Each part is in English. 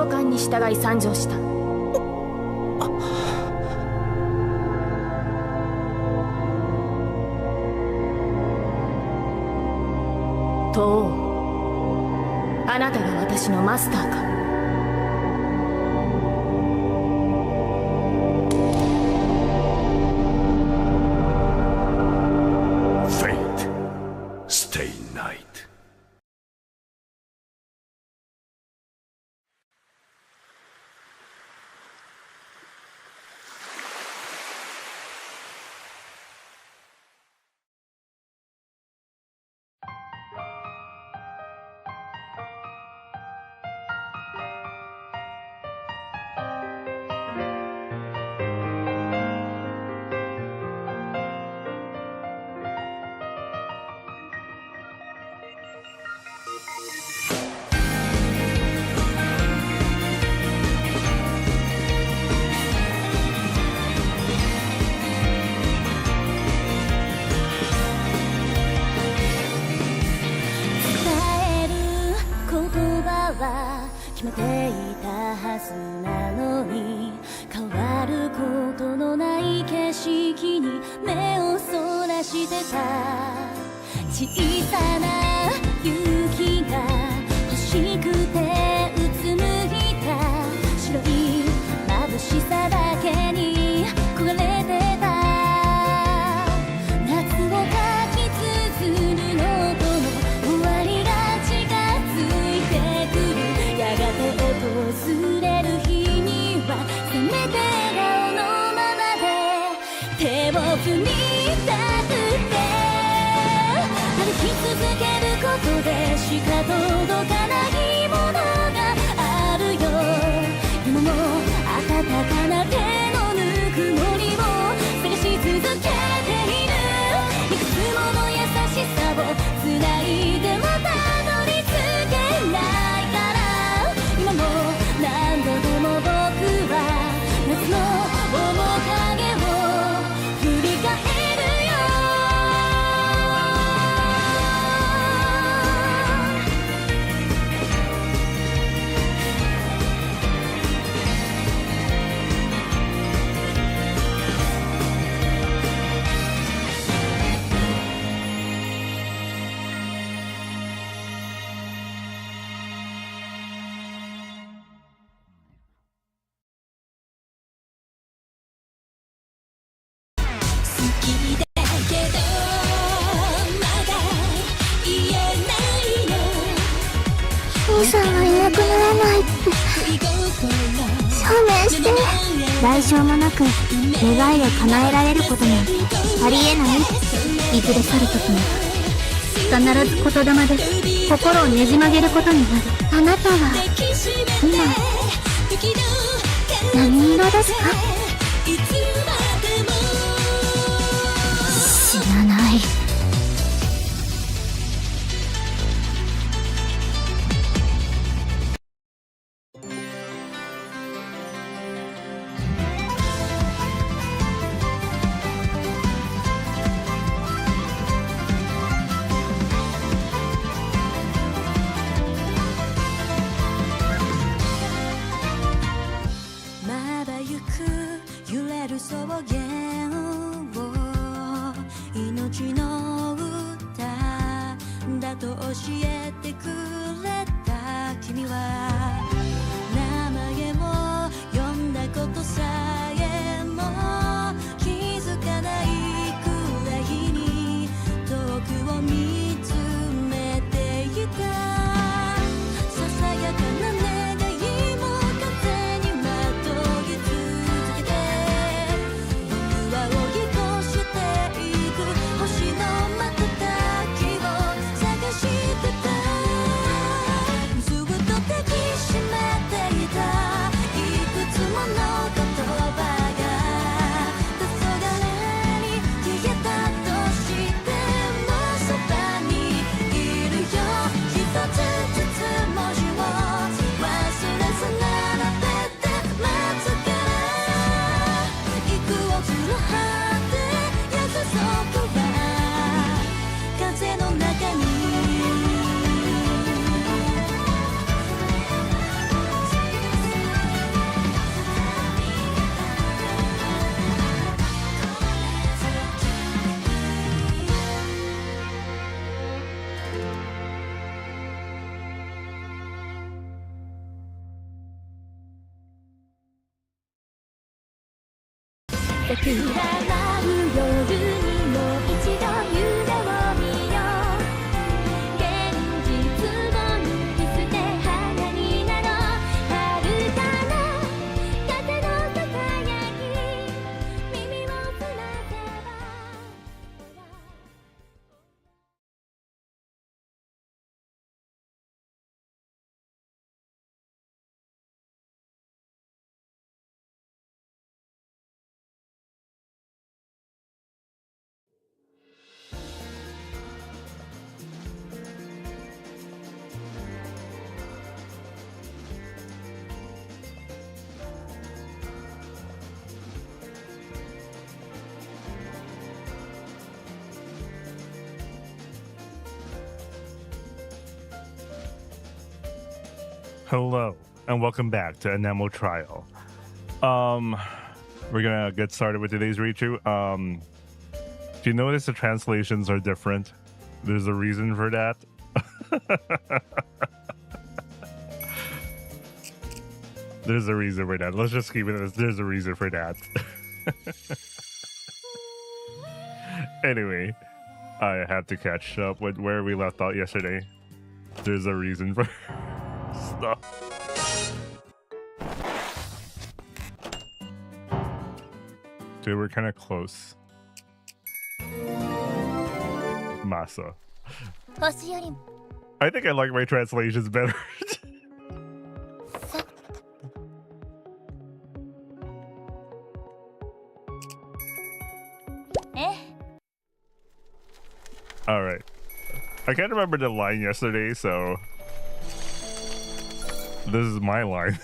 召喚に従い参上した。東王、あなたが私のマスターか。決めていたはずなのに、変わることのない景色に目をそらしてた。小さな雪が欲しくてうつむいた。白い眩しさだけに焦がれてた。夏をかきつづるノートの終わりが近づいてくる。やがて訪れる日にはせめて笑顔のままで手を振りたくて、歩き続けることでしか届かないものがあるよ。今も温かな手のぬくもりを探し続けている。いくつもの優しさを繋いでもたどり着けないから、今も何度でも僕は夏の面影を振り返るよ。兄さんはいなくならないって証明して。代償もなく願いを叶えられることなんてありえない。いずれ去る時に必ず言霊で心をねじ曲げることになる。あなたは今何色ですか？知らない。草原を命の歌だと教えてくれた君は、名前を呼んだことさえも気づかないくらいに遠くを見つめていた。ささやかな願いも風にまとい続けて、追い越していく星の瞬きを探してた。ずっと抱き桜舞う夜にもう一度夢を見よう現実を脱ぎ捨て花になろう遥かな風のささやき耳を澄ませば Hello, and welcome back to Anemoi Trial. We're gonna get started with today's read-through. If you notice the translations are different, there's a reason for that. There's a reason for that. Let's just keep it as there's a reason for that. Anyway, I had to catch up with where we left out yesterday. There's a reason for stuff. Dude, we're kind of close. Masa. I think I like my translations better. Alright. I can't remember the line yesterday, so this is my line.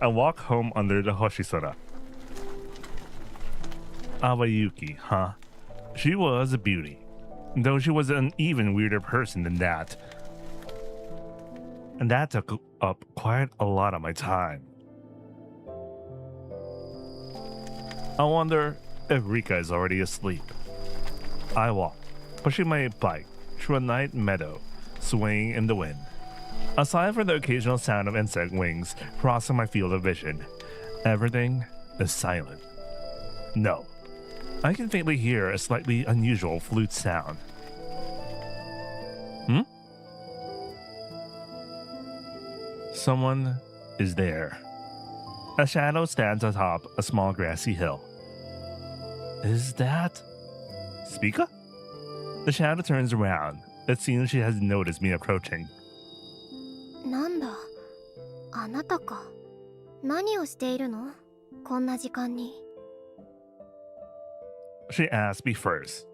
I walk home under the Hoshisora. Awayuki, huh? She was a beauty, though she was an even weirder person than that. And that took up quite a lot of my time. I wonder if Rika is already asleep. I walk, pushing my bike through a night meadow, swaying in the wind. Aside from the occasional sound of insect wings crossing my field of vision, everything is silent. No, I can faintly hear a slightly unusual flute sound. Someone is there. A shadow stands atop a small grassy hill. Is that Spica? The shadow turns around. It seems she has noticed me approaching. なんだ、あなたか。何をしているの？こんな時間に。She asked me first.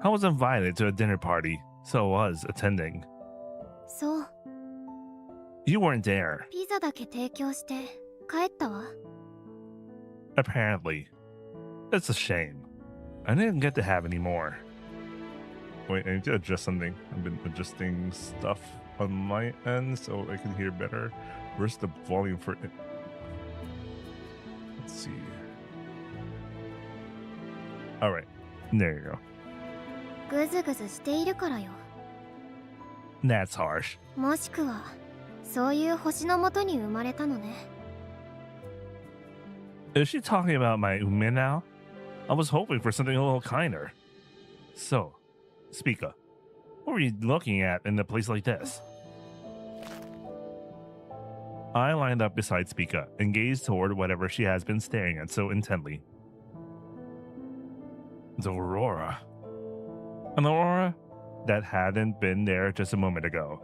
I was invited to a dinner party, so I was attending. そう。 You weren't there. ピザだけ提供して帰ったわ。 Apparently. It's a shame. I didn't get to have any more. Wait, I need to adjust something. I've been adjusting stuff on my end so I can hear better. Where's the volume for it? Let's see. Alright, there you go. ぐずぐずしているからよ。 That's harsh. もしくは、そういう星のもとに生まれたのね。 Is she talking about my ume now? I was hoping for something a little kinder. So, Spica, what were you looking at in a place like this? I lined up beside Spica and gazed toward whatever she has been staring at so intently. The aurora. An aurora that hadn't been there just a moment ago.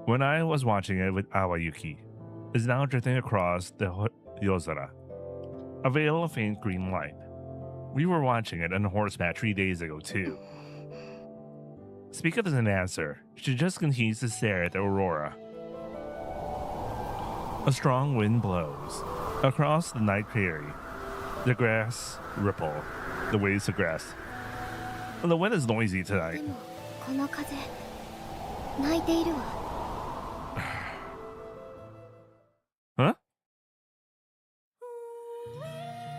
When I was watching it with Awayuki, is now drifting across the Yozora, a veil of faint green light. We were watching it on horseback 3 days ago too. Spica doesn't answer. She just continues to stare at the aurora. A strong wind blows across the night prairie. The grass ripple, the waves of grass. And the wind is noisy で tonight. も、この風、泣いているわ。 Huh?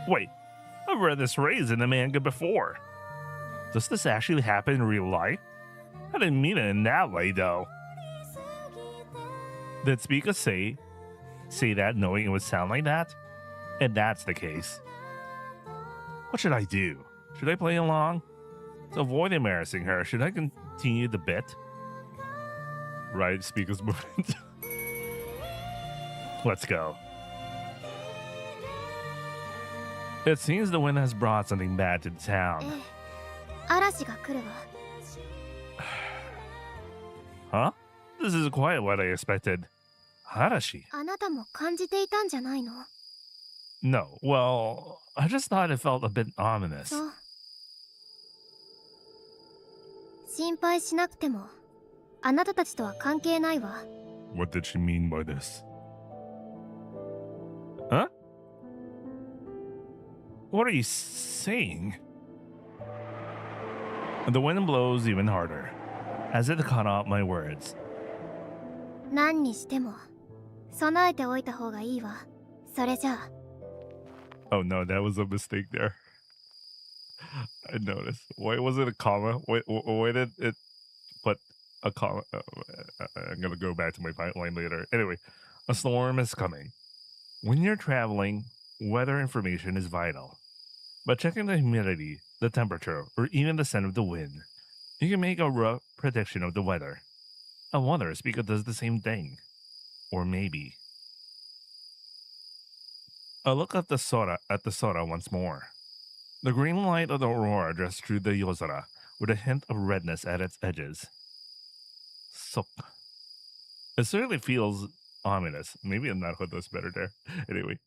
Wait, I've read this phrase in the manga before. Does this actually happen in real life? I didn't mean it in that way, though. Did Spica say that knowing it would sound like that? And that's the case. What should I do? Should I play along? To avoid embarrassing her, should I continue the bit? Right, speaker's movement. Let's go. It seems the wind has brought something bad to the town. 嵐が来るわ。 Huh? This is quite what I expected. Harashi? あなたも感じていたんじゃないの？ No, well, I just thought it felt a bit ominous. そう。心配しなくても、あなたたちとは関係ないわ。 What did she mean by this? Huh? What are you saying? The wind blows even harder, as it cut off my words. 何にしても、備えておいた方がいいわ。それじゃあ。 Oh no, that was a mistake there. I noticed. Why was it a comma? Why did it put a comma? I'm gonna go back to my line later. Anyway, a storm is coming. When you're traveling, weather information is vital. But checking the humidity, the temperature, or even the scent of the wind, you can make a rough prediction of the weather. I wonder if Speaker does the same thing. Or maybe. I look at the Sora once more. The green light of the aurora dressed through the Yozora, with a hint of redness at its edges. So, it certainly feels ominous. Maybe I'm not does better there. Anyway.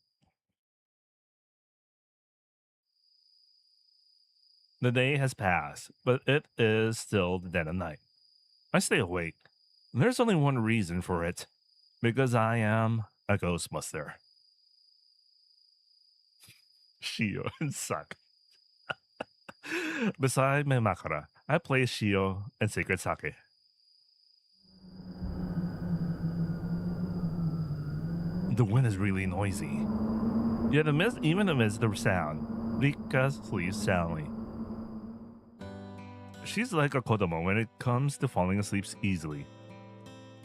The day has passed, but it is still the dead of night. I stay awake. There's only one reason for it. Because I am a Ghostbuster. Shio and Sak. Beside my Makara, I play Shio and Sacred Sake. The wind is really noisy. Yet even amidst the sound, Rika sleeps soundly. She's like a kodomo when it comes to falling asleep easily.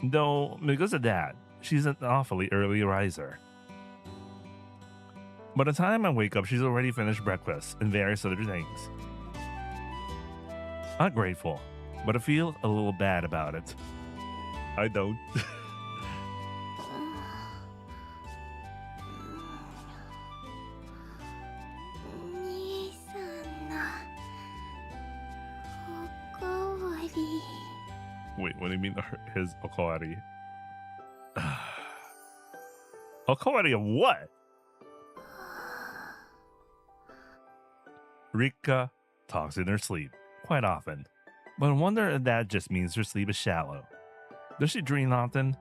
Though, because of that, she's an awfully early riser. By the time I wake up, she's already finished breakfast and various other things. I'm grateful, but I feel a little bad about it. I don't. 兄さんのおかわり。 Wait, what do you mean his okawari? Okawari of what? Rika talks in her sleep quite often, but I wonder if that just means her sleep is shallow. Does she dream often?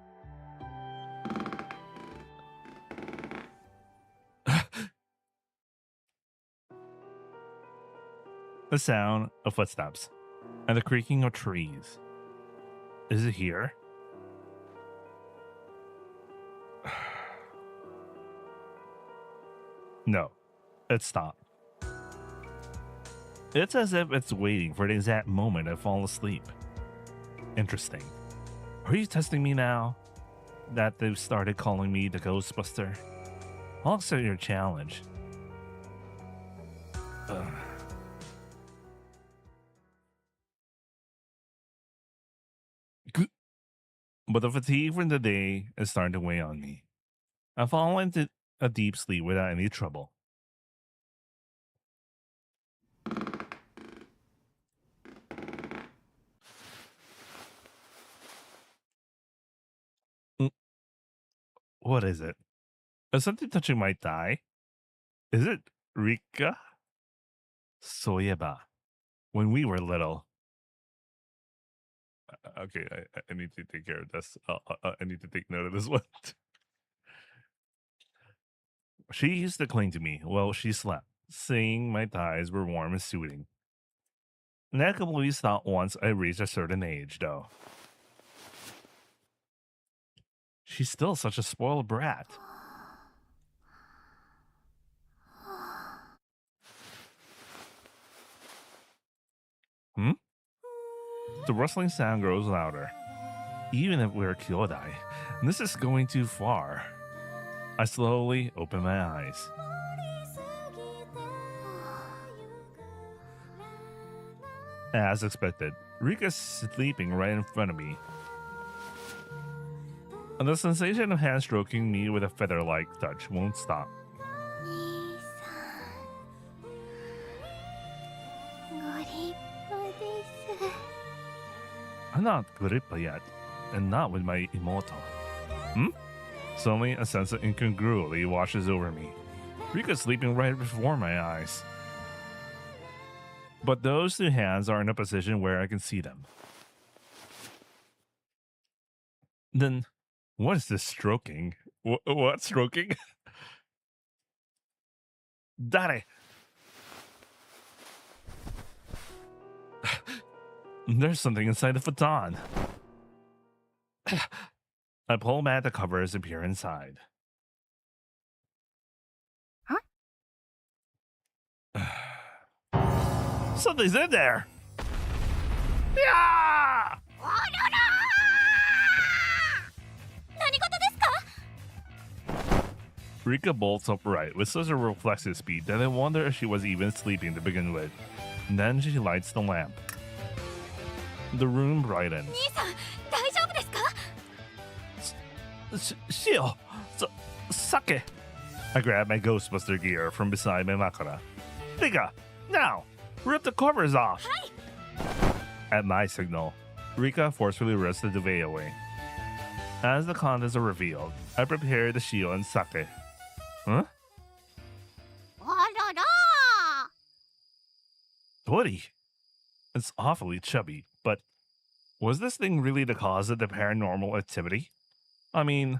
The sound of footsteps and the creaking of trees. Is it here? No, it stopped. It's as if it's waiting for the exact moment I fall asleep. Interesting. Are you testing me now? That they've started calling me the Ghostbuster? I'll accept your challenge. But the fatigue from the day is starting to weigh on me. I fall into a deep sleep without any trouble. What is it? Is something touching my thigh? Is it Rika? Soyeba. When we were little. Okay, I need to take care of this. I need to take note of this one. She used to cling to me while she slept, saying my thighs were warm and soothing. That could be thought once I reached a certain age, though. She's still such a spoiled brat. The rustling sound grows louder. Even if we're kyodai, this is going too far. I slowly open my eyes. As expected, Rika's sleeping right in front of me. And the sensation of hand stroking me with a feather-like touch won't stop. 兄さんご立派です。 I'm not Gurippa yet, and not with my Imoto. Suddenly, a sense of incongruity washes over me. Rika's sleeping right before my eyes. But those two hands are in a position where I can see them. Then, what is this stroking? What stroking? Dare! There's something inside the futon. I pull back the covers and peer inside. Something's in there! Yeah! 何事ですか？ Rika bolts upright with such a reflexive speed that I wonder if she was even sleeping to begin with. And then she lights the lamp. The room brightens. 兄さん、大丈夫ですか？ Shio! Sake! I grab my Ghostbuster gear from beside my Makara. Rika! Now! Rip the covers off! At my signal, Rika forcefully rips the duvet away. As the contents are revealed, I prepare the Shio and Sake. Huh? あらら Tori! It's awfully chubby, but was this thing really the cause of the paranormal activity? I mean,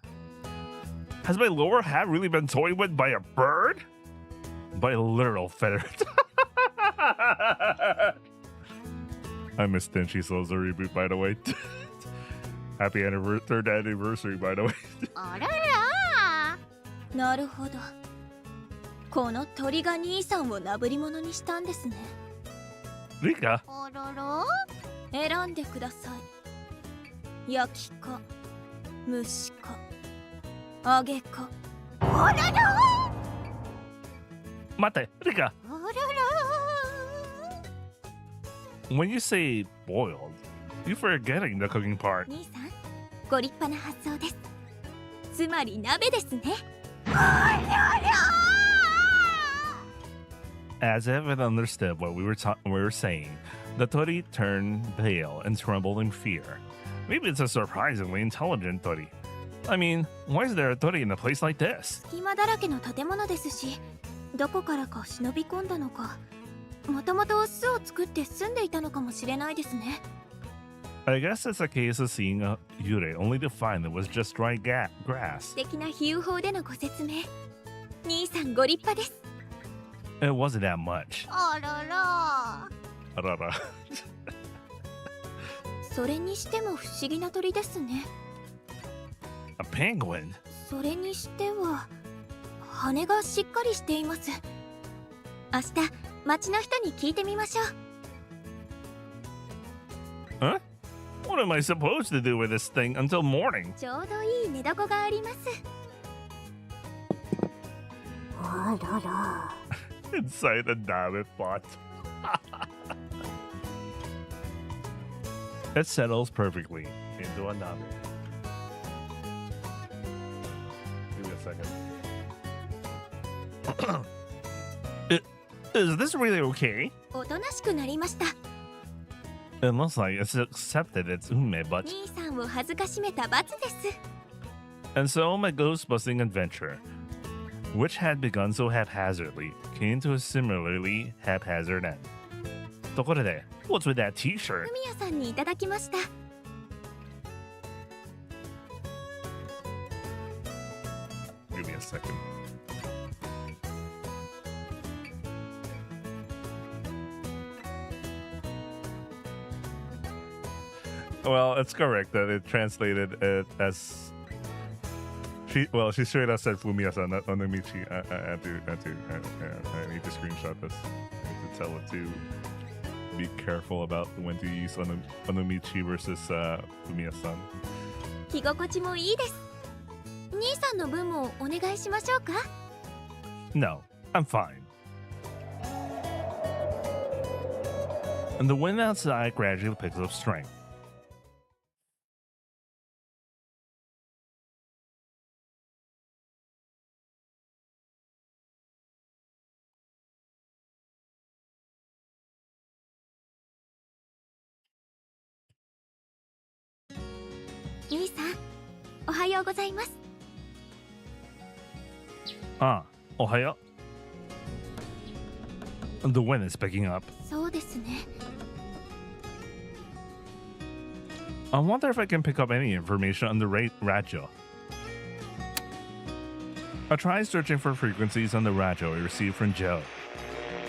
has my lower half really been toyed with by a bird? By a literal feather. I miss Tenchi Souls reboot, by the way. Happy third anniversary, by the way. あららなるほど。この鳥が兄さんをなぶり物にしたんですね。 Rika? あらら選んでください。焼きか、蒸しか、揚げか。あらら Mate, Rika! あらら When you say boiled, you're forgetting the cooking part. 兄さん、ご立派な発想です。つまり鍋ですね。 As if it understood what we were saying, the Tori turned pale and trembled in fear. Maybe it's a surprisingly intelligent Tori. I mean, why is there a Tori in a place like this? 隙間だらけの建物ですし、どこからか忍び込んだのか、もともと巣を作って住んでいたのかもしれないですね。 I guess it's a case of seeing a Yurei only to find it was just dry grass. 素敵な比喩法でのご説明。兄さんご立派です。 It wasn't that much. あらら Arara. それにしても不思議な鳥ですね。 A penguin? それにしては羽がしっかりしています。明日町の人に聞いてみましょう。 Huh? What am I supposed to do with this thing until morning? ちょうどいい寝床があります。 あらら Inside the Nabbit pot. It settles perfectly into a Nabbit. Give me a second. Is this really okay? おとなしくなりました。 It looks like it's accepted its ume, but... 兄さんを恥ずかしめた罰です。 And so my ghost-busting adventure, which had begun so haphazardly, came to a similarly haphazard end. ところで, what's with that t-shirt? ふみやさんにいただきました。 Give me a second. Well, it's correct that it translated it as she straight up said Fumiya-san, not Onomichi. I need to screenshot this. I need to tell it to be careful about when to use Onomichi versus Fumiya-san. 着心地もいいです。兄さんの分もお願いしましょうか。 No, I'm fine. and the wind outside gradually picks up strength. Yuiさん、おはようございます。Ohio. The wind is picking up. そうですね。I wonder if I can pick up any information on the radio. I tried searching for frequencies on the radio I received from Joe.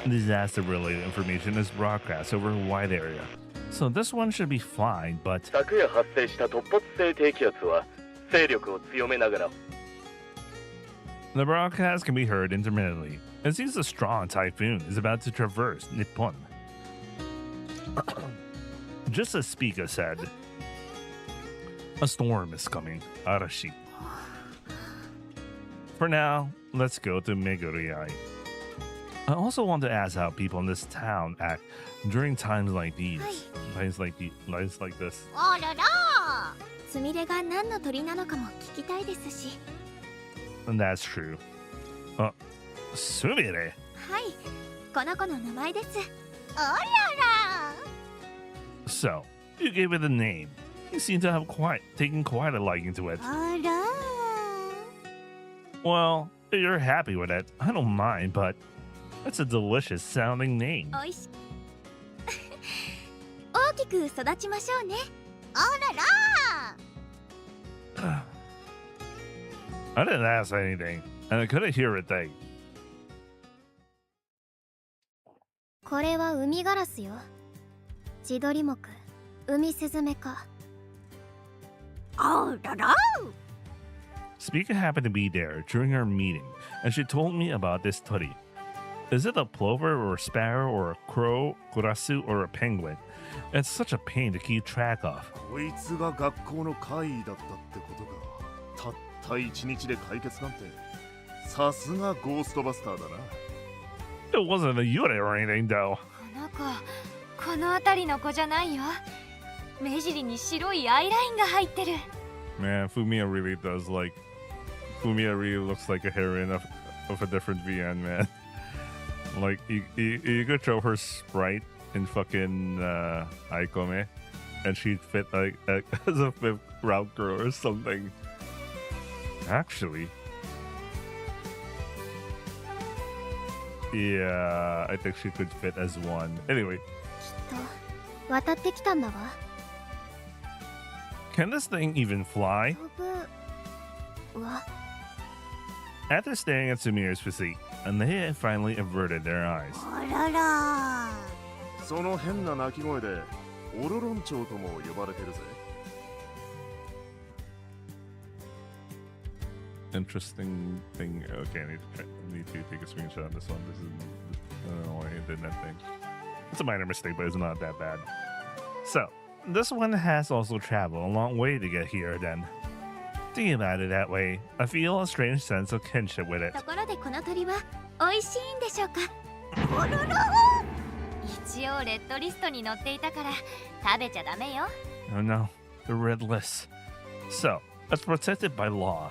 Disaster-related information is broadcast over a wide area, so this one should be fine, but... 昨夜発生した突発性低気圧は勢力を強めながら The broadcast can be heard intermittently. It seems a strong typhoon is about to traverse Nippon. Just as Speaker said, a storm is coming. Arashi. For now, let's go to Meguriai. I also want to ask how people in this town act during times like these. Times like this. あらら。すみれが何の鳥なのかも聞きたいですし。And that's true. Sumire. はい、この子の名前です。あらら。So, you gave it a name. You seem to have taken quite a liking to it. あら。Well, if you're happy with it, I don't mind, but it's a delicious sounding name. おいし。大きく育ちましょうね。あらら。I didn't ask anything, and I couldn't hear a thing. これは海ガラスよ。千鳥目、海スズメか。あらら。Speaker happened to be there during our meeting, and she told me about this tori. Is it a plover or a sparrow or a crow, kurasu or a penguin? It's such a pain to keep track of. こいつが学校の怪異だったってことか。たった一日で解決なんて。さすがゴーストバスターだな。It wasn't a Yuri or anything, though. この子、この辺りの子じゃないよ。目尻に白いアイラインが入ってる。Man, Fumiya really does like. Fumiya really looks like a heroine of a different VN, man. Like, you could show her sprite in fucking Aikome, and she'd fit like as a fifth route girl or something. Actually, yeah, I think she could fit as one. Anyway, きっと渡ってきたんだわ。 can this thing even fly? 飛ぶわ。 After staring at Sumira's physique, and they had finally averted their eyes. あらら。その変な鳴き声でオロロンチョウとも呼ばれてるぜ。Interesting thing. Okay, I need to take a screenshot of this one. This is, I don't know why I did that thing. It's a minor mistake, but it's not that bad. So, this one has also traveled a long way to get here then. Thinking about it that way, I feel a strange sense of kinship with it. ところでこの鳥は美味しいんでしょうか。おろろ。一応レッドリストに載っていたから食べちゃダメよ。 Oh no, the red list. So, it's protected by law.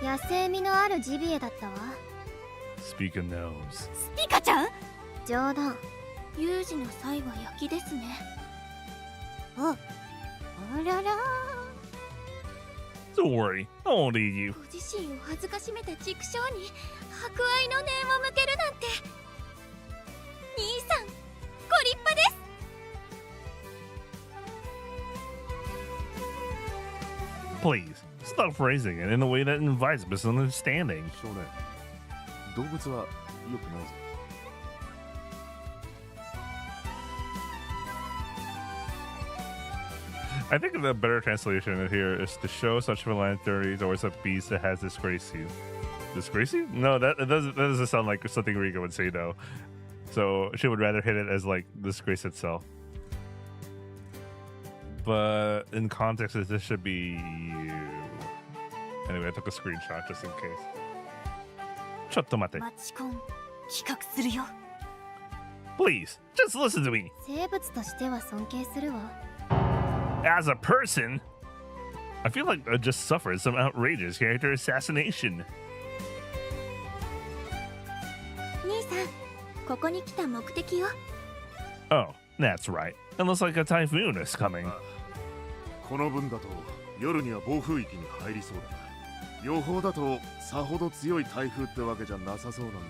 野生味のあるジビエだったわ。 Speaker knows. スピカちゃん？冗談。有事の際は焼きですね。あ、あらら。 Don't worry, I won't eat you. ご自身を恥ずかしめた畜生に博愛の念を向けるなんて。兄さん、ご立派です。 Please, stop phrasing it in a way that invites misunderstanding. 少年、動物は良くないぞ。 I think the better translation here is to show such philanthropy towards a beast that has disgraced you. Disgrace you? No, that doesn't sound like something Rika would say though. So she would rather hit it as like disgrace itself. But in context, this should be you. Anyway, I took a screenshot just in case. ちょっと待って。マチコン企画するよ。Please, just listen to me. 生物としては尊敬するわ。 As a person, I feel like I just suffered some outrageous character assassination. 兄さん、ここに来た目的よ。 Oh, that's right. It looks like a typhoon is coming. この分だと夜には暴風域に入りそうだな。予報だとさほど強い台風ってわけじゃなさそうなんだが、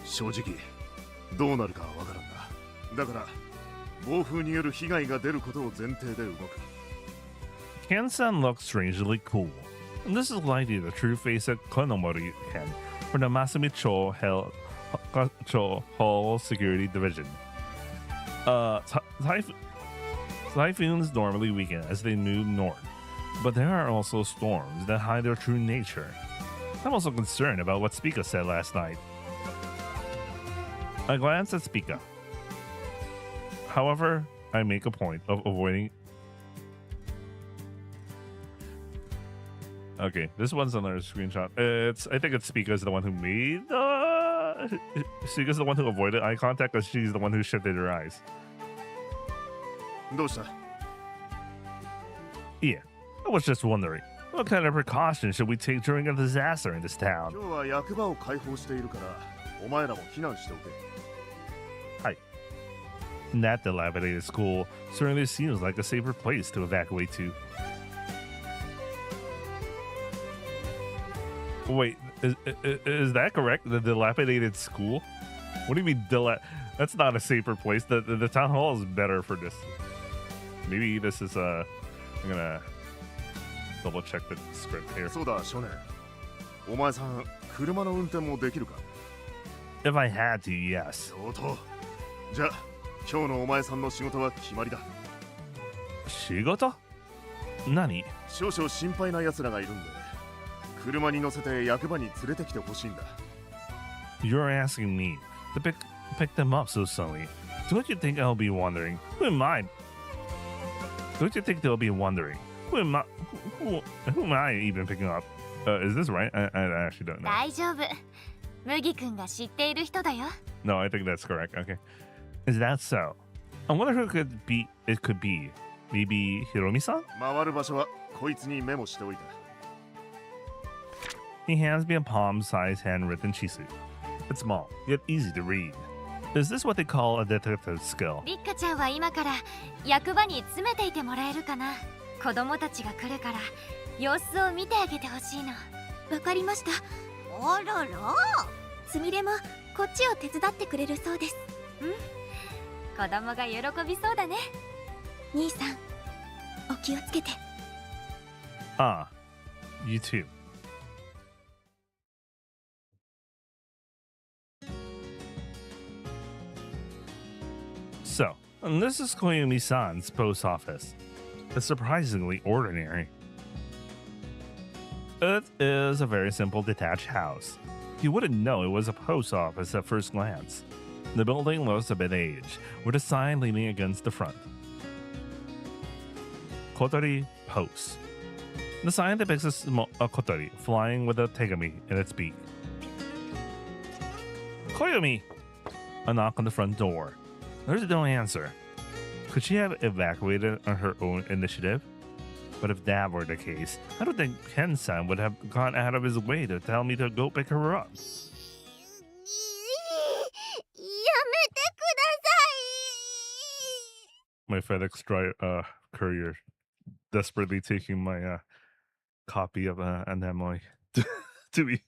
正直どうなるかわからんな。だから暴風による被害が出ることを前提で動く。 Ken-san looks strangely cool. And this is likely the true face of Konomori Ken from the Masumi-cho Hall Security Division. Typhoons normally weaken as they move north, but there are also storms that hide their true nature. I'm also concerned about what Spica said last night. I glance at Spica. However, I make a point of avoiding. Okay, this one's another screenshot. I think it's Spica's the one who made. Spica's the one who avoided eye contact, because she's the one who shifted her eyes. どうした? Yeah, I was just wondering, what kind of precautions should we take during a disaster in this town? 今日は役場を開放しているから、お前らも避難しておけ。 That dilapidated school certainly seems like a safer place to evacuate to. Wait, is that correct? The dilapidated school? What do you mean that's not a safer place. The town hall is better for this. Maybe this is I'm gonna double check the script here. そうだ、少年。お前さん、車の運転もできるか? If I had to, yes. 上等。じゃあ、今日のお前さんの仕事は決まりだ。仕事? 何? 少々心配な奴らがいるんで、車に乗せて役場に連れてきてほしいんだ。 You're asking me to pick them up so suddenly. Don't you think I'll be wondering, who am I? Don't you think they'll be wondering, who am I even picking up? Is this right? I actually don't know. 大丈夫。麦君が知っている人だよ。 No, I think that's correct. Okay. Is that so? I wonder who it could be. Maybe Hiromi-san? 回る場所はこいつにメモしておいた。 He hands me a palm-sized handwritten chisu. It's small, yet easy to read. Is this what they call a detective skill? リッカちゃんは今から役場に詰めていてもらえるかな。子供たちが来るから様子を見てあげてほしいの。わかりました。あらら。すみれもこっちを手伝ってくれるそうです。うん。子供が喜びそうだね。兄さん、お気をつけて。Ah, you too. So, this is Koyumi-san's post office. It's surprisingly ordinary. It is a very simple detached house. You wouldn't know it was a post office at first glance. The building looks a bit aged, with a sign leaning against the front. Kotori Post. The sign depicts a kotori flying with a tegami in its beak. Koyumi! A knock on the front door. There's no answer. Could she have evacuated on her own initiative? But if that were the case, I don't think Ken-san would have gone out of his way to tell me to go pick her up. My FedEx courier desperately taking my copy of Anemoi to me.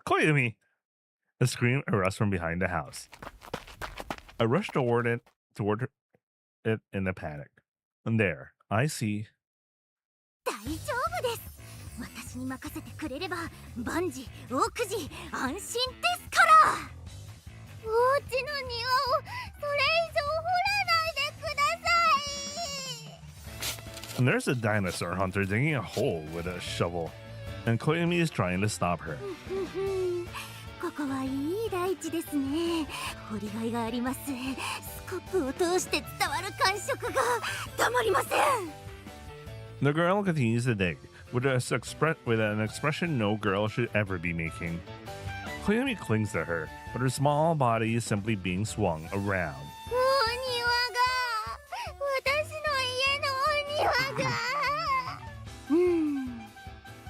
Koyumi! A scream erupts from behind the house. I rush toward it in a panic. And there, I see. 大丈夫です。私に任せてくれれば万事大くじ安心ですから。お家の庭をそれ以上掘らないでください。 And there's a dinosaur hunter digging a hole with a shovel, and Koyumi is trying to stop her. ここはいい大地ですね。掘りがいがあります。スコップを通して伝わる感触がたまりません。 The girl continues to dig, with an expression no girl should ever be making. Koyomi clings to her, but her small body is simply being swung around. お庭が私の家のお庭が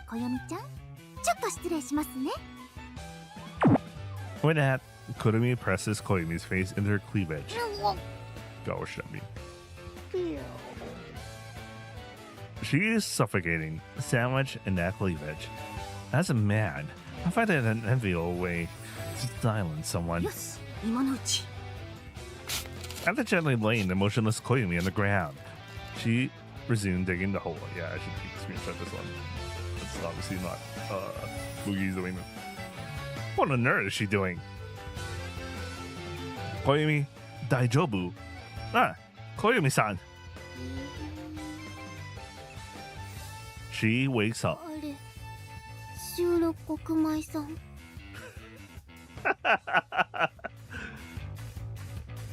こよみちゃん、ちょっと失礼しますね。 With that, Kurumi presses Koyomi's face into her cleavage. Gosh, at me. She is suffocating, sandwiched in that cleavage. As a man, I find it an enviable way to silence someone. よし、今のうち。 After gently laying the motionless Koyomi on the ground, she resumed digging the hole. Yeah, I should screenshot this one. It's obviously not Mugi's doing it. What on earth is she doing? Koyomi, daijobu? Ah, Koyomi-san. She wakes up. あれ、収録国米さん。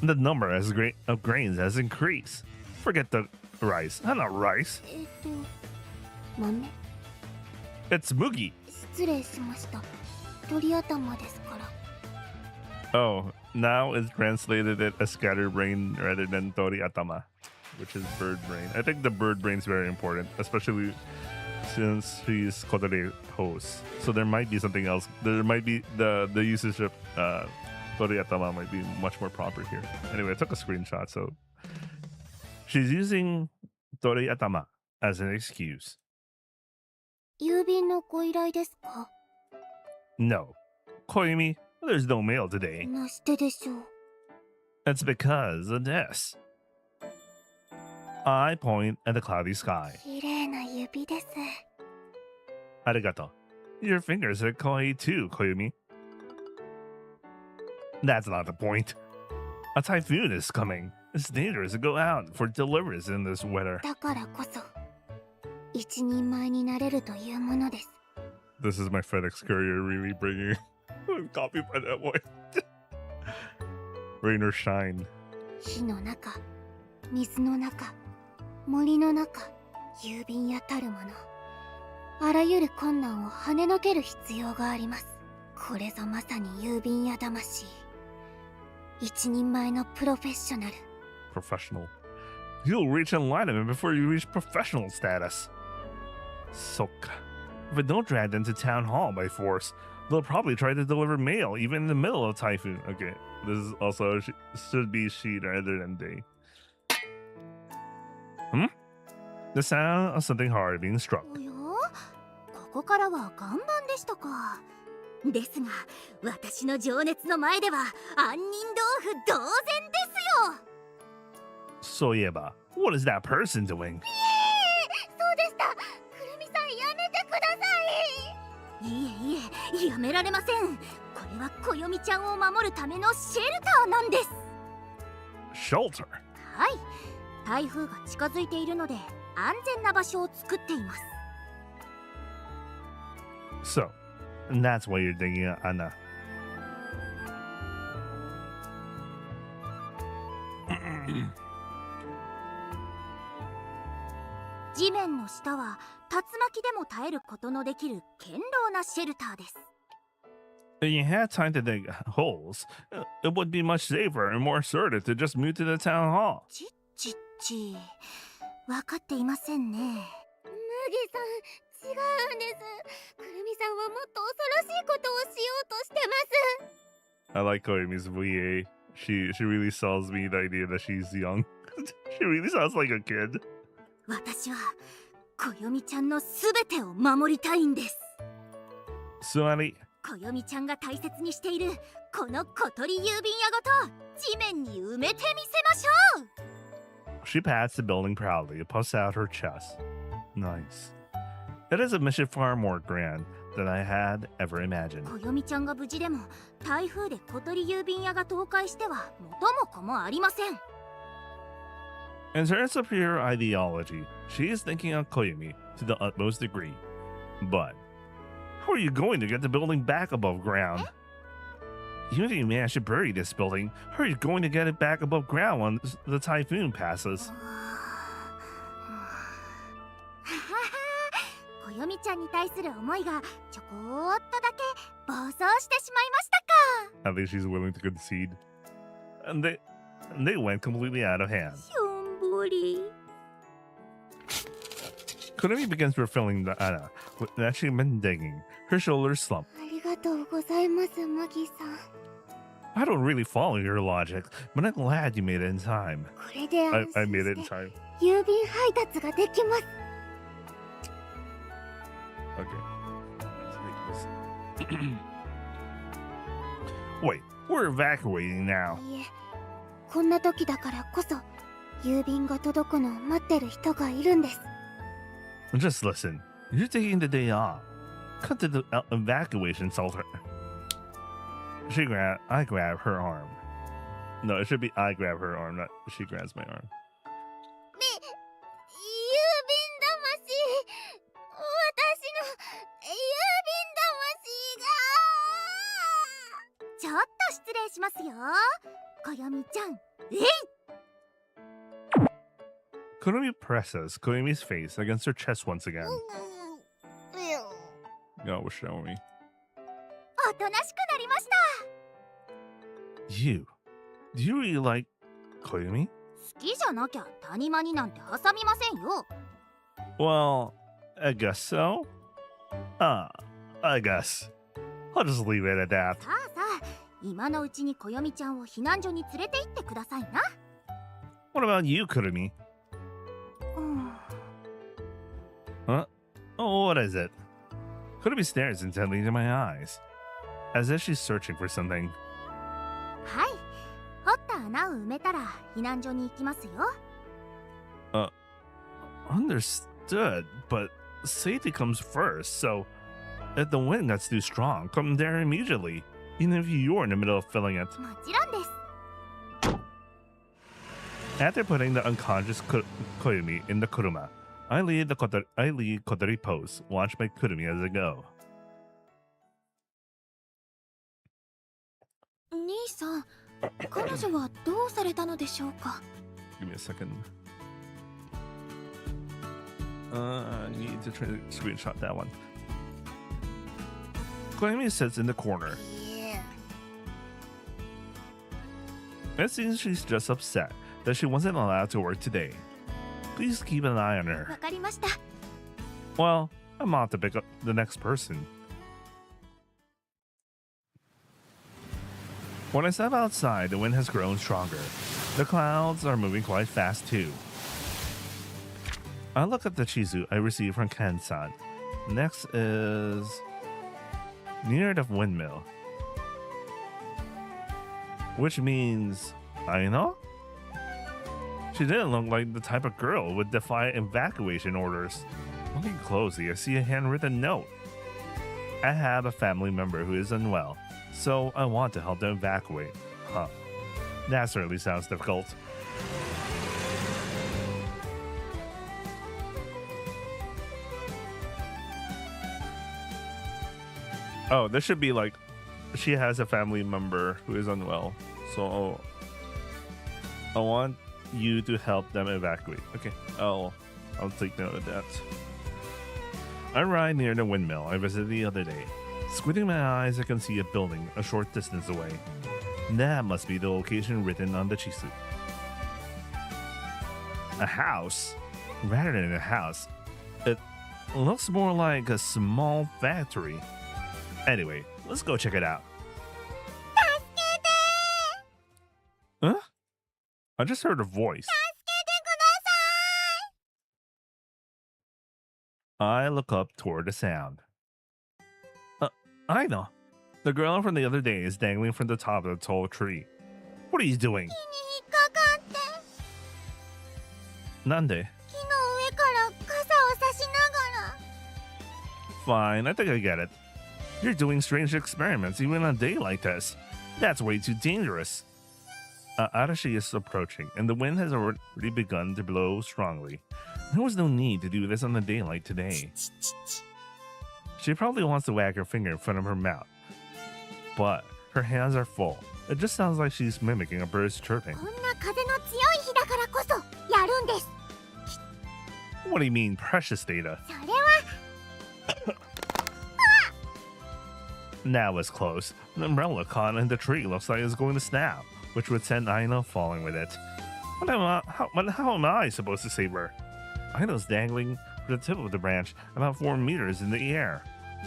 The number of grains has increased. Forget the rice. Not rice. 豆。 It's Mugi. 失礼しました。鳥頭ですから。 Oh, now it's translated it as scattered brain rather than tori atama, which is bird brain. I think the bird brain is very important, especially since she's Kotori host. So there might be something else. There might be the usage of tori atama might be much more proper here. Anyway, I took a screenshot, so she's using tori atama as an excuse. 郵便のご依頼ですか？ No, Koyomi, there's no mail today. なしてでしょう。 It's because of this. I point at the cloudy sky. 綺麗な指です。 Arigato. Your fingers are kawaii too, Koyomi. That's not the point. A typhoon is coming. It's dangerous to go out for deliverance in this weather. だからこそ、一人前になれるというものです。 This is my FedEx courier really bringing copy by that boy. Rain or shine. 火の中、水の中、森の中、郵便やたるもの。あらゆる困難を跳ねのける必要があります。これぞまさに郵便屋魂。一人前のプロフェッショナル。 Professional. You'll reach enlightenment before you reach professional status. Soka. If I don't drag them to town hall by force, they'll probably try to deliver mail even in the middle of typhoon. Okay, this is also should be she rather than they. The sound of something hard being struck. おや？ここからは看板でしたか。ですが、私の情熱の前では杏仁豆腐同然ですよ。 Soyeba, what is that person doing? そうでした。くるみさんやめてください。いえいえ、やめられません。これはこよみちゃんを守るためのシェルターなんです。 Shelter. はい。台風が近づいているので安全な場所を作っています。 So, that's why you're digging Anna. 地面の下は竜巻でも耐えることのできる堅牢なシェルターです。 If you had time to dig holes, it would be much safer and more assertive to just move to the town hall. 分かっていませんね。麦さん、違うんです。くるみさんはもっと恐ろしいことをしようとしてます。 I like Koyomi's VA. She really sells me the idea that she's young. She really sounds like a kid. 私はこよみちゃんのすべてを守りたいんです。 Suani. こよみちゃんが大切にしているこの小鳥郵便屋ごと地面に埋めてみせましょう。 She pats the building proudly and puffs out her chest. Nice. It is a mission far more grand than I had ever imagined. こよみちゃんが無事でも台風で小鳥郵便屋が倒壊しては元も子もありません。 In terms of pure ideology, she is thinking of Koyomi to the utmost degree. But how are you going to get the building back above ground? Even if you manage to bury this building, how are you going to get it back above ground when the typhoon passes? ここよみちゃんに対する思いがちょこっとだけ暴走してしまいましたか。 I think she's willing to concede. And they went completely out of hand. しょんぼり。 Kurumi begins refilling the Anna that she'd been digging. Her shoulders slump. ありがとうございます、マギさん。 I don't really follow your logic, but I'm glad you made it in time. これで I 安 made 心 it in して time. 郵便配達ができます。 Okay. Let's take this. Wait, we're evacuating now. いえ、こんな時だからこそ郵便が届くのを待ってる人がいるんです。 Just listen. You're taking the day off. Cut to the evacuation shelter. I grab her arm. No, it should be I grab her arm, not she grabs my arm. 郵便魂、私の郵便魂が。ちょっと失礼しますよ、こよみちゃん。えい。 Kurumi presses Koyumi's face against her chest once again. Oh, show me. おとなしくなりました。 You. Do you really like Koyumi? 好きじゃなきゃ谷間になんて挟みませんよ。 Well, I guess so. I guess. I'll just leave it at that. さあさあ、今のうちにこよみちゃんを避難所に連れて行ってくださいな。 What about you, Kurumi? うん。 Huh? Oh, what is it? Kurumi stares intently into my eyes, as if she's searching for something. はい、掘った穴を埋めたら避難所に行きますよ。 Understood, but safety comes first, so if the wind gets too strong, come there immediately, even if you're in the middle of filling it. もちろんです。 After putting the unconscious Koyumi in the kuruma, I lead Kotori pose, watched by Kurumi as I go. 兄さん、彼女はどうされたのでしょうか。 Give me a second. I need to try to screenshot that one. Koyumi sits in the corner. It seems she's just upset that she wasn't allowed to work today. Please keep an eye on わ her. かりました。 Well, I'm off to pick up the next person. When I step outside, the wind has grown stronger. The clouds are moving quite fast too. I look at the chizu I received from Ken-san. Next is near the windmill, which means Aino? She didn't look like the type of girl who would defy evacuation orders. Looking closely, I see a handwritten note. I have a family member who is unwell, so I want to help them evacuate. Huh. That certainly sounds difficult. Oh, this should be like, she has a family member who is unwell, so I want you to help them evacuate. Okay, I'll take note of that. I ride near the windmill I visited the other day. Squinting my eyes, I can see a building a short distance away. That must be the location written on the chisu. A house? Rather than a house, it looks more like a small factory. Anyway, let's go check it out. Huh? I just heard a voice. I look up toward the sound. I know. The girl from the other day is dangling from the top of the tall tree. What are you doing? 木に引っかかって、 Nande? 木の上から傘を差しながら。 Fine, I think I get it. You're doing strange experiments even on a day like this. That's way too dangerous. Arashi is approaching, and the wind has already begun to blow strongly. There was no need to do this on a day like today. She probably wants to wag her finger in front of her mouth, but her hands are full. It just sounds like she's mimicking a bird's chirping. こんな風の強い日だからこそやるんです。 What do you mean, precious data? それは Now it's close. An umbrella caught in the tree looks like it's going to snap, which would send Aino falling with it. How am I supposed to save her? Aino's dangling from the tip of the branch about 4 meters in the air.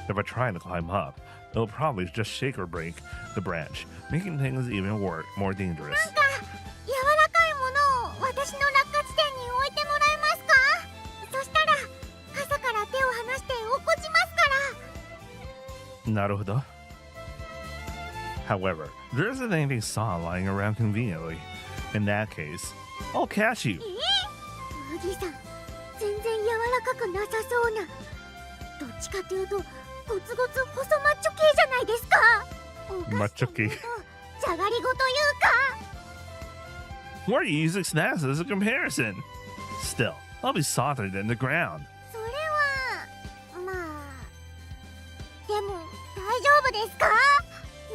If I try to climb up, it'll probably just shake or break the branch, making things even more dangerous. なんか柔らかいものを私の落下地点に置いてもらえますか？そしたら傘から手を離して落っこちますから。なるほど. However, there isn't anything solid lying around conveniently. In that case, I'll catch you. 麦さん、全然柔らかくなさそうな。どっちかというとゴツゴツ細マッチョ系じゃないですか。マッチョ系。じゃがりごというか。Why are you using snacks as a comparison? Still, I'll be softer than the ground. それはまあでも大丈夫ですか？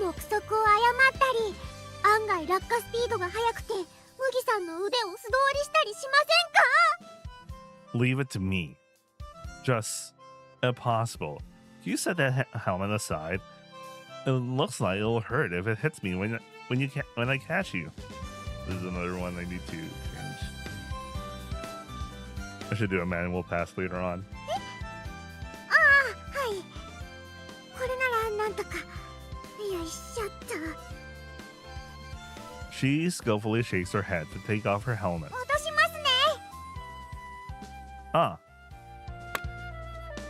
目測を誤ったり案外落下スピードが速くて麦さんの腕を素通りしたりしませんか？ Leave it to me. Just impossible. You set that helmet aside. It looks like it'll hurt if it hits me when I catch you. This is another one I need to change. I should do a manual pass later on. ああ、はい。これならなんとか。よいしょっと。 She skillfully shakes her head to take off her helmet. 落としますね。Ah.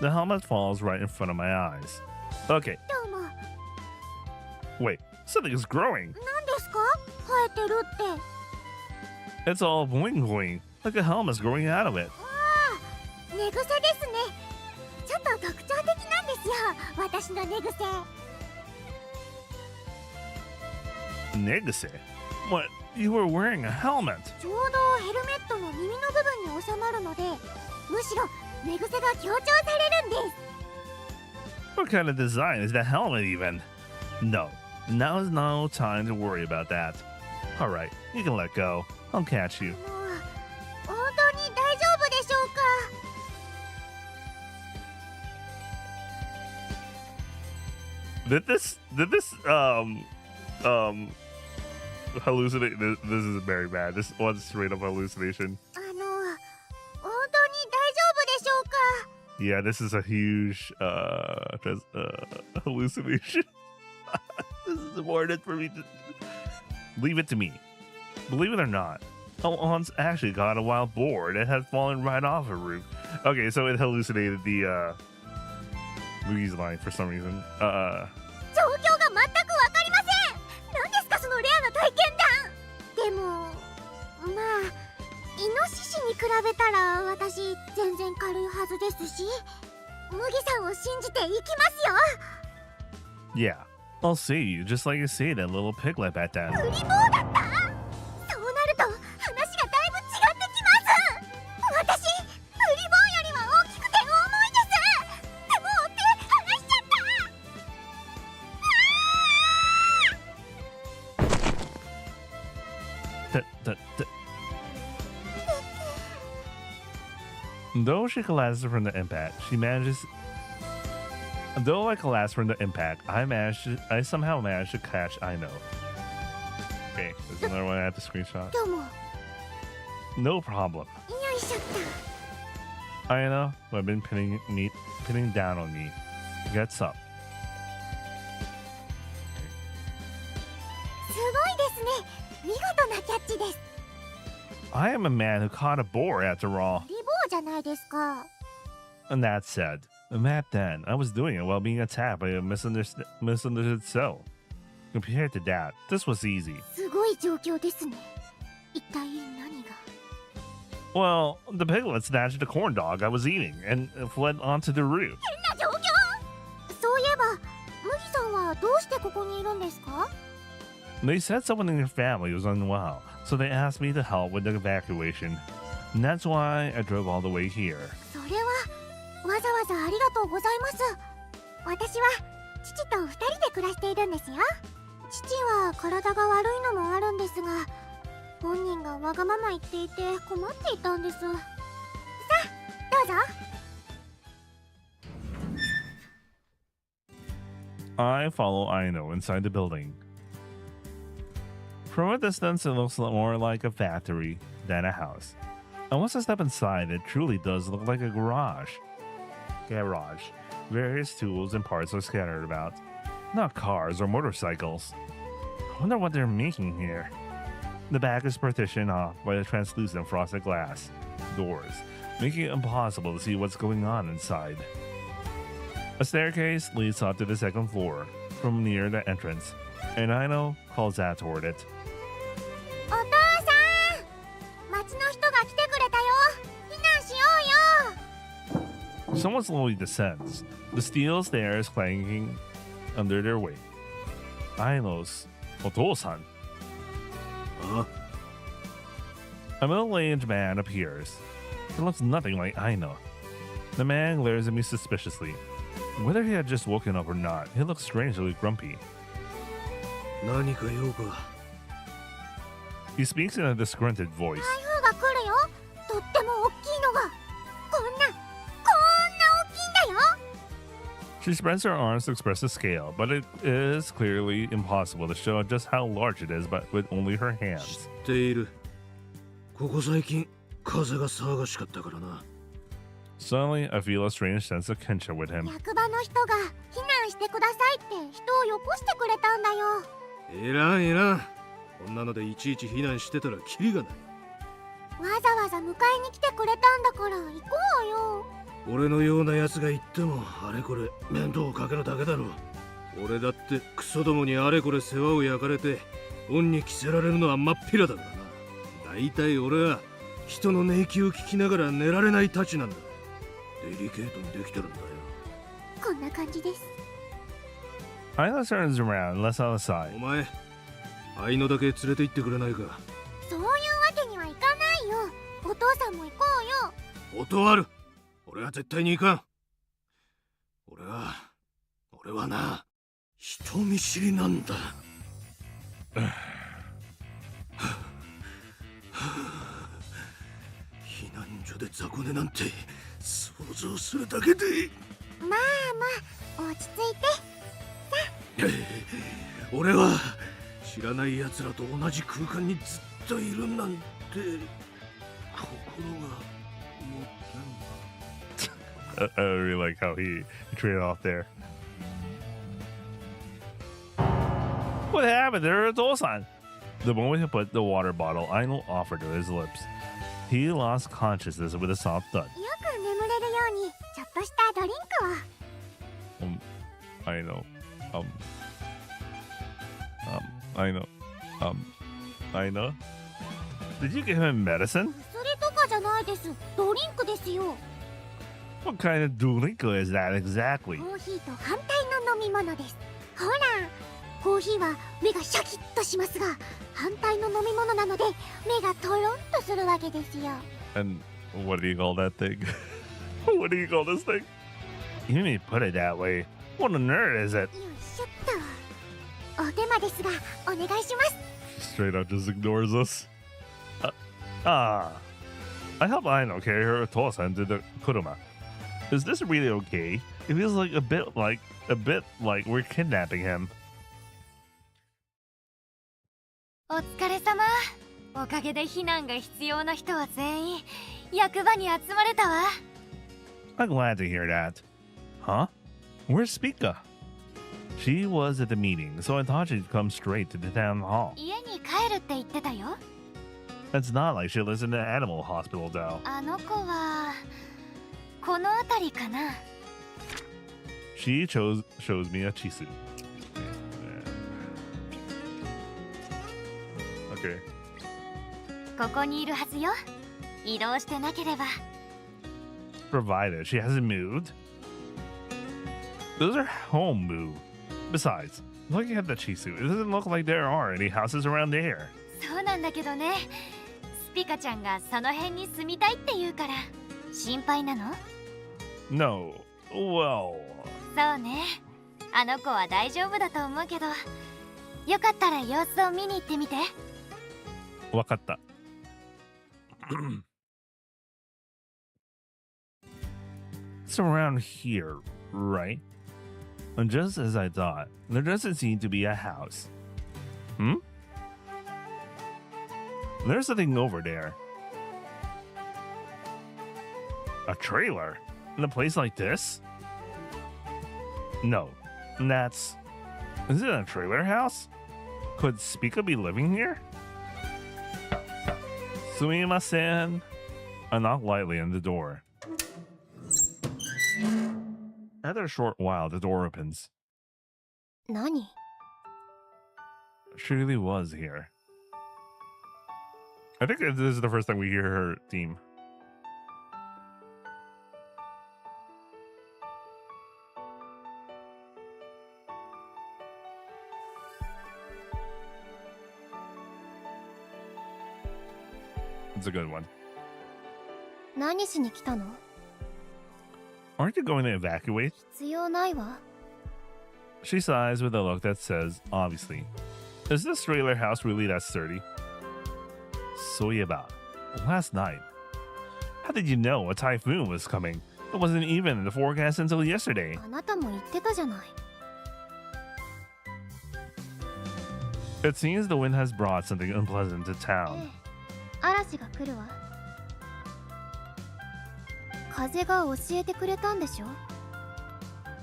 The helmet falls right in front of my eyes. Okay, どうも。wait. Something is growing. 何ですか？生えてるって。 It's all boing boing. Like a helmet's growing out of it. ああ、寝癖ですね。ちょっと特徴的なんですよ。私の寝癖。 Negase? What? You were wearing a helmet. ちょうどヘルメットの耳の部分に収まるので、むしろ寝癖が強調されるんです。 What kind of design is that helmet even? No. Now is no time to worry about that. Alright, you can let go. I'll catch you. もう本当に大丈夫でしょうか？ Did this hallucinate? This is very bad. This one's straight up hallucination. 本当に大丈夫でしょうか？ Yeah, this is a huge hallucination. This is important for me to leave it to me. Believe it or not, I once actually got a wild boar that had fallen right off a roof. Okay, so it hallucinated the Mugi's line for some reason. 状況が全くわかりません。何ですかそのレアな体験談。でもまあイノシシに比べたら私全然軽いはずですし、麦さんを信じていきますよ。 Yeah, I'll save you just like you saved that little piglet back then. 売り棒だった。そうなると話がだいぶ違ってきます。私売り棒よりは大きくて重いです。でも手離しちゃった。 Though she collapsed from the impact, Though I collapsed from the impact, I somehow managed to catch Aino. Okay, there's another one I have to screenshot. どうも。 No problem. よいしょっと。 Aino, who have been pinning down on me, gets up. すごいですね。見事なキャッチです。 I am a man who caught a boar after all. リボーじゃないですか。 And that said, back then, I was doing it while being attacked by a misunderstood soul. Compared to that, this was easy. すごい状況ですね。一体何が。 Well, the piglet snatched the corn dog I was eating and fled onto the roof. 変な状況。そういえば、麦さんはどうしてここにいるんですか？ They said someone in your family was unwell, so they asked me to help with the evacuation. And that's why I drove all the way here. それはわざわざありがとうございます。私は父と2人で暮らしているんですよ。父は体が悪いのもあるんですが、本人がわがまま言っていて困っていたんです。さあ、どうぞ。I follow Aino inside the building. From a distance, it looks more like a factory than a house. And once I step inside, it truly does look like a garage. Various tools and parts are scattered about. Not cars or motorcycles. I wonder what they're making here. The back is partitioned off by the translucent frosted glass doors, making it impossible to see what's going on inside. A staircase leads up to the second floor from near the entrance, and Aino calls out toward it. お父さん、町の人が来てくれたよ。避難しようよ。 Someone slowly descends, the steel stairs clanging under their weight. Aino's Oto-san. A middle-aged man appears. He looks nothing like Aino. The man glares at me suspiciously. Whether he had just woken up or not, he looks strangely grumpy. 何か用か。 He speaks in a disgruntled voice. 台風が来るよ。とっても大きいのが。こんな大きいんだよ。 She spreads her arms to express the scale, but it is clearly impossible to show just how large it is but with only her hands. 知っている。ここ最近、風が騒がしかったからな。 Suddenly, I feel a strange sense of kinship with him. 役場の人が避難してくださいって人をよこしてくれたんだよ。いらんいらん。こんなのでいちいち避難してたらキリがない。わざわざ迎えに来てくれたんだから行こうよ。俺のような奴が言ってもあれこれ面倒をかけるだけだろ。俺だってクソどもにあれこれ世話を焼かれて恩に着せられるのは真っ平だからな。大体俺は人の寝息を聞きながら寝られないたちなんだ。デリケートにできてるんだよ。こんな感じです。Aino turns around and lets out a お sigh. 前、アイノだけ連れて行ってくれないか。そういうわけにはいかないよ。お父さんも行こうよ。断る。俺は絶対に行かん。俺はな、人見知りなんだ。避難所で雑魚寝なんて想像するだけで。まあまあ落ち着いて。俺は知らない奴らと同じ空間にずっといるなんて心が持ってん。 I really like how he traded off there. What happened there, Oto-san? The moment he put the water bottle Aino offered to his lips, he lost consciousness with a soft thud. よく眠れるようにちょっとしたドリンクを。Aino, Aino. Did you give him medicine? 薬とかじゃないです。ドリンクですよ。 What kind of drink is that exactly? コーヒーと反対の飲み物です。ほら、コーヒーは目がシャキッとしますが、反対の飲み物なので目がトロンとするわけですよ。 And what do you call that thing? What do you call this thing? You didn't even put it that way. What on earth is it? よいしょっと。お手間ですが、お願いします。 Straight up just ignores us. I help Aino carry her Oto-san to the kuruma. Is this really okay? It feels like a bit like we're kidnapping him. お疲れ様。おかげで避難が必要な人は全員役場に集まれたわ。 I'm glad to hear that. Huh? Where's Spica? She was at the meeting, so I thought she'd come straight to the town hall. 家に帰るって言ってたよ。 It's not like she lives in an animal hospital, though. あの子はこの辺りかな。 She shows me a chisu. Okay. ここにいるはずよ。移動してなければ。 Provided she hasn't moved. Those are home move. Besides, looking at the chisu, it doesn't look like there are any houses around there. そうなんだけどね。スピカちゃんがその辺に住みたいって言うから心配なの？ No. Well. そうね。あの子は大丈夫だと思うけど、よかったら様子を見に行ってみて。 Wakata. It's around here, right? And just as I thought, there doesn't seem to be a house. Hmm? There's a thing over there. A trailer? In a place like this? No. That's... Is it a trailer house? Could Spica be living here? Sumimasen. I knock lightly on the door. After a short while, the door opens. 何？ She really was here. I think this is the first time we hear her theme. It's a good one. 何しに来たの？ Aren't you going to evacuate? 必要ないわ。 She sighs with a look that says, obviously, is this trailer house really that sturdy? Soyeba, last night. How did you know a typhoon was coming? It wasn't even in the forecast until yesterday. あなたも言ってたじゃない。 It seems the wind has brought something unpleasant to え town. え、嵐が来るわ。風が教えてくれたんでしょ？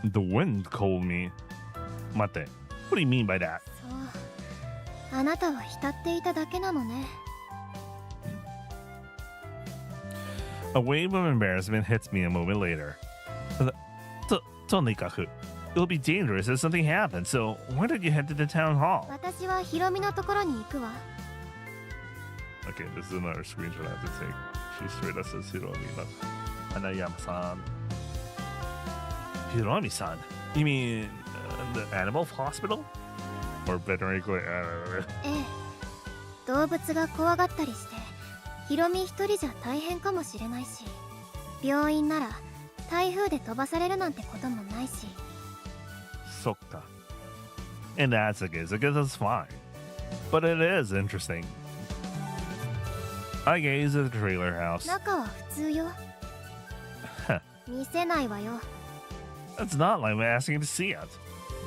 The wind told me. Mate, what do you mean by that? そう。あなたは浸っていただけなのね。 A wave of embarrassment hits me a moment later. Tonikaku, it'll be dangerous if something happens, so why don't you head to the town hall? 私はヒロミのところに行くわ。 Okay, this is another screenshot I have to take. She straight up says Hiromi. Hanayama-san. Hiromi-san? You mean the animal hospital? Or veterinary clinic? ええ。動物が怖がったりして、ヒロミ一人じゃ大変かもしれないし、病院なら台風で飛ばされるなんてこともないし。 Sokka. And that's the case. I guess that's fine. But it is interesting. I gaze at the trailer house. 中は普通よ。見せないわよ。 It's not like I'm asking to see it.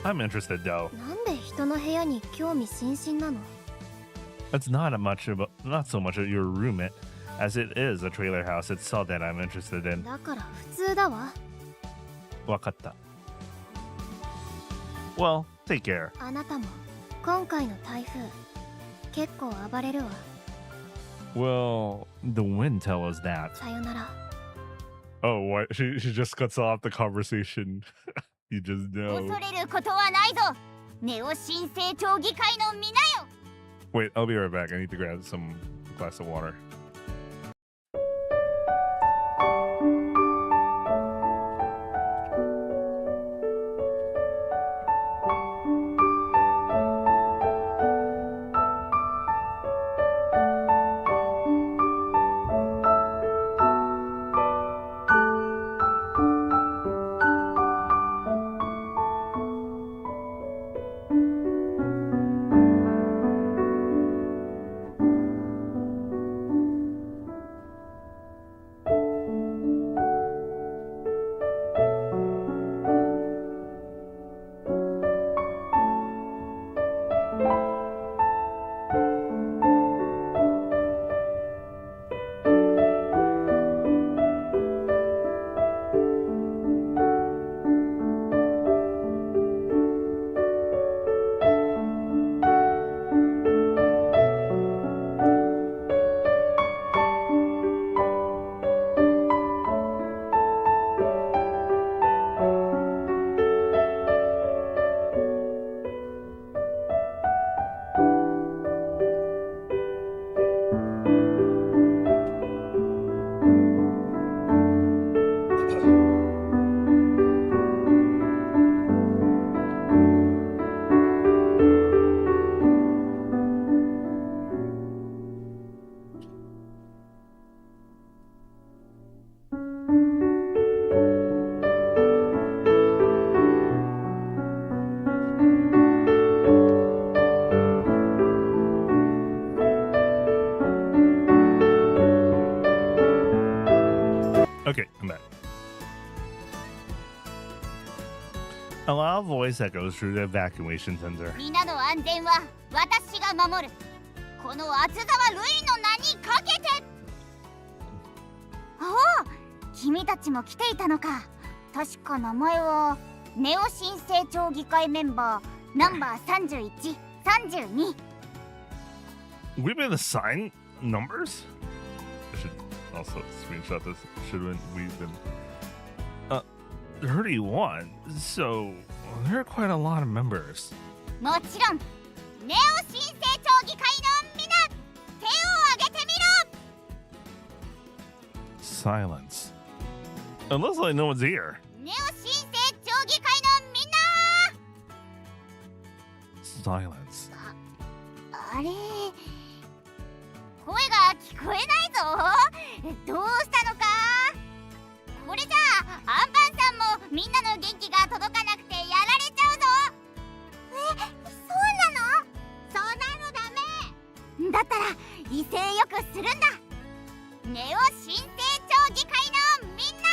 I'm interested though. なんで人の部屋に興味津々なの？ It's not so much of your room as it is a trailer house itself that I'm interested in. だから普通だわ。 Wakatta. Well, take care. あなたも今回の台風結構暴れるわ。 Well, the wind tell us that. さよなら。 Oh, what? She just cuts off the conversation. You just know. 恐れることはないぞ。ネオ新成長議会の皆よ。 Wait, I'll be right back. I need to grab some glass of water. Okay, I'm back. A loud voice echoes through the evacuation center. 皆の安全は私が守る。この厚沢ルイの名にかけて。おお、君たちも来ていたのか。確か名前はネオ新成長議会メンバーナンバー31、32。We've been assigned numbers? I should also screenshot this. We've been 31. So there are quite a lot of members. もちろんネオ新成長議会のみんな手を挙げてみろ。 Silence. Unless like no one's here. ネオ新成長議会のみんな。 Silence. あれ、声が聞こえないぞ。どうしたのか。これじゃあアンパンさんもみんなの元気が届かなくてやられちゃうぞ。そうなの？そんなのダメ。だったら威勢よくするんだ。ネオ新成長議会のみんな。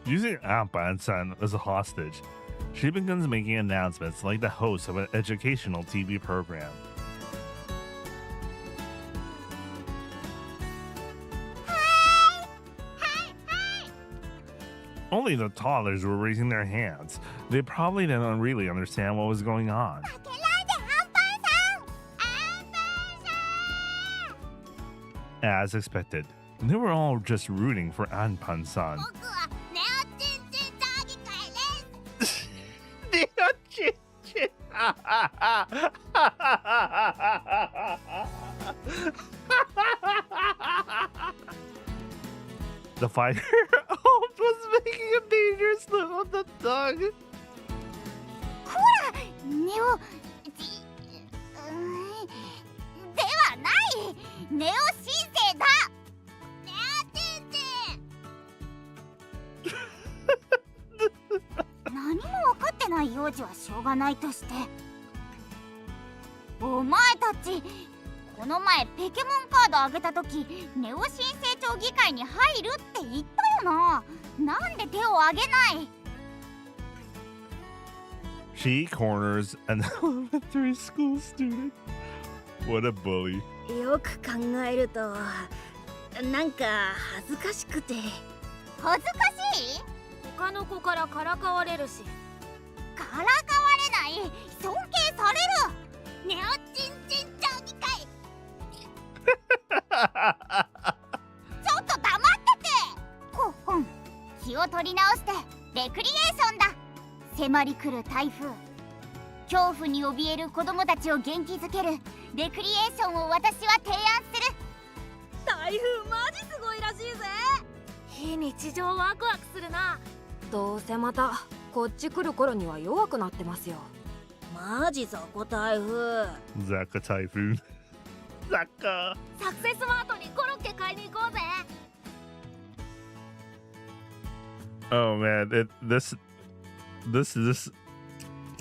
Using Ampan-san as a hostage, she begins making announcements like the host of an educational TV program. Only the toddlers were raising their hands. They probably didn't really understand what was going on. As expected, they were all just rooting for Anpan-san. The fighter was making a dangerous look on the dog. ほら、ネオではない。ネオ新生だ。ネオ新生。何も分かってない幼児はしょうがないとして。お前たち、この前ペケモンカードあげた時、ネオ新成長議会に入るって言ったよな。なんで手を挙げない？ She corners an elementary school student. What a bully. よく考えるとなんか恥ずかしくて。恥ずかしい？他の子からからかわれるし。からかわれない。尊敬される。ネオ新成長議会。ちょっと黙ってて。ほっほん、気を取り直してレクリエーションだ。迫り来る台風、恐怖に怯える子供たちを元気づけるレクリエーションを私は提案する。台風マジすごいらしいぜ。非日常ワクワクするな。どうせまたこっち来る頃には弱くなってますよ。マジ雑魚台風。Zaka Typhoon. Zaka. サクセスマートにコロッケ買いに行こうぜ。 Oh man, this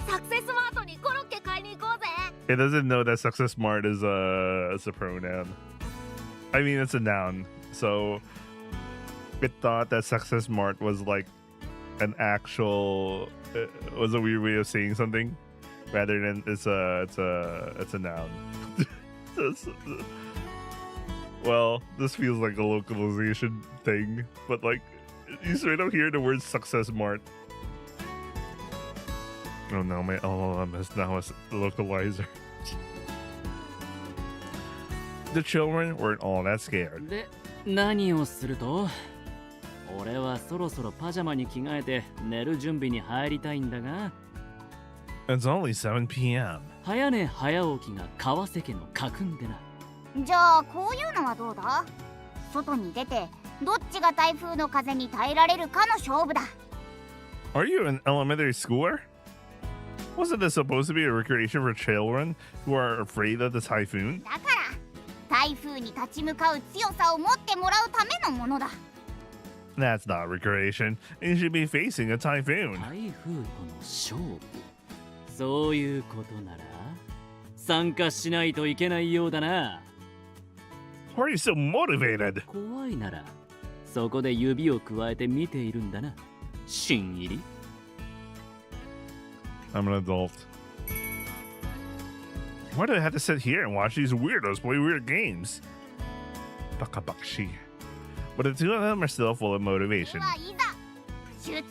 サクセスマートにコロッケ買いに行こうぜ。 it doesn't know that success smart is a pronoun. I mean it's a noun. So it thought that success smart was like an actual was a weird way of saying something rather than it's a noun. Well, this feels like a localization thing, but like you straight up hear the word success smart. Oh no, my LLM is now a localizer. The children weren't all that scared. で、何をすると？俺はそろそろパジャマに着替えて寝る準備に入りたいんだが。It's only 7 p.m. 早寝早起きが川瀬家の家訓でな。じゃあこういうのはどうだ？外に出てどっちが台風の風に耐えられるかの勝負だ。 Are you an elementary schooler? Wasn't this supposed to be a recreation for children who are afraid of the typhoon? だから台風に立ち向かう強さを持ってもらうためのものだ。 That's not recreation. You should be facing a typhoon. 台風との勝負。そういうことなら参加しないといけないようだな。 Why are you so motivated? 怖いならそこで指をくわえて見ているんだな。新入り。I'm an adult. Why do I have to sit here and watch these weirdos play weird games? Bakabakshi. But the two of them are still full of motivation. ではいざ出陣。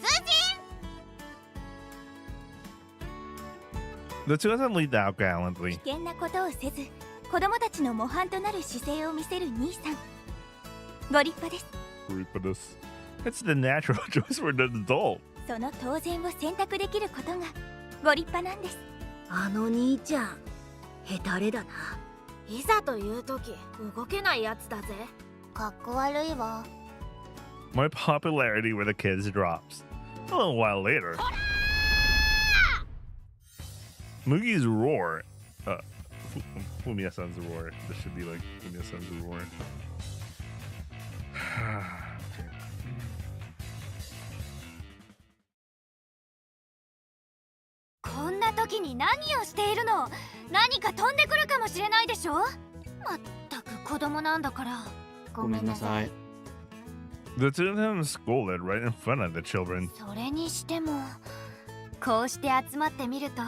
The two of them lead out gallantly. 危険なことをせず子供たちの模範となる姿勢を見せる兄さんご立派です。 It's the natural choice for an adult. その当然を選択できることがご立派なんです。あの兄ちゃんヘタレだな。いざという時動けないやつだぜ。かっこ悪いわ。 My popularity with the kids drops. A little while later, Mugi's roar. Fumiya-san's roar. This should be like Fumiya-san's roar. Okay. こんな時に何をしているの？何か飛んでくるかもしれないでしょ。まったく子供なんだから。ごめんなさい。 The two of them scolded right in front of the children. それにしてもこうして集まってみると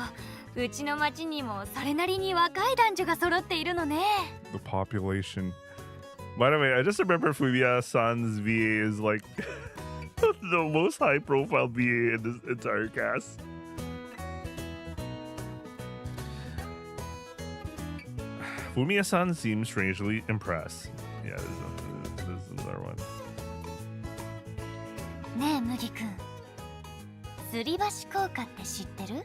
うちの町にもそれなりに若い男女が揃っているのね。 The population. By the way, I just remember Fumiya-san's VA is like the most high-profile VA in this entire cast. Fumiya-san seems strangely impressed. Yeah, this is another one. ねえ麦くん、吊り橋効果って知ってる？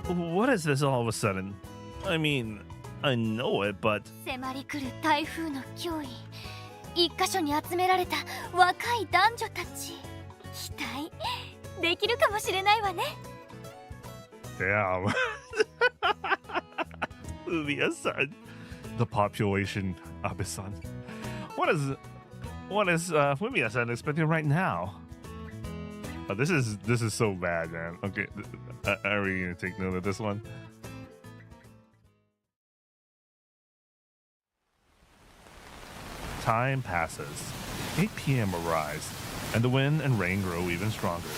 What is this all of a sudden? I mean, I know it, but 迫り来る台風の脅威。一箇所に集められた若い男女たち。期待できるかもしれないわね。 damn. Fumiya-san. The population, Abe-san. What is Fumiya-san expecting right now? Oh, this is so bad, man. Okay, are we gonna take note of this one? Time passes. 8 p.m. arrives, and the wind and rain grow even stronger.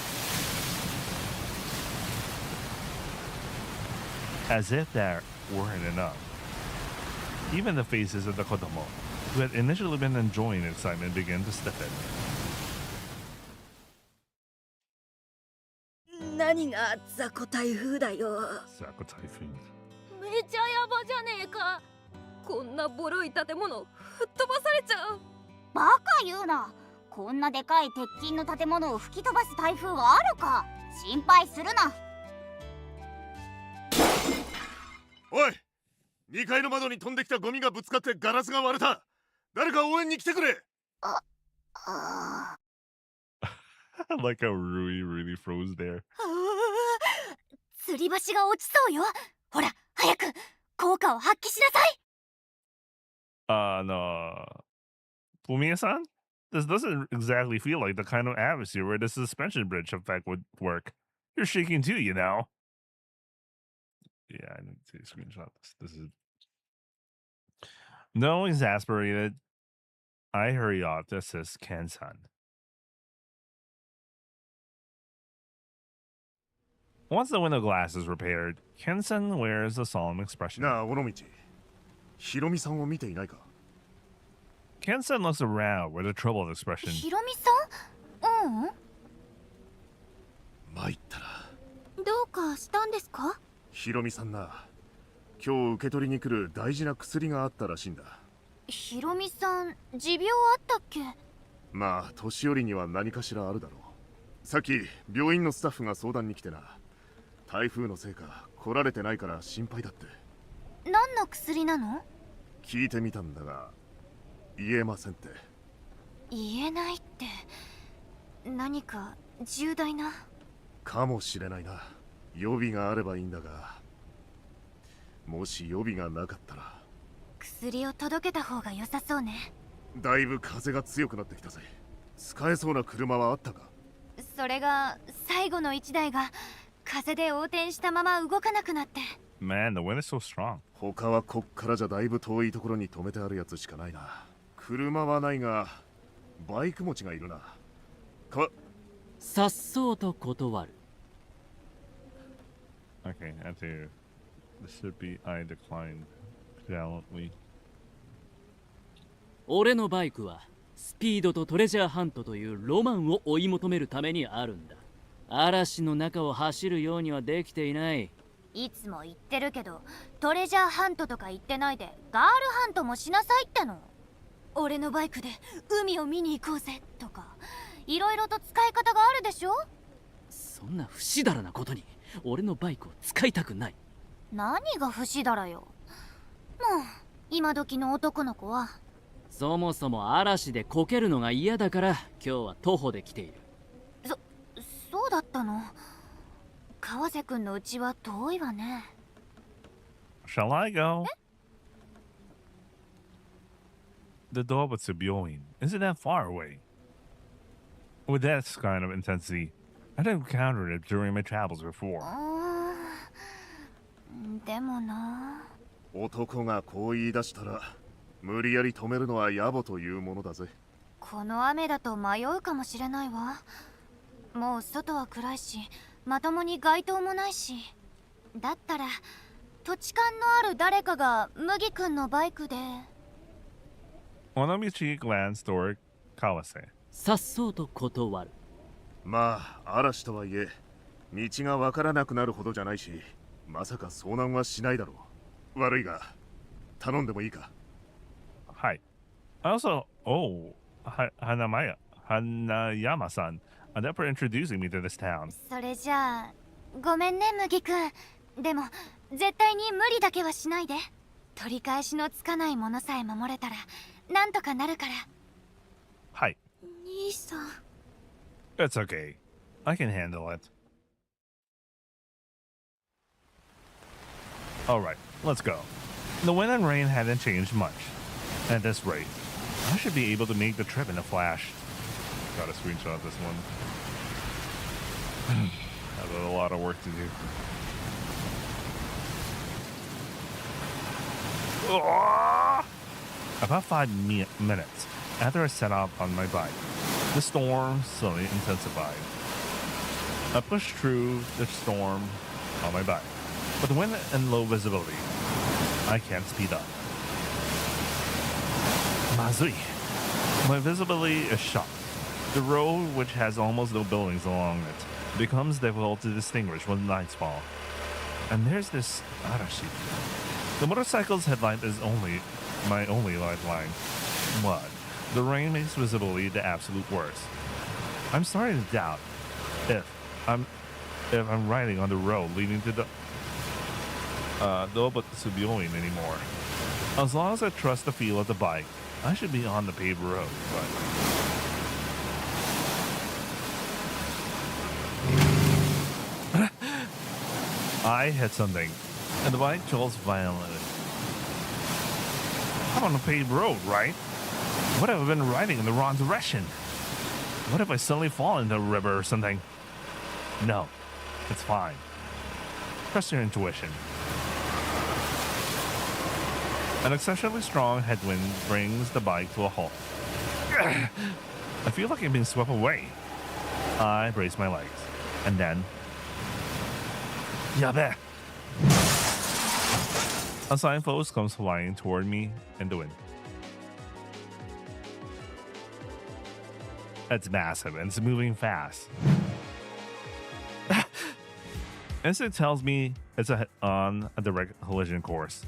As if that weren't enough, even the faces of the kodomo, who had initially been enjoying excitement, began to stiffen. 何が雑魚台風だよ。 Sako typhoon. めちゃヤバじゃねえか。こんなボロい建物吹っ飛ばされちゃう。バカ言うな。こんなでかい鉄筋の建物を吹き飛ばす台風があるか。心配するな。おい、2階の窓に飛んできたゴミがぶつかってガラスが割れた。誰か応援に来てくれ。I like how Rui really froze there. 吊り橋が落ちそうよ。ほら早く効果を発揮しなさい。 No. Fumiya-san? This doesn't exactly feel like the kind of atmosphere where the suspension bridge effect would work. You're shaking too, you know. Yeah, I need to screenshot this. This is... No, exasperated. I hurry off to assist Ken-san. Once the window glass is repaired, Ken-san wears a solemn expression. なあ、尾道。ひろみさんを見ていないか。 Ken-san looks around with a troubled expression. ひろみさん？うん。参ったな。どうかしたんですか？ひろみさんな、今日受け取りに来る大事な薬があったらしいんだ。ひろみさん、持病あったっけ？まあ、年寄りには何かしらあるだろう。さっき病院のスタッフが相談に来てな。台風のせいか来られてないから心配だって。何の薬なの？聞いてみたんだが言えませんって。言えないって何か重大な？かもしれないな。予備があればいいんだが、もし予備がなかったら。薬を届けた方が良さそうね。だいぶ風が強くなってきたぜ。使えそうな車はあったか？それが最後の1台が風で横転したまま動かなくなって。 Man, the wind is so strong. 他はこっからじゃだいぶ遠いところに止めてあるやつしかないな。車はないがバイク持ちがいるな。さっそうと断る。 Okay, I have to. This should be I declined gallantly. 俺のバイクはスピードとトレジャーハントというロマンを追い求めるためにあるんだ。嵐の中を走るようにはできていない。いつも言ってるけど、トレジャーハントとか言ってないでガールハントもしなさいっての。俺のバイクで海を見に行こうぜとか、いろいろと使い方があるでしょ。そんな不死だらなことに俺のバイクを使いたくない。何が不死だらよ。もう今時の男の子は。そもそも嵐でこけるのが嫌だから今日は徒歩で来ている。そうだったの。川瀬くんの家は遠いわね。 Shall I go? The Dobutsu Byoin isn't that far away. With that kind of intensity, I'd encountered it during my travels before. でもな。男がこう言い出したら無理やり止めるのは野暮というものだぜ。この雨だと迷うかもしれないわ。もう外は暗いし、まともに街灯もないし。だったら土地勘のある誰かが麦くんのバイクで。 Onomichi glanced toward Kawase. さっそうと断る。まあ嵐とはいえ道がわからなくなるほどじゃないし、まさか遭難はしないだろう。悪いが頼んでもいいか。Hi. Also, Hanayama-san. Thank for introducing me to this town. それじゃあごめんね麦くん。でも絶対に無理だけはしないで。取り返しのつかないものさえ守れたらなんとかなるから。 Hi. 兄さん。 It's okay. I can handle it. Alright, let's go. The wind and rain hadn't changed much. At this rate, I should be able to make the trip in a flash. Gotta screenshot this one. I've got a lot of work to do. About 5 minutes after I set off on my bike, the storm slowly intensified. I pushed through the storm on my bike. With the wind and low visibility, I can't speed up. Mazui. My visibility is shot. The road, which has almost no buildings along it, becomes difficult to distinguish when nights fall. And there's this Arashi. The motorcycle's headlight is my only lifeline. But the rain makes visibility the absolute worst. I'm starting to doubt if I'm riding on the road leading to the Dobutsu Byoin anymore. As long as I trust the feel of the bike, I should be on the paved road, but I hit something, and the bike jolts violently. I'm on a paved road, right? What if I've been riding in the wrong direction? What if I suddenly fall into a river or something? No, it's fine. Trust your intuition. An exceptionally strong headwind brings the bike to a halt. I feel like I'm being swept away. I brace my legs, and then... Yabe! A signpost comes flying toward me in the wind. It's massive and it's moving fast. Instinct tells me it's on a direct collision course.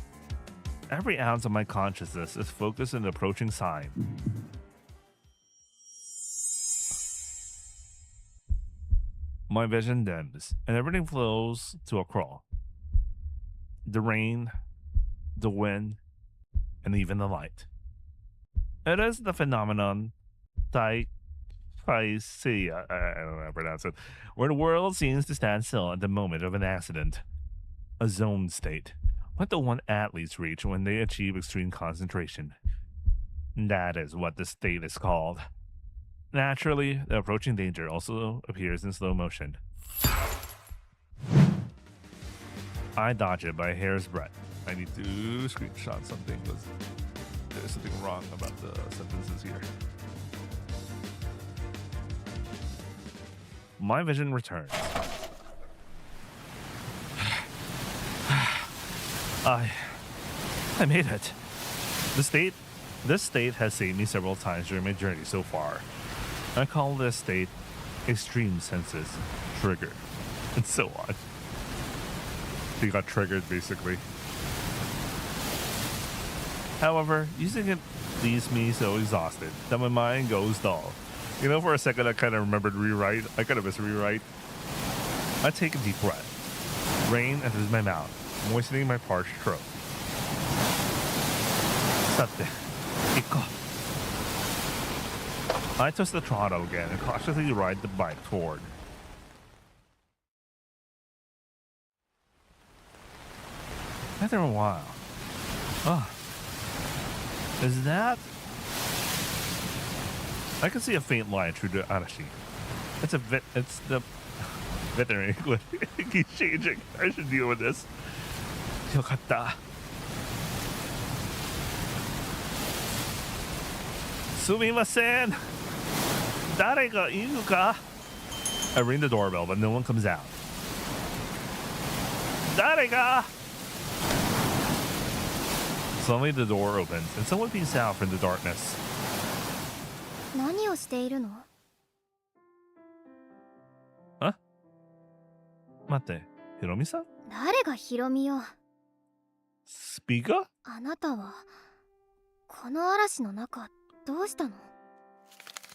Every ounce of my consciousness is focused on the approaching sign. My vision dims, and everything flows to a crawl. The rain, the wind, and even the light. It is the phenomenon I don't know how to pronounce it, where the world seems to stand still at the moment of an accident. A zone state, like the one athletes reach when they achieve extreme concentration. That is what the state is called. Naturally, the approaching danger also appears in slow motion. I dodge it by a hair's breadth. I need to screenshot something because there's something wrong about the sentences here. my vision returns. I made it. This state has saved me several times during my journey so far. I call this state extreme senses trigger, and so on. He got triggered basically. However, using it leaves me so exhausted that my mind goes dull. You know, for a second I kind of remembered rewrite. I kind of missed rewrite. I take a deep breath. Rain enters my mouth, moistening my parched throat. Sate, iko. I twist the throttle again and cautiously ride the bike toward. After a while, is that? I can see a faint light through the arashi. It's the veterinary English. It keeps changing. I should deal with this. Yokatta. Sumimasen. Dare ga iru ka? I ring the doorbell, but no one comes out. Dare ga? Suddenly the door opens and someone peeks out from the darkness. 何をしているの？ Huh? 待って、ヒロミさん？誰がヒロミよ。Speaker? あなたはこの嵐の中どうしたの？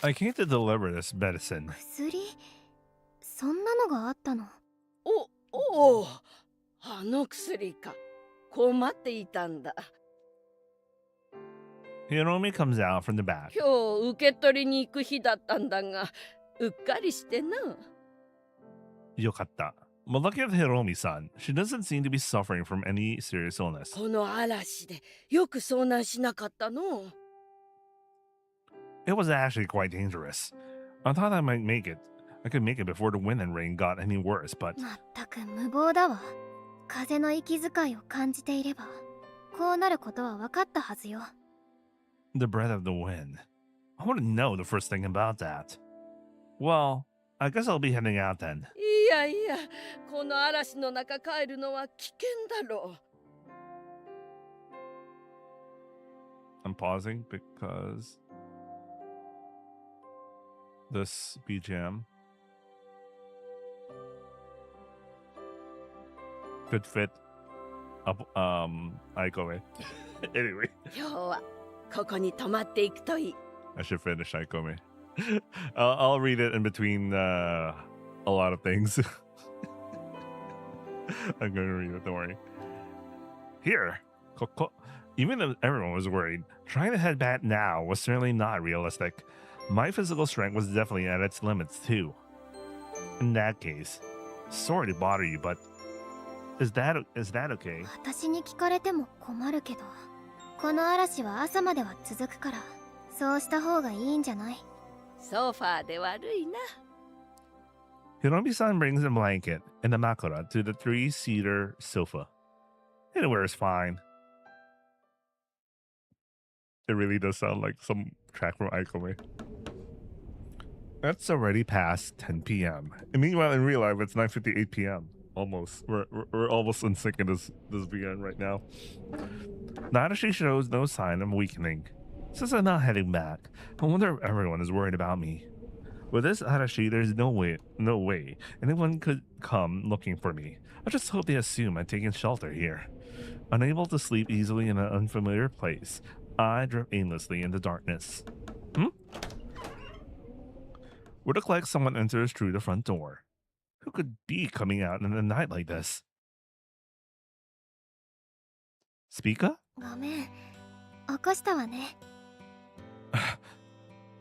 I came to deliver this medicine. 薬？そんなのがあったの？おお、あの薬か。困っていたんだ。 Hiromi comes out from the back. 今日受け取りに行く日だったんだが、うっかりしてな。Yokatta. But looking at Hiromi-san, she doesn't seem to be suffering from any serious illness. この嵐でよく遭難しなかったの。 It was actually quite dangerous. I thought I could make it before the wind and rain got any worse, but まったく無謀だわ。風の息遣いを感じていれば、こうなることは分かったはずよ。 the breath of the wind. I want to know the first thing about that. Well, I guess I'll be heading out then. いやいや、この嵐の中帰るのは危険だろう。 I'm pausing because this BGM could fit up Aikome. Anyway. 今日はここに泊まっていくといい。 I should finish Aikome. I'll read it in between a lot of things. I'm going to read it, don't worry. Here, Koko. Even though everyone was worried, trying to head back now was certainly not realistic. My physical strength was definitely at its limits too. In that case, sorry to bother you, but is that okay? 私に聞かれても困るけど、この嵐は朝までは続くから、そうした方がいいんじゃない？ソファーで悪いな。 Hiromi-san brings a blanket and a makura to the 3-seater sofa. Anywhere is fine. It really does sound like some track from Aikome. It's already past 10 p.m. And meanwhile, in real life, it's 9:58 p.m. Almost. We're almost in sync in this VN right now. Nadashi shows no sign of weakening. Since I'm not heading back, I wonder if everyone is worried about me. With this Arashi, there's no way anyone could come looking for me. I just hope they assume I'm taking shelter here. Unable to sleep easily in an unfamiliar place, I drift aimlessly in the darkness. Would look like someone enters through the front door. Who could be coming out in a night like this? Speaker? ごめん、起こしたわね。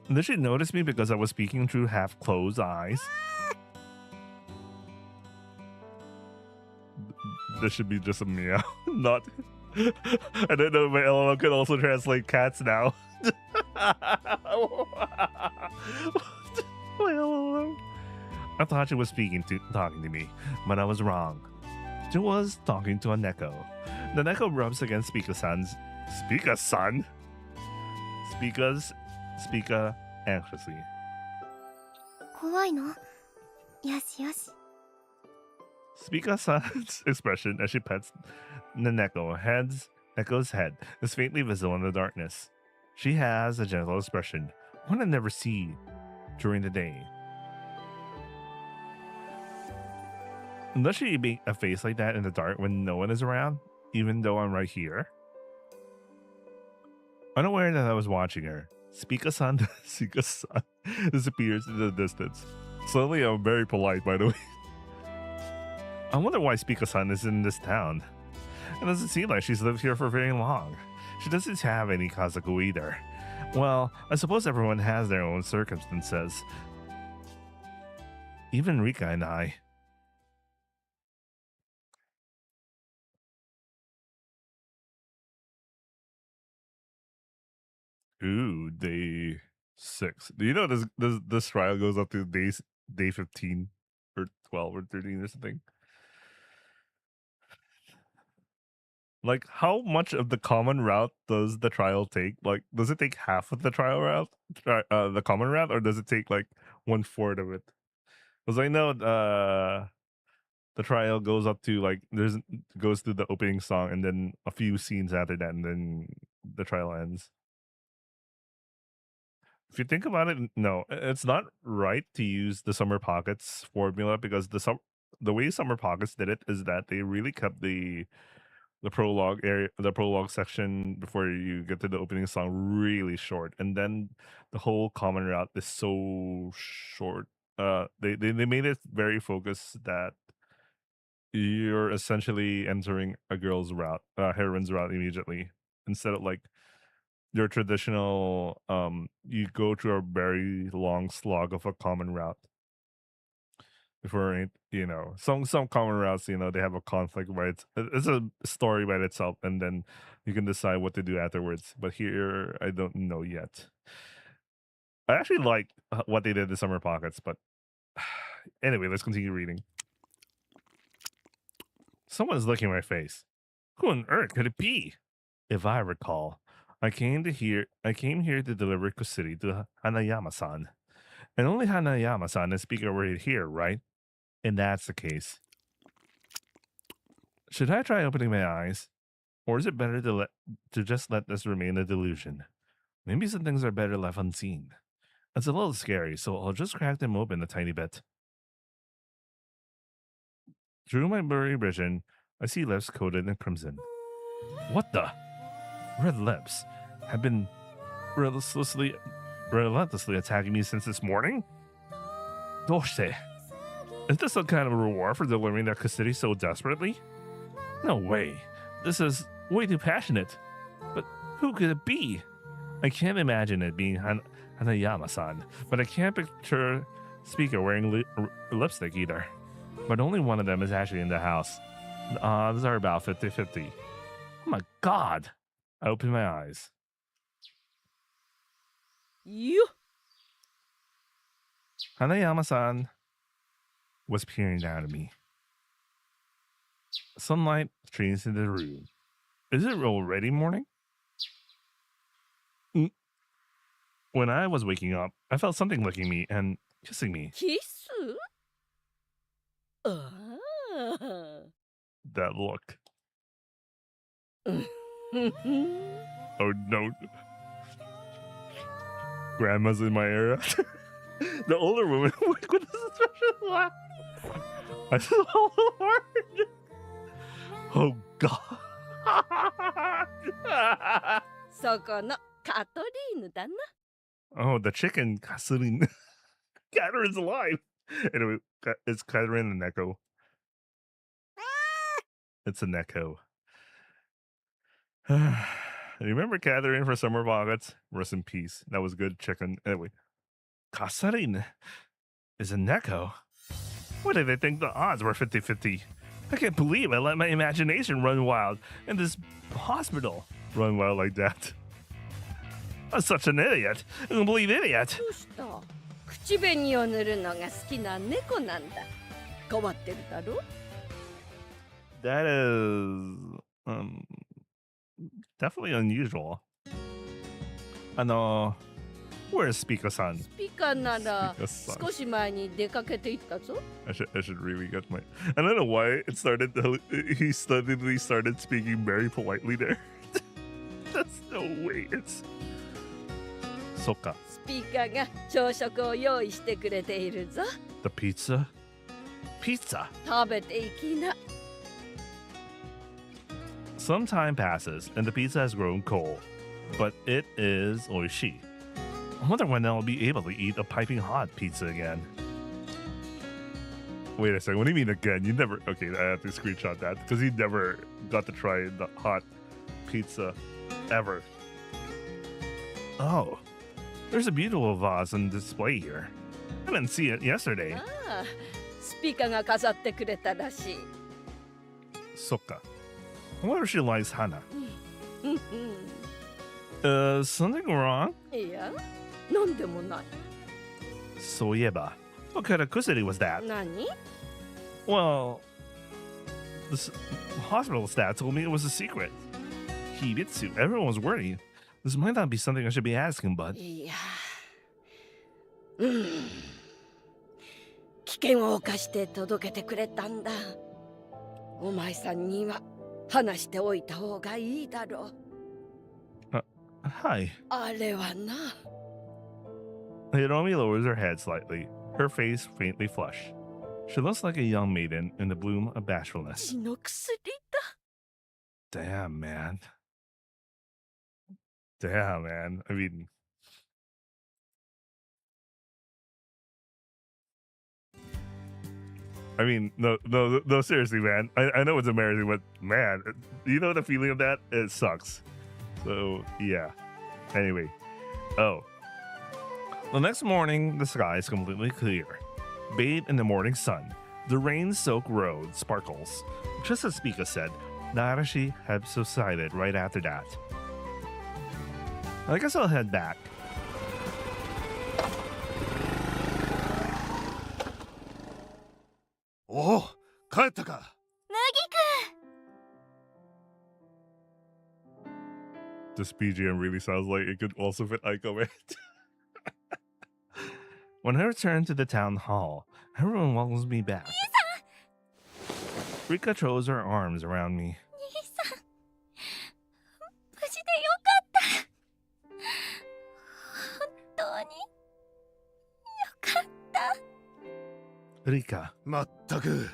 Did she notice me because I was speaking through half-closed eyes? This should be just a meow, not... I don't know if my LOL could also translate cats now. My LOL. I thought she was talking to me, but I was wrong. She was talking to a Neko. The Neko rubs against Speaker-san's... Speaker-san? Speaker anxiously. 怖いの？よしよし。 Spica-san's expression as she pets Neko's head is faintly visible in the darkness. She has a gentle expression, one I never see during the day. Does she make a face like that in the dark when no one is around, even though I'm right here? Unaware that I was watching her, Spica-san disappears in the distance. Slowly, I'm very polite, by the way. I wonder why Spica-san is in this town. It doesn't seem like she's lived here for very long. She doesn't have any Kazaku either. Well, I suppose everyone has their own circumstances. Even Rika and I. Ooh, day 6. Do you know this trial goes up to day 15 or 12 or 13 or something? Like, how much of the common route does the trial take? Like, does it take half of the trial route, the common route, or does it take like 1/4 of it? Because I know the trial goes up to like goes through the opening song and then a few scenes after that, and then the trial ends. If you think about it, no, it's not right to use the Summer Pockets formula because the way Summer Pockets did it is that they really kept the prologue area, the prologue section before you get to the opening song really short, and then the whole common route is so short. They made it very focused that you're essentially entering a girl's route, heroine's route immediately, instead of like your traditional you go through a very long slog of a common route before some common routes, they have a conflict, right? It's a story by itself, and then you can decide what to do afterwards. But here I don't know yet. I actually like what they did in Summer Pockets, but anyway, let's continue reading. Someone's licking my face. Who on earth could it be? If I recall, I came here to deliver Kusiri to Hanayama-san. And only Hanayama-san and Speaker were here, right? And that's the case. Should I try opening my eyes? Or is it better to just let this remain a delusion? Maybe some things are better left unseen. It's a little scary, so I'll just crack them open a tiny bit. Through my blurry vision, I see lips coated in crimson. What the? Red lips have been relentlessly attacking me since this morning? Doshite. Is this some kind of a reward for delivering that Kusiri so desperately? No way. This is way too passionate. But who could it be? I can't imagine it being Hanayama-san, but I can't picture Speaker wearing lipstick either. But only one of them is actually in the house. The odds are about 50-50. Oh my god! I open my eyes. You. Hanayama-san was peering down at me. Sunlight streams into the room. Is it already morning? When I was waking up, I felt something licking me and kissing me. Kiss? That look. Oh no. Grandma's in my area. The older woman. What is this special laugh? I saw the word. Oh god. そこのカトリーヌだな。 Oh, the chicken. Catherine. Catherine's alive. Anyway, it's Catherine and Neko. It's a Neko. Remember Catherine for Summer Pockets? Rest in peace. That was good chicken. Anyway. Catherine is a Neko. What did I think the odds were 50-50? I can't believe I let my imagination run wild in this hospital. Run wild like that. I'm such an idiot. I don't believe idiot. どうした？口紅を塗るのが好きな猫なんだ。変わってるだろ？ That is definitely unusual. Where is Spica-san? スピカなら Spica-san. 少し前に出かけていったぞ。 I should really get my. I don't know why it started. He suddenly started speaking very politely there. That's no way. It's. Soka. スピカが朝食を用意してくれているぞ。 The pizza. Pizza. 食べていきな。 Some time passes and the pizza has grown cold, but it is oishi. I wonder when I'll be able to eat a piping hot pizza again. Wait a second. What do you mean again? You never. Okay, I have to screenshot that because he never got to try the hot pizza ever. Oh, there's a beautiful vase on display here. I didn't see it yesterday. ああ、スピカが飾ってくれたらしい。 Soka. I wonder if she likes Hana. うんうん。 Something wrong? いや、なんでもない。 Soyeba. What kind of kusuri was that? 何？ Well, the hospital staff told me it was a secret. Hibitsu, everyone was worried. This might not be something I should be asking, but いや、危険を冒して届けてくれたんだ。お前さんには話しておいた方がいいだろう。 hi. あれはな。 Hiromi lowers her head slightly, her face faintly flushed. She looks like a young maiden in the bloom of bashfulness. 血の薬だ。 Damn, man. Damn, man. I mean, no, seriously, man. I know it's embarrassing, but man, you know the feeling of that? It sucks. So, yeah. Anyway. Oh. The next morning, the sky is completely clear. Bathed in the morning sun, the rain-soaked road sparkles. Just as Spica said, the Arashi had subsided right after that. I guess I'll head back. Oh, 帰ったか。 This BGM really sounds like it could also fit Aiko, right? When I return to the town hall, everyone welcomes me back. Rika throws her arms around me. 兄さん、無事でよかった。本当によかった。 Rika. まったく、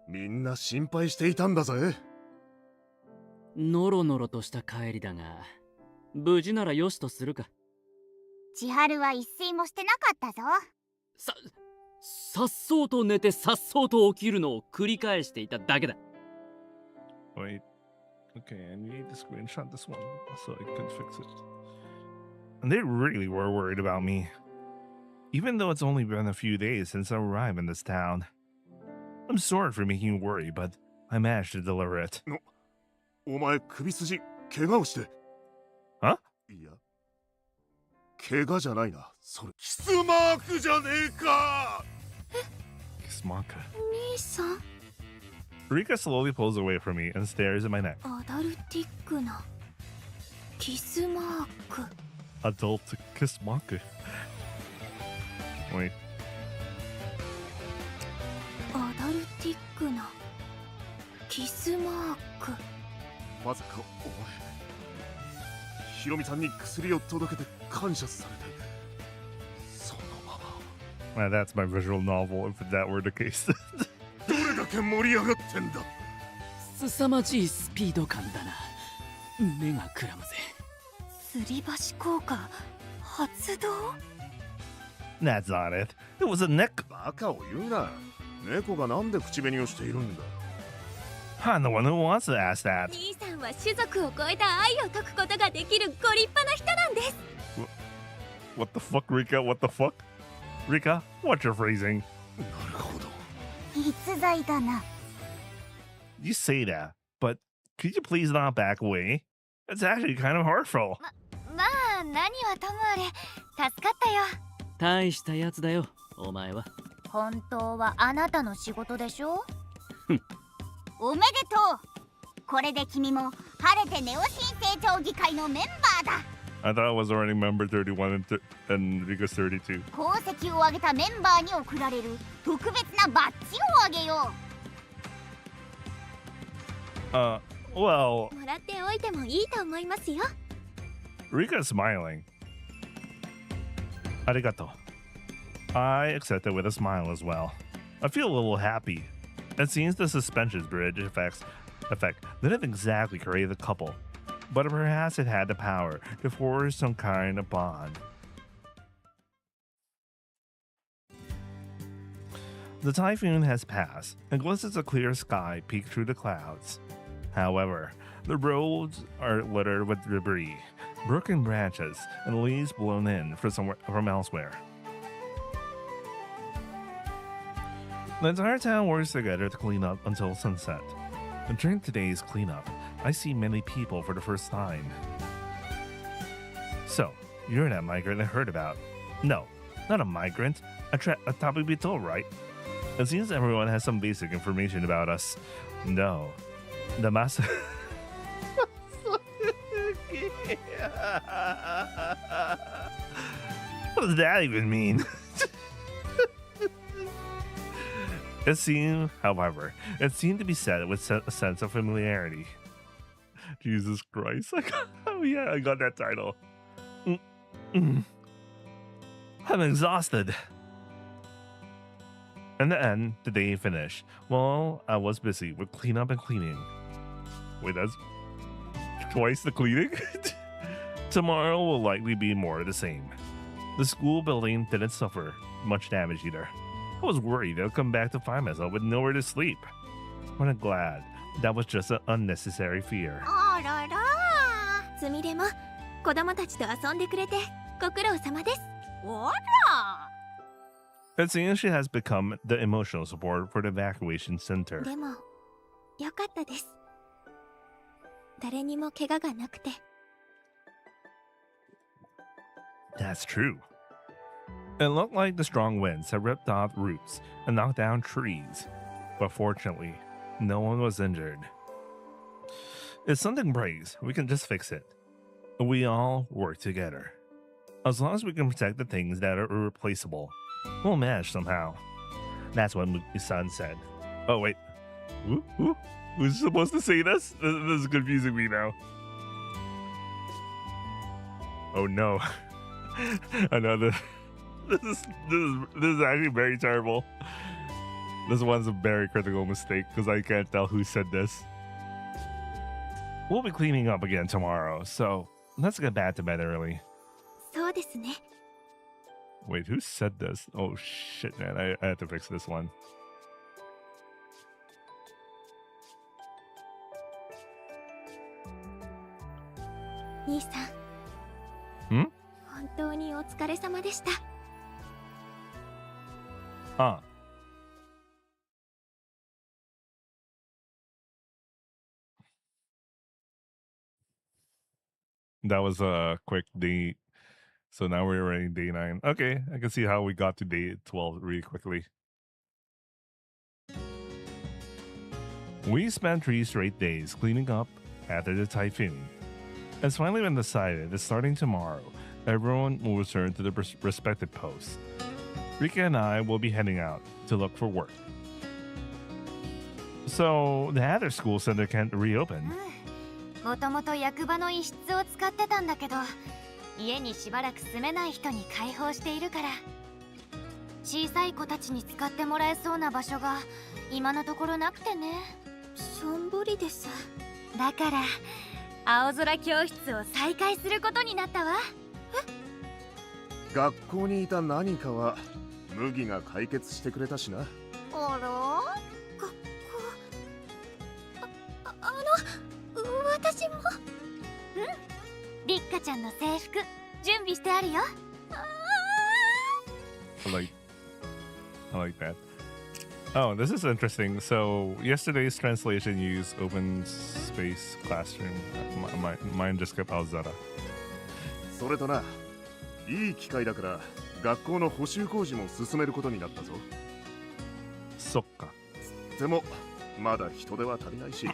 みんな心配していたんだぜ。ノロノロとした帰りだが、無事ならよしとするか。千春は一睡もしてなかったぞ。さっそうと寝てさっそうと起きるのを繰り返していただけだ。Wait. Okay, I need to screenshot this one so I can fix it. And they really were worried about me. Even though it's only been a few days since I arrived in this town. I'm sorry for making you worry, but I managed to deliver it. お前首筋怪我をして。は？いや、怪我じゃないな。それキスマークじゃねえか。Kiss Maka. 兄さん、 Rika slowly pulls away from me and stares at my neck. アダルティックなキスマーク。 Adult Kiss Maka. Wait. アダルティックなキスマーク。まさかお前、ヒロミさんに薬を届けて感謝されて、そのまま。That's my visual novel if that were the case. どれだけ盛り上がってんだ。凄まじいスピード感だな。目がくらむぜ。吊り橋効果発動。 That's not it. It was a neck. バカを言うな。猫がなんで口紅をしているんだ。I'm the one who wants to ask that. 兄さんは種族を超えた愛を解くことができるご立派な人なんです。 What the fuck, Rika? What the fuck? Rika, what's your phrasing? なるほど。逸材だな。 You say that, but could you please not back away? It's actually kind of hurtful. まあ何はともあれ助かったよ。大したやつだよ、お前は。本当はあなたの仕事でしょ。おめでとう。これで君も晴れてネオ新成長議会のメンバーだ。I thought it was already member 31 and Rika's 32. 功績を上げたメンバーに贈られる特別なバッジをあげよ Well, もらっておいてもいいと思いますよ。 Rika's smiling. Arigato. I accept it with a smile as well. I feel a little happy. It seems the suspension bridge effect didn't exactly create the couple, but perhaps it had the power to forge some kind of bond. The typhoon has passed, and glimpses of clear sky peek through the clouds. However, the roads are littered with debris, broken branches, and leaves blown in from elsewhere. The entire town works together to clean up until sunset. And during today's cleanup, I see many people for the first time. So, you're that migrant I heard about. No, not a migrant. A Tabibito, right? It seems everyone has some basic information about us. No. The master... What does that even mean? It seemed to be said with a sense of familiarity. Jesus Christ. Oh yeah, I got that title. I'm exhausted. In the end, the day finished. Well, I was busy with cleanup and cleaning. Wait, that's twice the cleaning? Tomorrow will likely be more of the same. The school building didn't suffer much damage either. I was worried I'd come back to find myself with nowhere to sleep. But I'm glad that was just an unnecessary fear. あららすみれも子供たちと遊んでくれてご苦労様です。あら It seems she has become the emotional support for the evacuation center. でもよかったです。誰にも怪我がなくて。That's true. It looked like the strong winds had ripped off roots and knocked down trees. But fortunately, no one was injured. If something breaks, we can just fix it. We all work together. As long as we can protect the things that are irreplaceable, we'll manage somehow. That's what Muki-san said. Oh, wait. Who's supposed to say this? This is confusing me now. Oh, no. Another... This is actually very terrible. This one's a very critical mistake because I can't tell who said this. We'll be cleaning up again tomorrow, so let's get back to bed early. そうですね。 Wait, who said this? Oh shit, man, I have to fix this one. 兄さん。ん？本当にお疲れ様でした。Huh. That was a quick day. So now we're already day 9. Okay, I can see how we got to day 12 really quickly. We spent 3 straight days cleaning up after the typhoon. It's finally been decided that starting tomorrow, everyone will return to their respective posts. Rika and I will be heading out to look for work. So, the other school center can't reopen. もともと役場の一室を使ってたんだけど、家にしばらく住めない人に開放しているから、小さい子たちに使ってもらえそうな場所が今のところなくてね。しょんぼりです。だから青空教室を再開することになったわ。学校にいた何かは麦が解決してくれたしな。あら？学校。私も。リッカちゃんの制服準備してあるよ。I like that. Oh, this is interesting. So yesterday's translation used open space classroom. Mine just kept Alzara. それとな、いい機会だから学校の補修工事も進めることになったぞ。そっか。でもまだ人手は足りないし、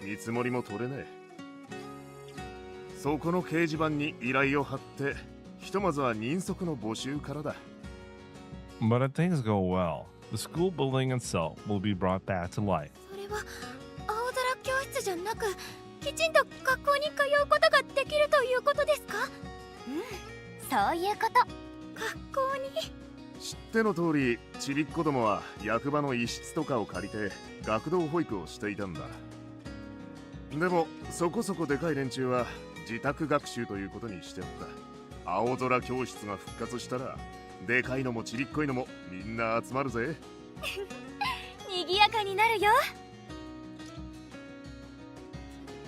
見積もりも取れねえ。そこの掲示板に依頼を貼って、ひとまずは人足の募集からだ。But if things go well, the school building itself will be brought back to life. それは青空教室じゃなく、きちんと学校に通うことができるということですか？そういうこと。学校に。知っての通り、ちびっ子どもは役場の一室とかを借りて学童保育をしていたんだ。でもそこそこでかい連中は自宅学習ということにしてあった。青空教室が復活したら、でかいのもちびっこいのもみんな集まるぜ。賑やかになるよ。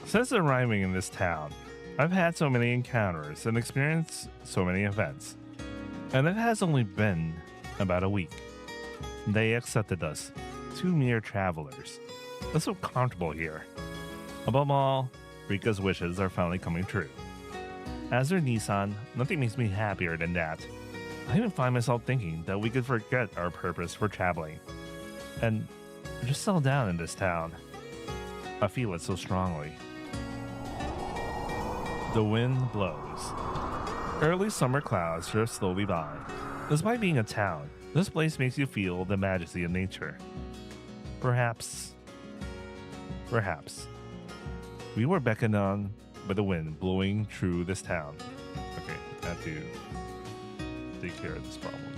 Since arriving in this town, I've had so many encounters and experienced so many events. And it has only been about a week. They accepted us, two mere travelers. It's so comfortable here. Above all, Rika's wishes are finally coming true. As their Nissan, nothing makes me happier than that. I even find myself thinking that we could forget our purpose for traveling and just settle down in this town. I feel it so strongly. The wind blows. Early summer clouds drift slowly by. Despite being a town, this place makes you feel the majesty of nature. Perhaps, we were beckoned on by the wind blowing through this town. Okay, I have to take care of this problem.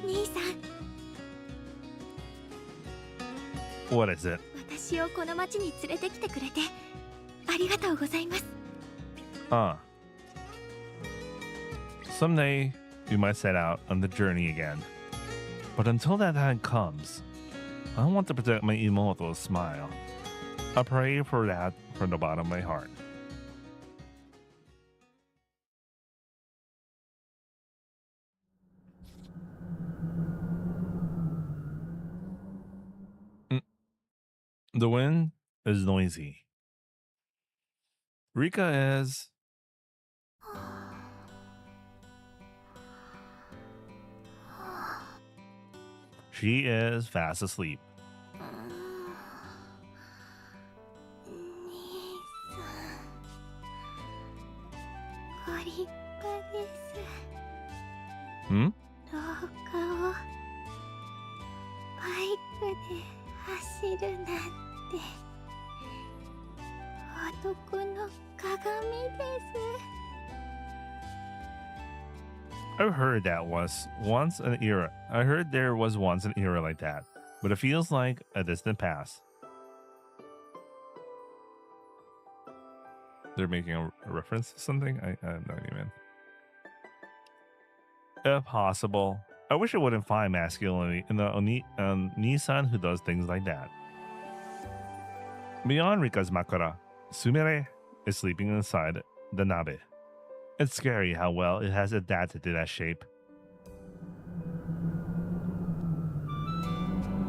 兄さん、 What is it? 私をこの町に連れてきてくれてありがとうございます。Someday we might set out on the journey again. But until that time comes, I want to protect my immortal smile. I pray for that from the bottom of my heart. The wind is noisy. Rika is... She is fast asleep. ご立派です。 Hmm? 廊下をバイクで走るなんて男の鏡です。 I've heard that was once an era. I heard there was once an era like that, but it feels like a distant past. They're making a reference to something? I'm not even. If possible, I wish I wouldn't find masculinity in the Nissan who does things like that. Beyond Rika's Makara, Sumire is sleeping inside the Nabe. It's scary how well it has adapted to that shape.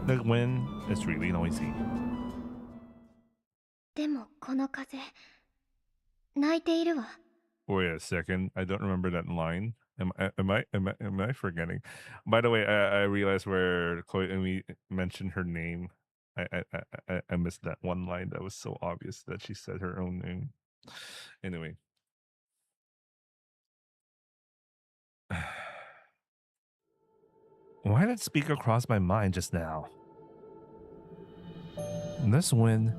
The wind is really noisy. でもこの風、泣いているわ。 Wait a second, I don't remember that line. Am I forgetting? By the way, I realized where Chloe and we mentioned her name. I missed that one line that was so obvious that she said her own name. Anyway. Why did speaker cross my mind just now? This wind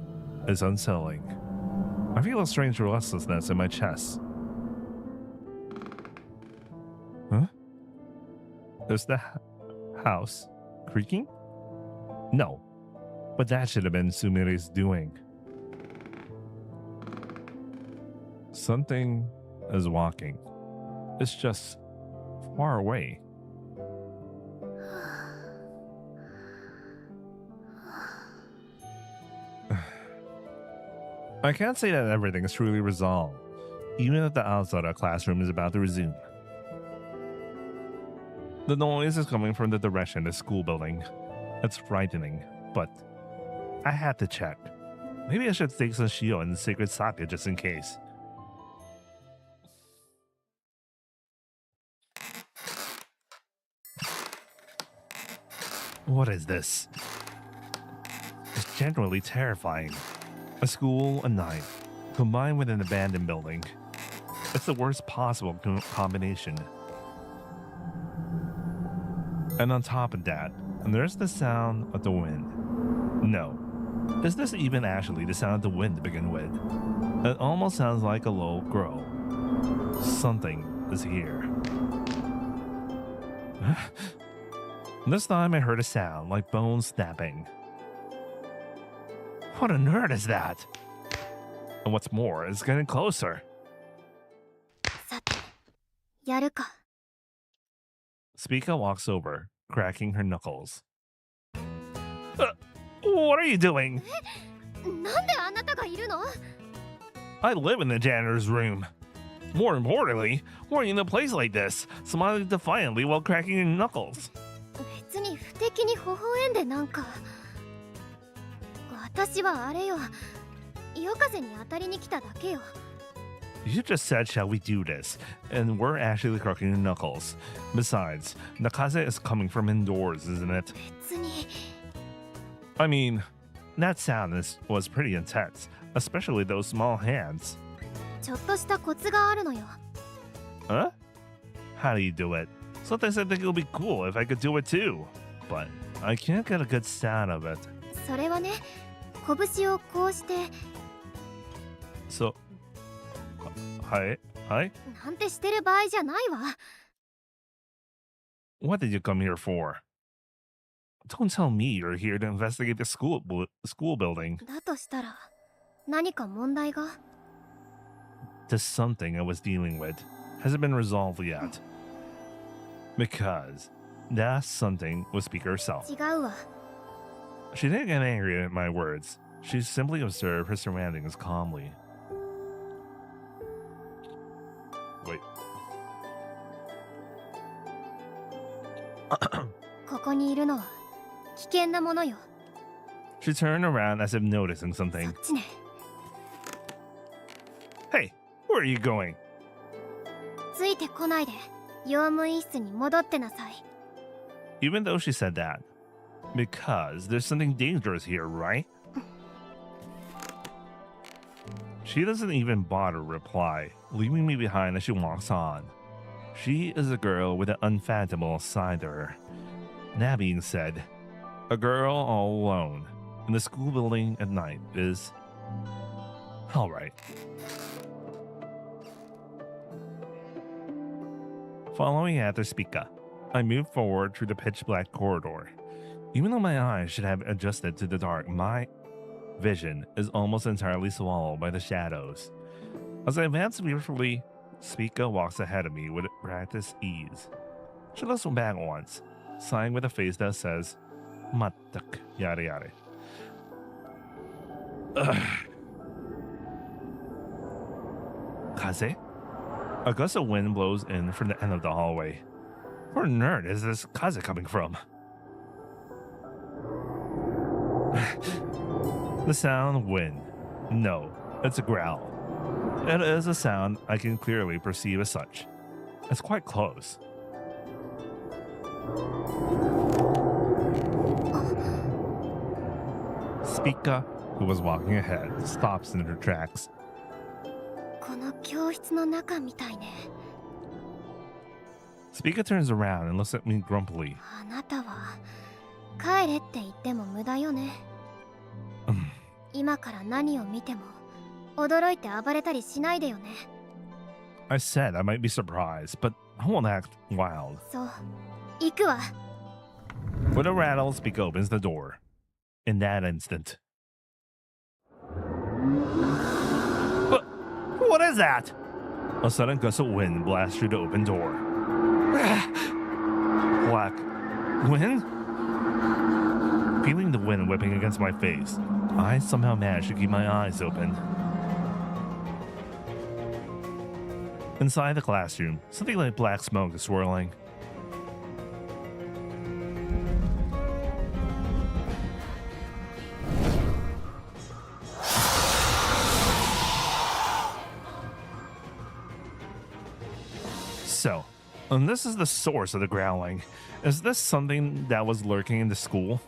is unsettling. I feel a strange restlessness in my chest. Huh? Is the house creaking? No, but that should have been Sumire's doing. Something is walking. It's just far away. I can't say that everything is truly resolved, even if the Alzada classroom is about to resume. The noise is coming from the direction of the school building. It's frightening, but I had to check. Maybe I should take some Shio and Sacred Sakya just in case. What is this? It's genuinely terrifying. A school, a night, combined with an abandoned building. It's the worst possible combination. And on top of that, there's the sound of the wind. No, is this even actually the sound of the wind to begin with? It almost sounds like a low growl. Something is here. This time I heard a sound like bones snapping. What on earth is that? And what's more, it's getting closer. さて、やるか。 Spica walks over, cracking her knuckles. What are you doing? なんであなたがいるの？ I live in the janitor's room. More importantly, why are you in a place like this, smiling defiantly while cracking your knuckles? 別に不敵に微笑んでなんか。私はあれよ。夜風に当たりに来ただけよ。 You just said, shall we do this? And we're actually cracking your knuckles. Besides, Nakaze is coming from indoors, isn't it? 別に。 I mean, that sound was pretty intense, especially those small hands. ちょっとしたコツがあるのよ。 Huh? How do you do it? Sometimes I think it would be cool if I could do it too. But I can't get a good sound of it. それはね、拳をこうして。 So... Hi? なんてしてる場合じゃないわ。 What did you come here for? Don't tell me you're here to investigate the school building. だとしたら、何か問題が？ There's something I was dealing with. Hasn't been resolved yet. Because that something was Speaker herself. 違うわ。 She didn't get angry at my words. She simply observed her surroundings calmly. Wait. ここにいるのは危険なものよ。 She turned around as if noticing そ something. っちね。 Hey, where are you going? ついてこないで、用務員室に戻ってなさい。 Even though she said that. Because there's something dangerous here, right? She doesn't even bother to reply, leaving me behind as she walks on. She is a girl with an unfathomable side to her. That being said, a girl all alone in the school building at night is... alright. Following after Spica, I move forward through the pitch-black corridor. Even though my eyes should have adjusted to the dark, my vision is almost entirely swallowed by the shadows. As I advance fearfully, Spica walks ahead of me with practiced ease. She looks back once, sighing with a face that says, "Mattak, yada yada." Kaze? A gust of wind blows in from the end of the hallway. Where on earth is this Kaze coming from? The sound of wind. No, it's a growl. It is a sound I can clearly perceive as such. It's quite close. Spica, who was walking ahead, stops in her tracks. この教室の中みたいね。 Spica turns around and looks at me grumpily. あなたは帰れって言っても無駄よね。今から何を見ても驚いて暴れたりしないでよね。 I said I might be surprised, but I won't act wild. そう、行くわ。 With a rattle, Spica opens the door. In that instant. What is that? A sudden gust of wind blasts through the open door. Black wind? Feeling the wind whipping against my face, I somehow managed to keep my eyes open. Inside the classroom, something like black smoke is swirling. So, and this is the source of the growling. Is this something that was lurking in the school?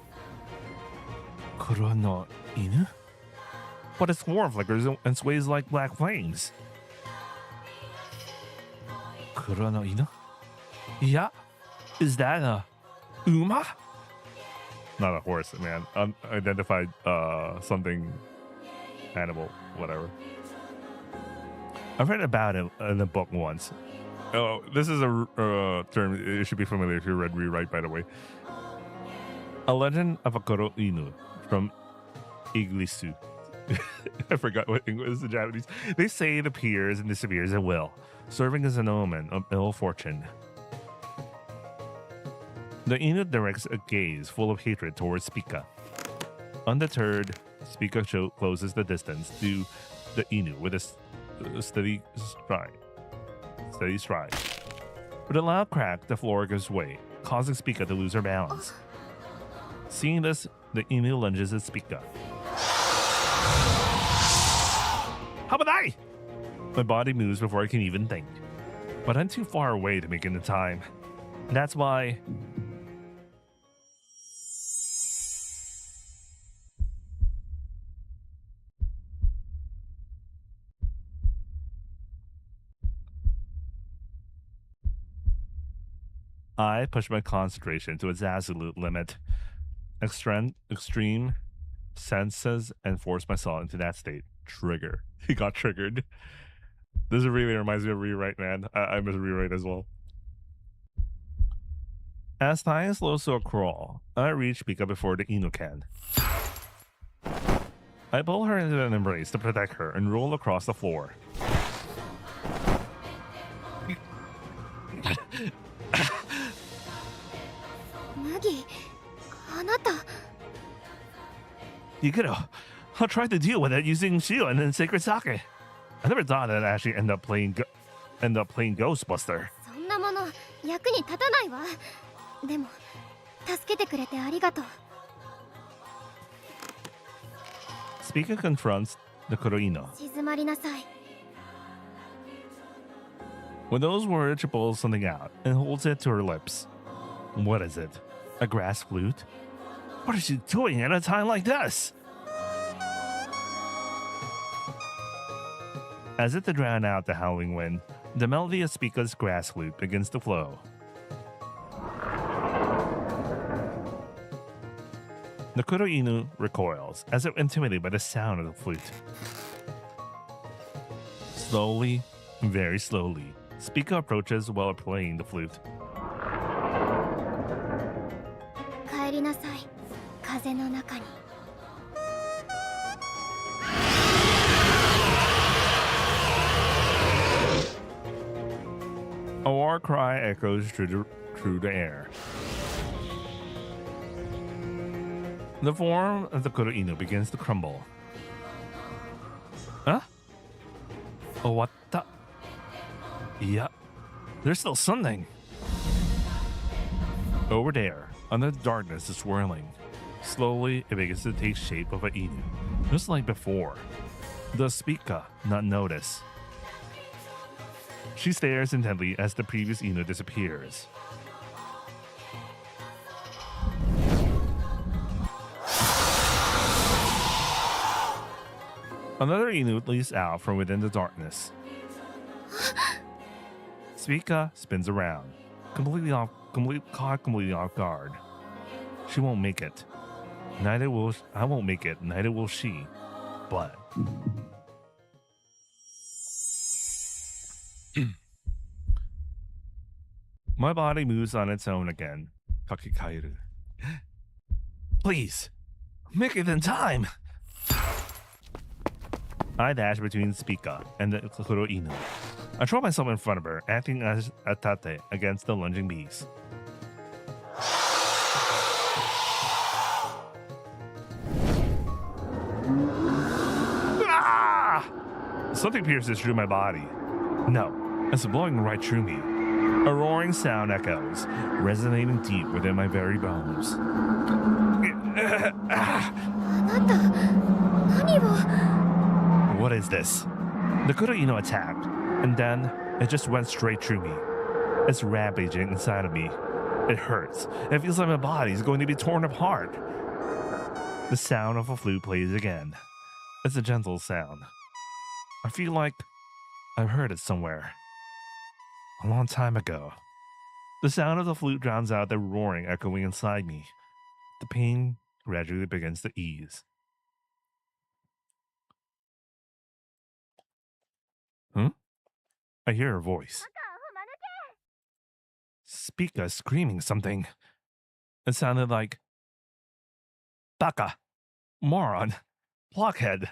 Kuro no inu? but its form flickers and sways like black flames. Kuro no Inu? Yeah, is that a Uma? Not a horse, man. Unidentified something animal, whatever. I've read about it in a book once. Oh, this is a term. It should be familiar if you read Rewrite, by the way. A legend of a Kuro Inu from Iglisu. I forgot what English is in Japanese. They say it appears and disappears at will, serving as an omen of ill fortune. The Inu directs a gaze full of hatred towards Spica. Undeterred, Spica closes the distance to the Inu with a steady stride. With a loud crack, the floor gives way, causing Spica to lose her balance. Seeing this, the Inu lunges at Spica. How about I? My body moves before I can even think. But I'm too far away to make it in time. That's why... I push my concentration to its absolute limit. Extreme senses and force myself into that state. Trigger. He got triggered. This really reminds me of Rewrite, man. I miss Rewrite as well. As time slows to a crawl, I reach Pika before the Inu can. I pull her into an embrace to protect her and roll across the floor. Magi, あなた。 Yukito, I'll try to deal with it using Shio and then Sacred Sake. I never thought I'd actually end up playing Ghostbuster. そんなもの役に立たないわ。でも助けてくれてありがとう。 Spica confronts the Kuroino. 静まりなさい。 With those words, she pulls something out and holds it to her lips. What is it? A grass flute? What is she doing at a time like this? As if to drown out the howling wind, the melody of Spica's grass flute begins to flow. The Kuroino recoils, as if intimidated by the sound of the flute. Slowly, very slowly, Spica approaches while playing the flute. 帰りなさい。風の中に。 A war cry echoes through the air. The form of the Kuroino begins to crumble. Huh? Oh, what the? Yeah, there's still something. Over there, under the darkness is swirling. Slowly, it begins to take shape of an Inu, just like before. Does Spica not notice? She stares intently as the previous Inu disappears. Another Inu leaps out from within the darkness. Spica spins around, completely off guard. She won't make it. I won't make it, neither will she. But my body moves on its own again. Kakikairu. Please, make it in time. I dash between Spica and the Kuroino. I throw myself in front of her, acting as a tate against the lunging beast. Ah! Something pierces through my body. No, it's blowing right through me. A roaring sound echoes, resonating deep within my very bones. あなた、何を。 What is this? The Kuroino attacked, and then it just went straight through me. It's rampaging inside of me. It hurts. It feels like my body is going to be torn apart. The sound of a flute plays again. It's a gentle sound. I feel like I've heard it somewhere. A long time ago. The sound of the flute drowns out the roaring echoing inside me. The pain gradually begins to ease. I hear a voice. Speaker screaming something. It sounded like Baka, moron, blockhead.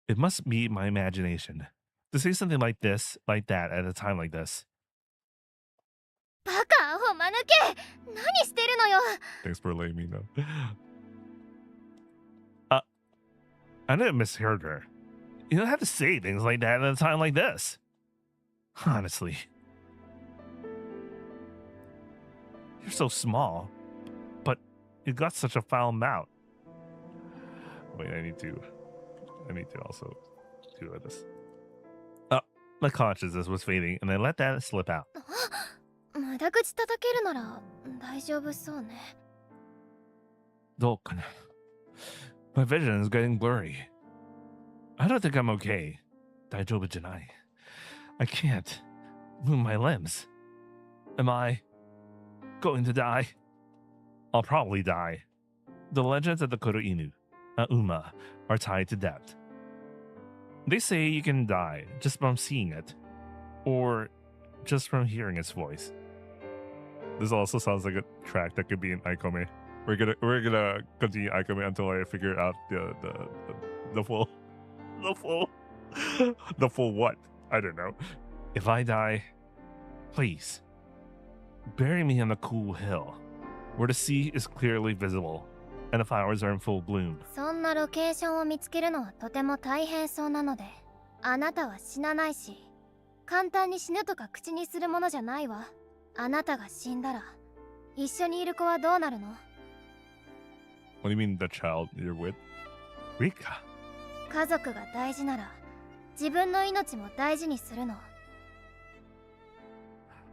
It must be my imagination to say something like this, like that, at a time like this. バカアホ間抜け何してるのよ Thanks for letting me know. I didn't misheard her. You don't have to say things like that at a time like this. Honestly. You're so small, but you got such a foul mouth. Wait, I need to also do this. My consciousness was fading, and I let that slip out. 無駄口叩けるなら大丈夫そうね Dolkan. My vision is getting blurry. I don't think I'm okay. Daijoubu janai. I can't move my limbs. Am I going to die? I'll probably die. The legends of the Koro Inu, Uma, are tied to death. They say you can die just from seeing it, or just from hearing its voice. This also sounds like a track that could be in Aikome. We're gonna continue Aikome until I figure out the full the full what? I don't know. If I die, please bury me on a cool hill where the sea is clearly visible and the flowers are in full bloom. そんなロケーションを見つけるのはとても大変そうなのであなたは死なないし簡単に死ぬとか口にするものじゃないわあなたが死んだら一緒にいる子はどうなるの What do you mean the child you're with? Rika. 家族が大事なら自分の命も大事にするの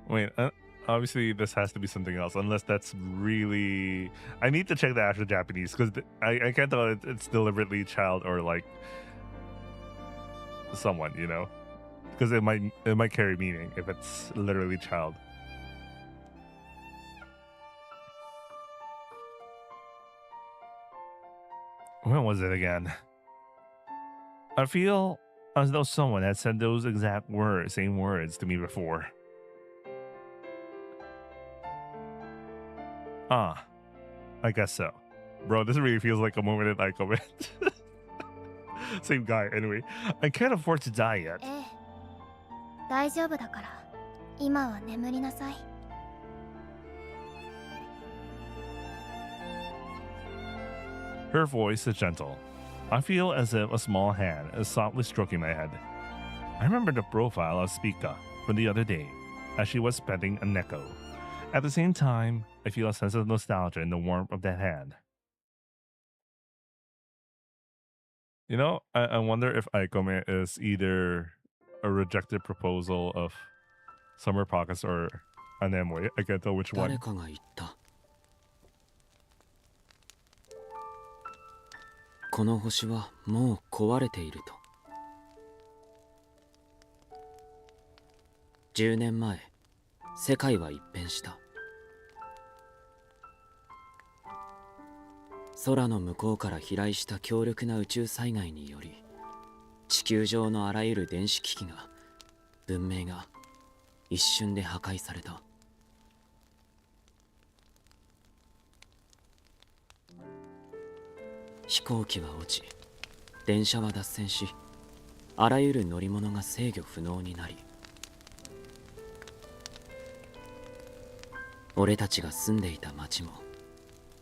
Wait, obviously this has to be something else, unless that's really... I need to check the actual Japanese, because I can't tell if it's deliberately child or like someone, you know? Because it might carry meaning if it's literally child. When was it again? I feel as though someone had said those exact same words to me before. I guess so. Bro, this really feels like a moment in Aikome. Same guy, anyway. I can't afford to die yet. ええ大丈夫だから今は眠りなさい Her voice is gentle. I feel as if a small hand is softly stroking my head. I remember the profile of Spica from the other day, as she was petting a neko. At the same time, I feel a sense of nostalgia in the warmth of that hand. You know, I wonder if Aikome is either a rejected proposal of Summer Pockets or Anemoi. I can't tell which one. 誰かが言った。この星はもう壊れていると。10年前、世界は一変した。空の向こうから飛来した強力な宇宙災害により、地球上のあらゆる電子機器が、文明が一瞬で破壊された。飛行機は落ち、電車は脱線し、あらゆる乗り物が制御不能になり、俺たちが住んでいた町も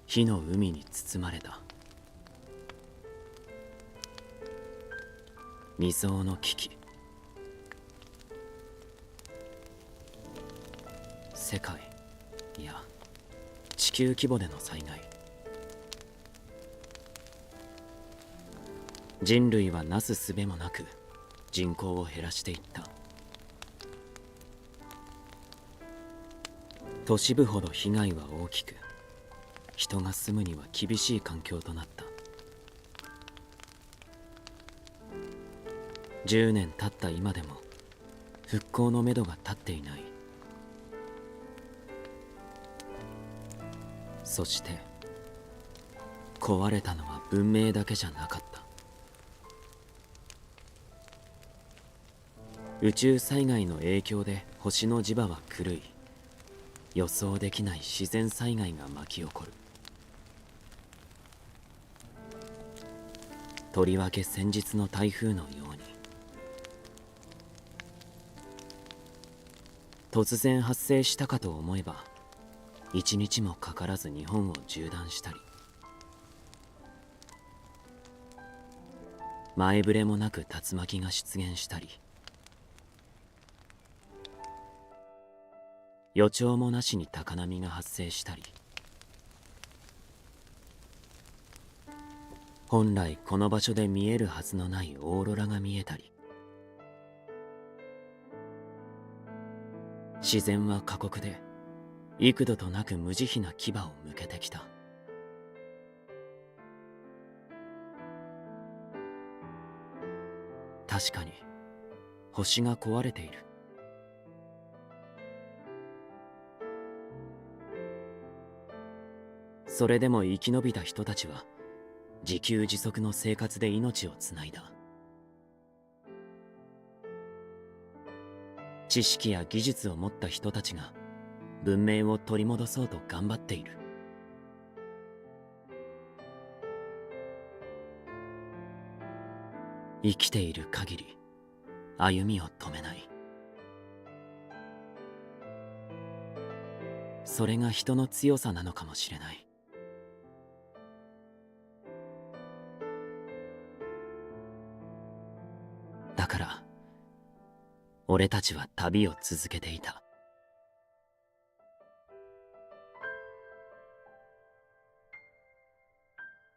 火の海に包まれた。未曾有の危機、世界いや地球規模での災害。人類はなすすべもなく人口を減らしていった。都市部ほど被害は大きく、人が住むには厳しい環境となった。10年経った今でも復興のめどが立っていない。そして壊れたのは文明だけじゃなかった。宇宙災害の影響で星の磁場は狂い、予想できない自然災害が巻き起こる。とりわけ先日の台風のように、突然発生したかと思えば一日もかからず日本を縦断したり、前触れもなく竜巻が出現したり、予兆もなしに高波が発生したり、本来この場所で見えるはずのないオーロラが見えたり、自然は過酷で幾度となく無慈悲な牙を向けてきた。確かに星が壊れている。それでも生き延びた人たちは自給自足の生活で命をつないだ。知識や技術を持った人たちが文明を取り戻そうと頑張っている。生きている限り歩みを止めない。それが人の強さなのかもしれない。だから俺たちは旅を続けていた。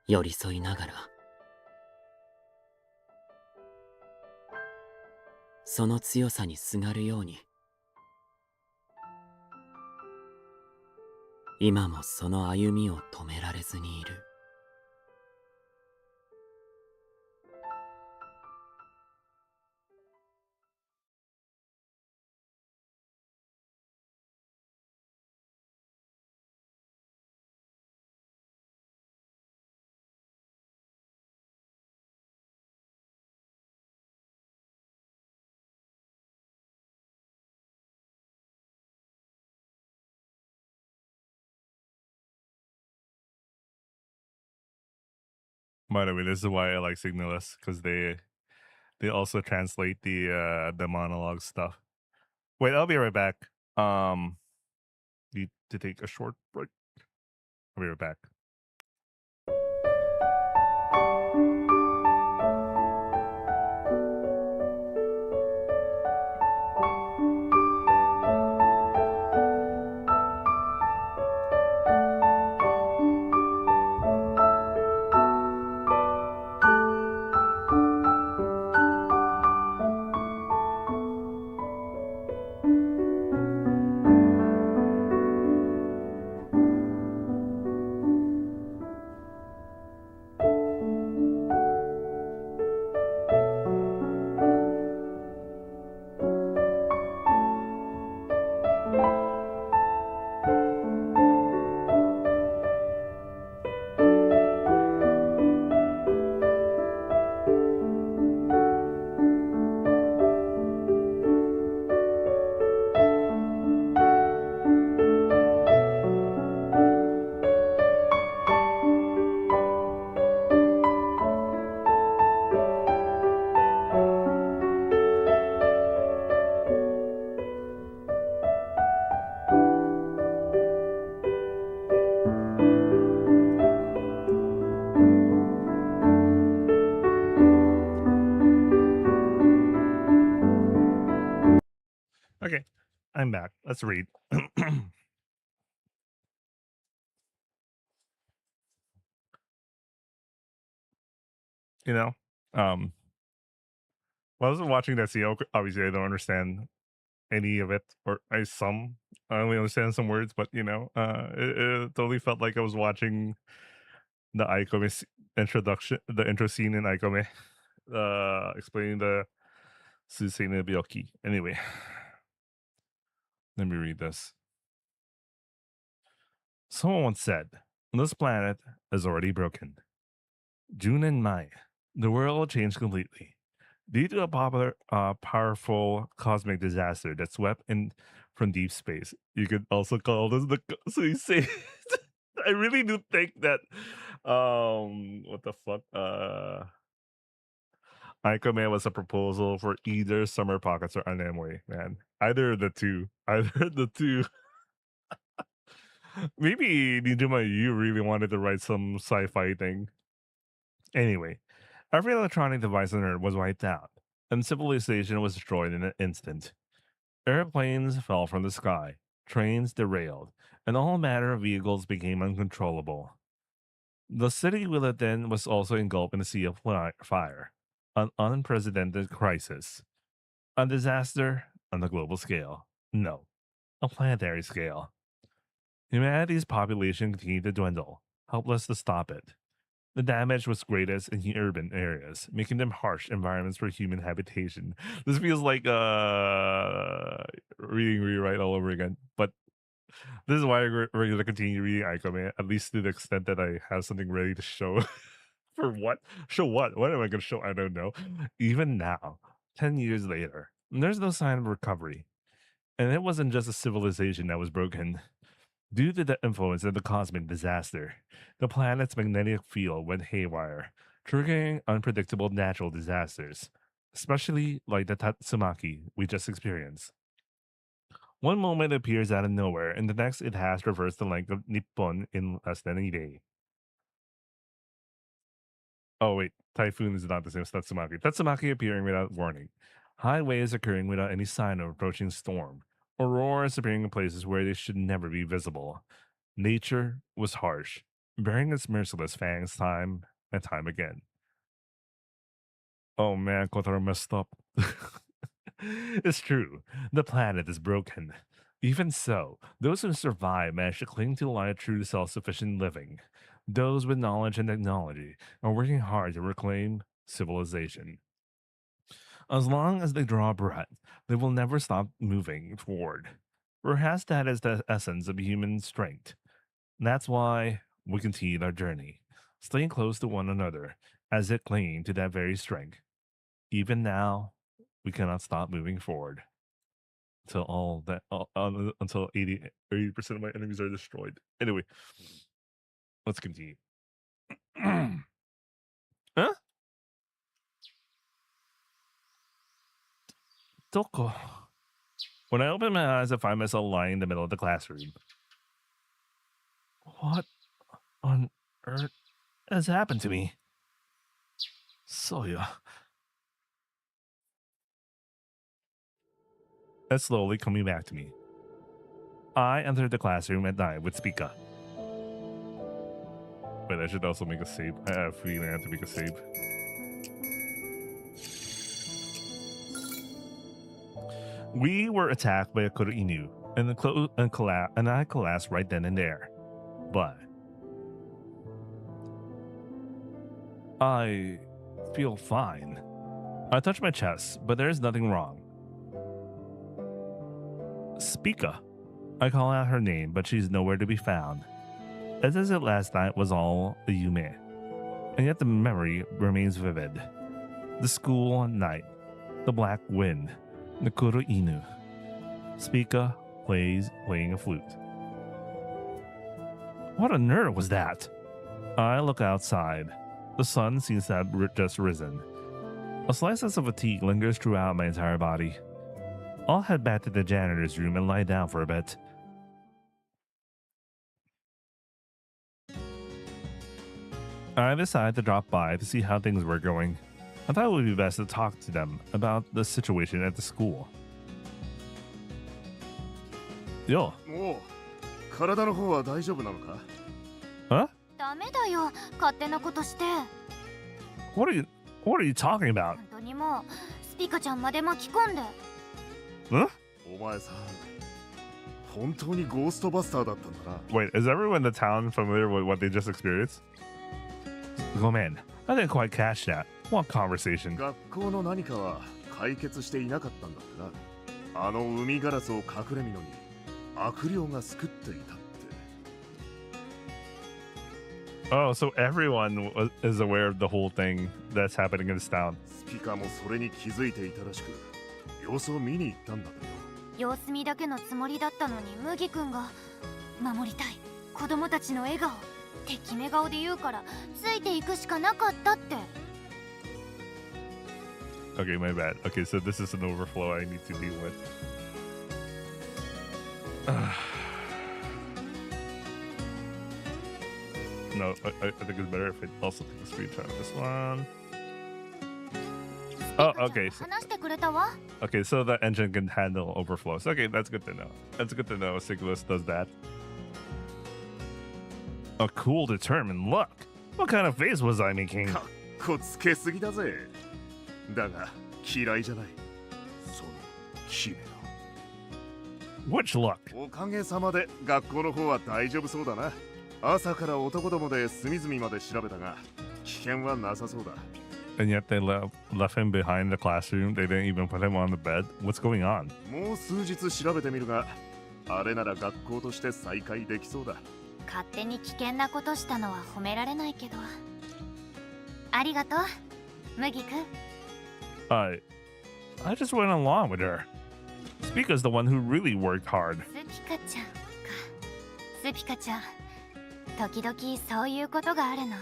寄り添いながら、その強さにすがるように、今もその歩みを止められずにいる。By the way, this is why I like Signalist, because they also translate the monologue stuff. Wait, I'll be right back. Need to take a short break. I'll be right back. Okay, I'm back. Let's read. you know, um, while I was watching that CEO, obviously I don't understand any of it, or some. I only understand some words, but it totally felt like I was watching the introduction, the intro scene in Aikome, explaining Sustainability. Anyway, let me read this. Someone once said, this planet is already broken. June and Mai, the world changed completely. Due to a powerful cosmic disaster that swept in from deep space. You could also call this the so you say I really do think that what the fuck Icon was a proposal for either Summer Pockets or Anemoi, man. Either of the two. Either of the two. Maybe Niijima, you really wanted to write some sci-fi thing. Anyway, every electronic device on Earth was wiped out, and civilization was destroyed in an instant. Airplanes fell from the sky, trains derailed, and all manner of vehicles became uncontrollable. The city we lived in was also engulfed in a sea of fire, an unprecedented crisis, a disaster on the global scale. No, a planetary scale. Humanity's population continued to dwindle, helpless to stop it. The damage was greatest in the urban areas, making them harsh environments for human habitation. This feels like reading Rewrite all over again. But this is why we're going to continue reading Aikome, at least to the extent that I have something ready to show. For what? Show what? What am I going to show? I don't know. Even now, 10 years later, there's no sign of recovery. And it wasn't just a civilization that was broken. Due to the influence of the cosmic disaster, the planet's magnetic field went haywire, triggering unpredictable natural disasters, especially like the Tatsumaki we just experienced. One moment it appears out of nowhere, and the next it has traversed the length of Nippon in less than a day. Oh wait, typhoon is not the same as Tatsumaki. Tatsumaki appearing without warning, high waves occurring without any sign of approaching storm, auroras appearing in places where they should never be visible. Nature was harsh, bearing its merciless fangs time and time again. Oh man, Kotaro messed up. It's true, the planet is broken. Even so, those who survive manage to cling to a line of true self-sufficient living. Those with knowledge and technology are working hard to reclaim civilization. As long as they draw breath, they will never stop moving forward. Perhaps that is the essence of human strength. That's why we continue our journey, staying close to one another as it clinging to that very strength. Even now, we cannot stop moving forward until 80% of my enemies are destroyed. Anyway, let's continue. Huh? Doko. When I open my eyes, I find myself lying in the middle of the classroom. What on earth has happened to me? Soya. That's slowly coming back to me. I entered the classroom at night with Spica. Wait, I should also make a save. I have a feeling I have to make a save. We were attacked by a Kuro Inu, and I collapsed right then and there. But I feel fine. I touch my chest, but there is nothing wrong. Spica. I call out her name, but she's nowhere to be found. As if last night was all a yume, and yet the memory remains vivid. The school night, the black wind, the Kuro Inu. Spica playing a flute. What on earth was that? I look outside. The sun seems to have just risen. A slight sense of fatigue lingers throughout my entire body. I'll head back to the janitor's room and lie down for a bit. I decided to drop by to see how things were going. I thought it would be best to talk to them about the situation at the school. Yo. おう、体の方は大丈夫なのか? Huh? ダメだよ、勝手なことして。What are you talking about? 本当にもうスピカちゃんまで巻き込んで。Huh? お前さん、本当にゴーストバスターだったんだな。Wait, is everyone in the town familiar with what they just experienced? Go man, I didn't quite catch that. What conversation? 学校の何かは解決していなかったんだってな。あの海ガラスを隠れみのに悪霊が救っていたって。 Oh, so everyone is aware of the whole thing that's happening in this town. スピカもそれに気づいていたらしく様子を見に行ったんだってよ。様子見だけのつもりだったのに麦君が守りたい子供たちの笑顔って決め顔で言うからついていくしかなかったって。 Okay, my bad. Okay, so this is an overflow I need to deal with. No, I think it's better if I also take a screenshot of this one. Oh, okay. 話してくれたわ。 Okay, so the engine can handle overflows. Okay, that's good to know. That's good to know. Siglus does that. A cool, determined look. What kind of face was I making? かっこつけすぎだぜ。だが嫌いじゃない。その姫が。 Which look? おかげさまで学校の方は大丈夫そうだな。朝から男どもで隅々まで調べたが危険はなさそうだ。 And yet they left him behind the classroom. They didn't even put him on the bed. What's going on? もう数日調べてみるが、あれなら学校として再開できそうだ。勝手に危険なことしたのは褒められないけど。ありがとう、麦君。I just went along with her. Spica's the one who really worked hard. スピカちゃんか。スピカちゃん、時々そういうことがあるの。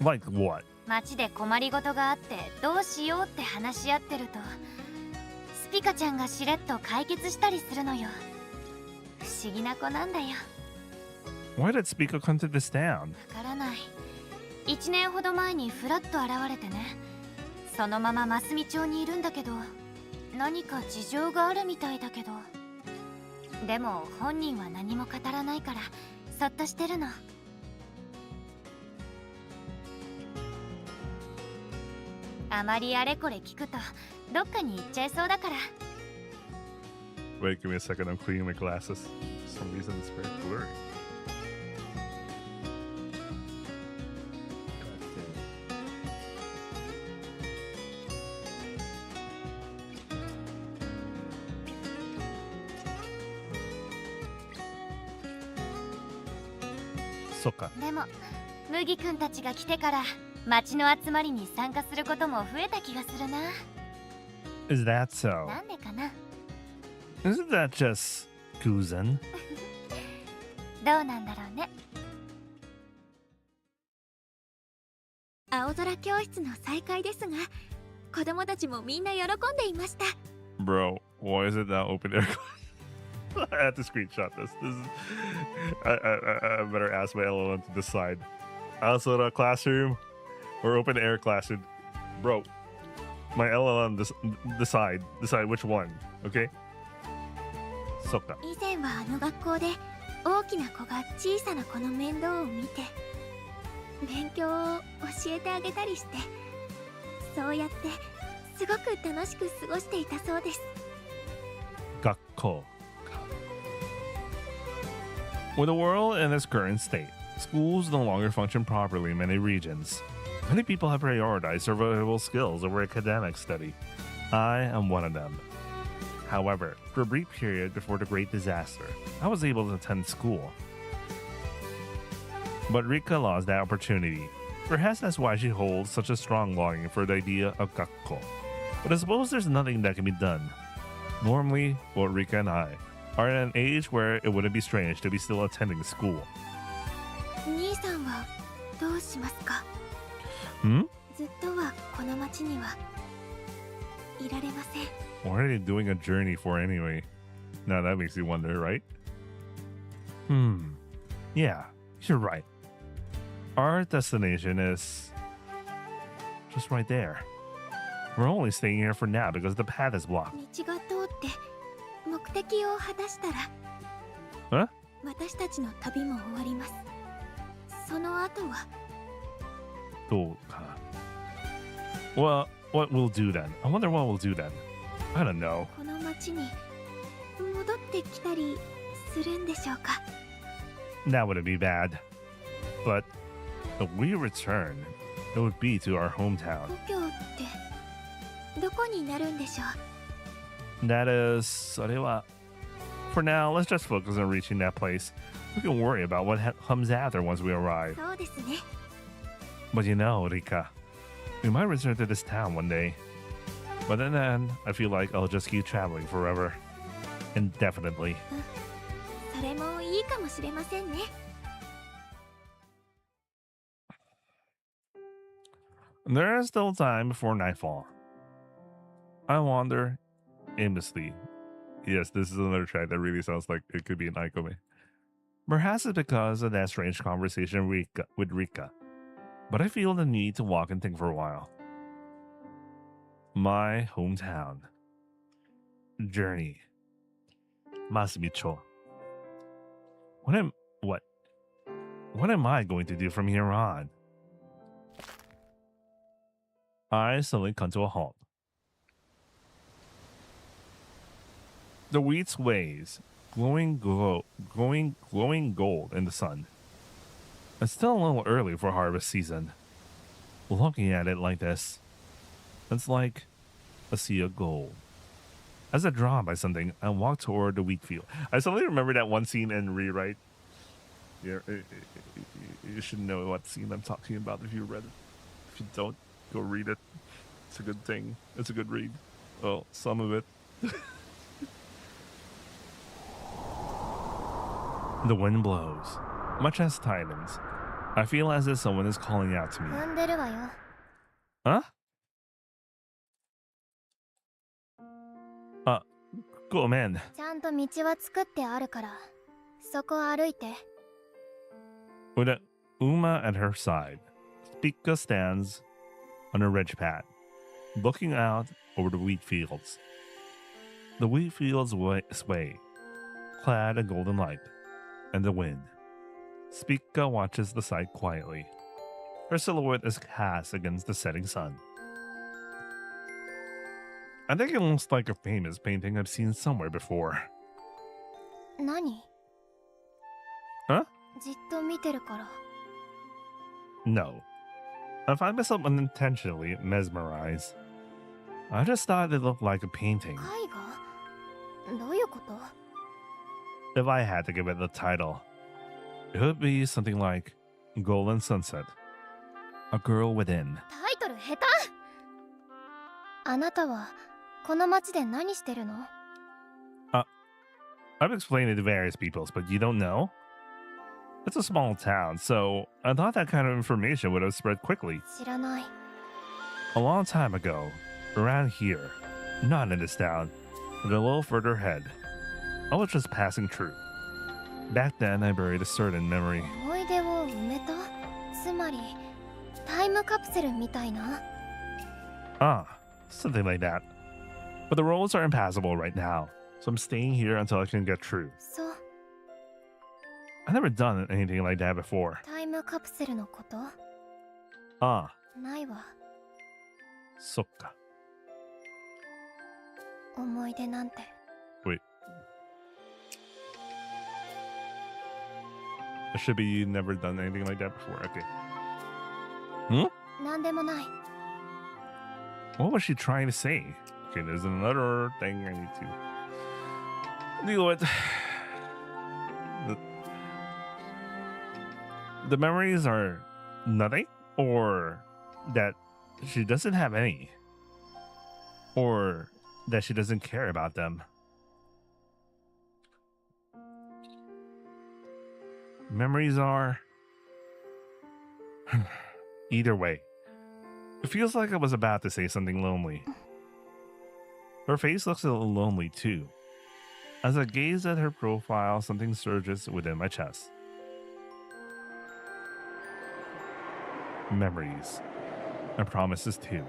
Like what? 街で困りごとがあってどうしようって話し合ってるとスピカちゃんがしれっと解決したりするのよ。不思議な子なんだよ。 Why did Spica come to this town? わからない。1年ほど前にフラッと現れてね。そのまま真澄町にいるんだけど何か事情があるみたいだけど。でも本人は何も語らないからそっとしてるの。あまりあれこれ聞くとどっかに行っちゃいそうだから。 Wait, give me a second. I'm cleaning my glasses. For some reason, it's very blurry. Soka. でも麦君たちが来てから町の集まりに参加することも増えた気がするな。 Is that so? なんでかな。 Isn't that just Kuzen? どうなんだろうね。青空教室の再開ですが、子供たちもみんな喜んでいました。 Bro, why is it not open air? I have to screenshot this. This is. I better ask my LLM to decide. Also, a classroom or open air classroom, bro. My LLM decide which one. Okay. Soka. 以前はあの学校で大きな子が小さな子の面倒を見て勉強を教えてあげたりして、そうやってすごく楽しく過ごしていたそうです。 Gakko. With the world in its current state, schools no longer function properly in many regions. Many people have prioritized survival skills over academic study. I am one of them. However, for a brief period before the Great Disaster, I was able to attend school. But Rika lost that opportunity. Perhaps that's why she holds such a strong longing for the idea of Gakko. But I suppose there's nothing that can be done. Normally, both Rika and I are at an age where it wouldn't be strange to be still attending school. 兄さんはどうしますか？ Hmm? ずっとはこの町にはいられません。 What are they doing a journey for anyway? Now that makes you wonder, right? Yeah, you're right. Our destination is just right there. We're only staying here for now because the path is blocked. 道が通って目的を果たしたら、 Huh? 私たちの旅も終わります。その後は Well, what we'll do then? I wonder what we'll do then. I don't know. この町に戻ってきたりするんでしょうか？ That wouldn't be bad. But if we return, it would be to our hometown. 故郷ってどこになるんでしょう。 That is, それは. For now, let's just focus on reaching that place. We can worry about what comes after once we arrive. そうですね。 But you know, Rika, we might return to this town one day. But then I feel like I'll just keep traveling forever. Indefinitely. それもいいかもしれませんね。 There is still time before nightfall. I wander aimlessly. Yes, this is another track that really sounds like it could be an Aikome. Perhaps it's because of that strange conversation with Rika. But I feel the need to walk and think for a while. My hometown. Journey. Masumicho. What am I going to do from here on? I suddenly come to a halt. The wheat sways, glowing gold in the sun. It's still a little early for harvest season. Looking at it like this, it's like a sea of gold. As I drawn by something, I walk toward the wheat field. I suddenly remember that one scene in Rewrite. Yeah, you should know what scene I'm talking about if you read it. If you don't, go read it. It's a good thing. It's a good read. Well, some of it. The wind blows. My chest tightens. I feel as if someone is calling out to me. 踏んでるわよ。 Huh? Go, man. ちゃんと道は作ってあるから、そこ歩いて。 With a Uma at her side, Spica stands on a ridge pad, looking out over the wheat fields. The wheat fields sway, clad in golden light, and the wind. Spica watches the sight quietly. Her silhouette is cast against the setting sun. I think it looks like a famous painting I've seen somewhere before. 何？ Huh? じっと見てるから。 No. I find myself unintentionally mesmerized. I just thought it looked like a painting. 絵画？どういうこと？ If I had to give it a title, it would be something like Golden Sunset, A Girl Within. タイトル下手！あなたはこの町で何してるの？ I've explained it to various people, but you don't know? It's a small town, so I thought that kind of information would have spread quickly. 知らない。 A long time ago, around here, not in this town, but a little further ahead, I was just passing through. Back then, I buried a certain memory. 思い出を埋めた？つまりタイムカプセルみたいな？ Ah, something like that. But the roads are impassable right now, so I'm staying here until I can get through. そう、 I've never done anything like that before. タイムカプセルのこと？ Ah, ないわ。 sokka. 思い出なんて。 Wait. It should be you never done anything like that before. Okay. Hmm? なんでもない。 What was she trying to say? Okay, there's another thing I need to deal with. The memories are nothing, or that she doesn't have any, or that she doesn't care about them. Memories are either way. It feels like I was about to say something lonely. Her face looks a little lonely too. As I gaze at her profile, something surges within my chest. Memories. And promises too.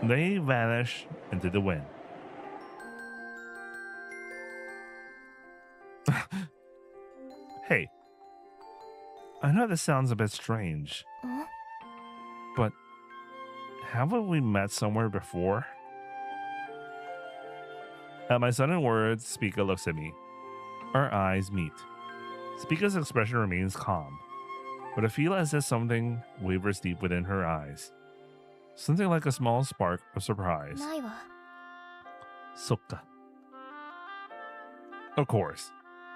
They vanish into the wind. Hey. I know this sounds a bit strange, ん？ but haven't we met somewhere before? At my sudden words, Spica looks at me. Our eyes meet. Spica's expression remains calm, but I feel as if something wavers deep within her eyes. Something like a small spark of surprise. ないわ。 Sokka. Of course.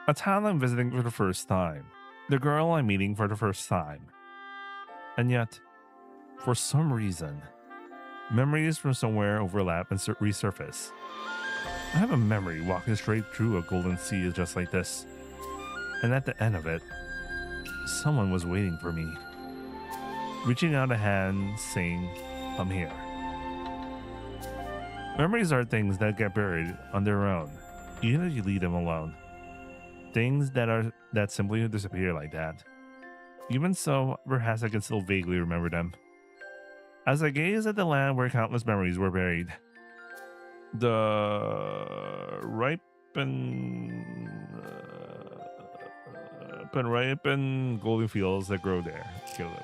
A town I'm visiting for the first time. The girl I'm meeting for the first time. And yet, for some reason, memories from somewhere overlap and resurface. I have a memory walking straight through a golden sea just like this. And at the end of it, someone was waiting for me. Reaching out a hand, saying, "I'm here." Memories are things that get buried on their own, even if you leave them alone. Things that simply disappear like that. Even so, perhaps I can still vaguely remember them. As I gaze at the land where countless memories were buried, the ripened golden fields that grow there. Okay, let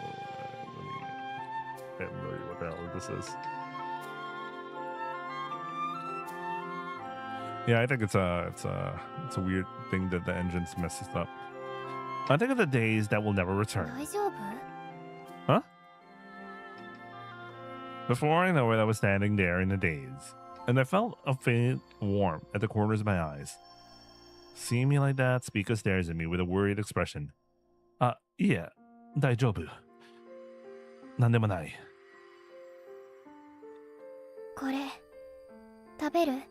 me what the hell this is. Yeah, I think it's a weird thing that the engine's messes up. I think of the days that will never return. 大丈夫？ Huh? Before I know it, I was standing there in a daze, and I felt a faint warmth at the corners of my eyes. Seeing me like that, Speaker stares at me with a worried expression. Yeah, 大丈夫。なんでもない。これ食べる？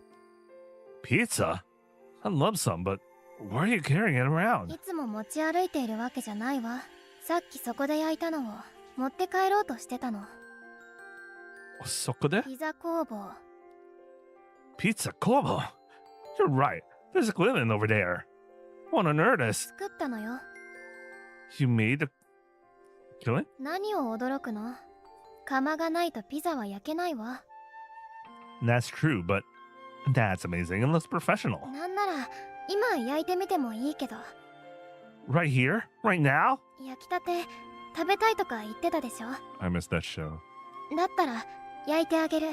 Pizza? I'd love some, but why are you carrying it around? いつも持ち歩いているわけじゃないわ。さっきそこで焼いたのを持って帰ろうとしてたの。そこで? ピザ工房。 Pizza Kobo? You're right. There's a Glidden over there. What on earth is... 作ったのよ。 You made the... Killing? 何を驚くの？窯がないとピザは焼けないわ。 That's true, but that's amazing and looks professional. なんなら今焼いてみてもいいけど。 Right here? Right now? 焼きたて食べたいとか言ってたでしょ。 I missed that show. だったら焼いてあげる。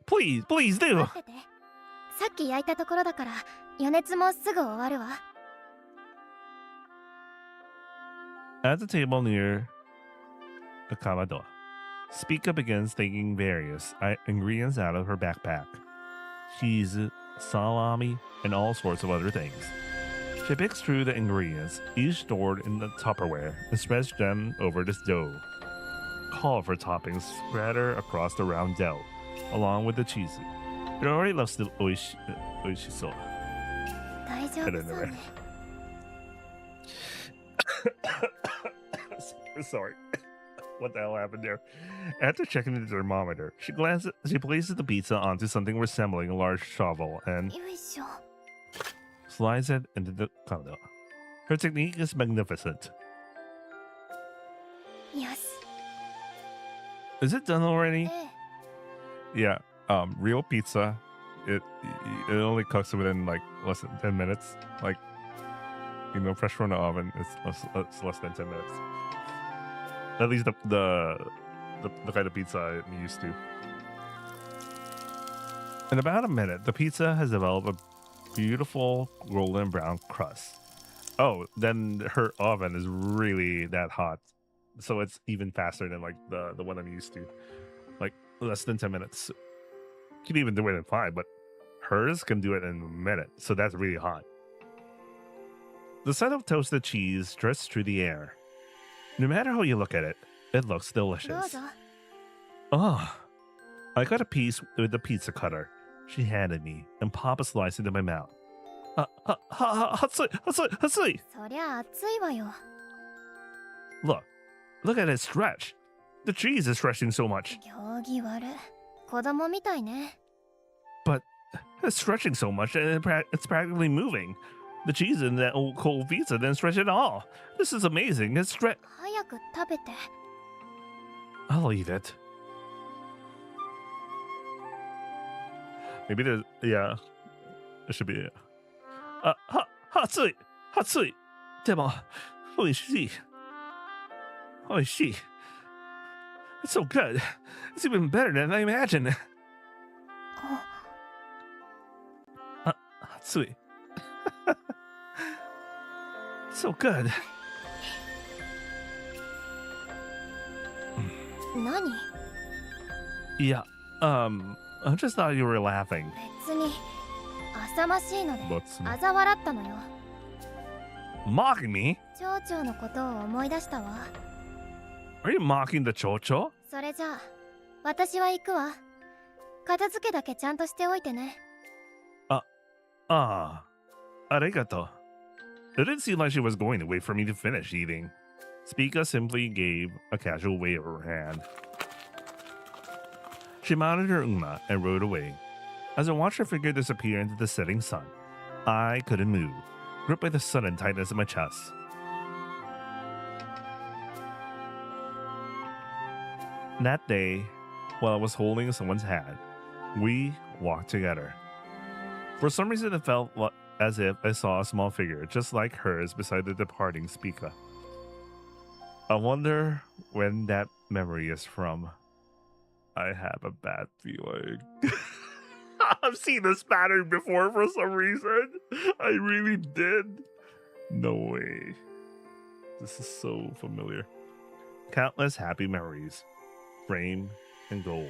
Please do! 待ってて。さっき焼いたところだから余熱もすぐ終わるわ。 At the table near the Kamado, Speaker begins taking various ingredients out of her backpack. Cheese, salami, and all sorts of other things. She picks through the ingredients, each stored in the Tupperware, and spreads them over this dough. Call for toppings splatter across the round dough, along with the cheese. It already loves the oishiso. 大丈夫そうね。 Sorry. What the hell happened there? After checking the thermometer, she places the pizza onto something resembling a large shovel and よいしょ。 slides it into the condo. Her technique is magnificent. よし。 Is it done already? ええ。 Yeah. Real pizza. It only cooks within like less than 10 minutes. Like, you know, fresh from the oven, it's less than 10 minutes. At least the kind of pizza I'm used to. In about a minute, the pizza has developed a beautiful golden brown crust. Oh, then her oven is really that hot, so it's even faster than like the one I'm used to. Like less than 10 minutes. You can even do it in 5, but hers can do it in a minute, so that's really hot. The scent of toasted cheese drifts through the air. No matter how you look at it, it looks どう delicious. ぞ。 Oh, I got a piece with the pizza cutter she handed me and pop a slice into my mouth. Hatsui! そりゃ熱いわよ。 Look at it stretch. The cheese is stretching so much. 行儀悪。子供みたいね。 But it's stretching so much that it's practically moving. The cheese in that old cold pizza didn't stretch at all. This is amazing. It's早く食べて。 I'll eat it. Maybe there's... Yeah. It should be... Hatsui! Hatsui! Demo... Oishii. Oishii. It's so good. It's even better than I imagined. Hatsui. So good. 何？ Yeah, I just thought you were laughing. 別に浅ましいので But 嘲笑ったのよ。 mocking me? 町長のことを思い出したわ。 Are you mocking the chocho? それじゃあ私は行くわ。片付けだけちゃんとしておいてね。 Arigato. It didn't seem like she was going to wait for me to finish eating. Spica simply gave a casual wave of her hand. She mounted her Uma and rode away. As I watched her figure disappear into the setting sun, I couldn't move, gripped by the sudden tightness in my chest. That day, while I was holding someone's hand, we walked together. For some reason, it felt as if I saw a small figure just like hers beside the departing Spica. I wonder when that memory is from. I have a bad feeling. I've seen this pattern before for some reason. I really did. No way. This is so familiar. Countless happy memories. Frame and gold.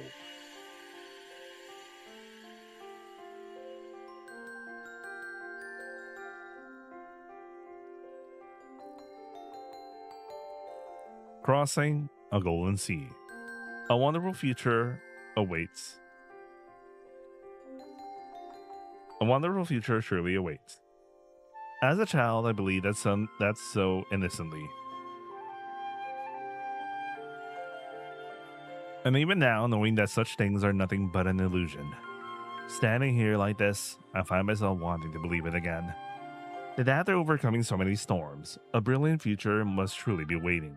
Crossing a golden sea. A wonderful future awaits. A wonderful future surely awaits. As a child, I believed that's so innocently. And even now, knowing that such things are nothing but an illusion. Standing here like this, I find myself wanting to believe it again. That after overcoming so many storms, a brilliant future must truly be waiting.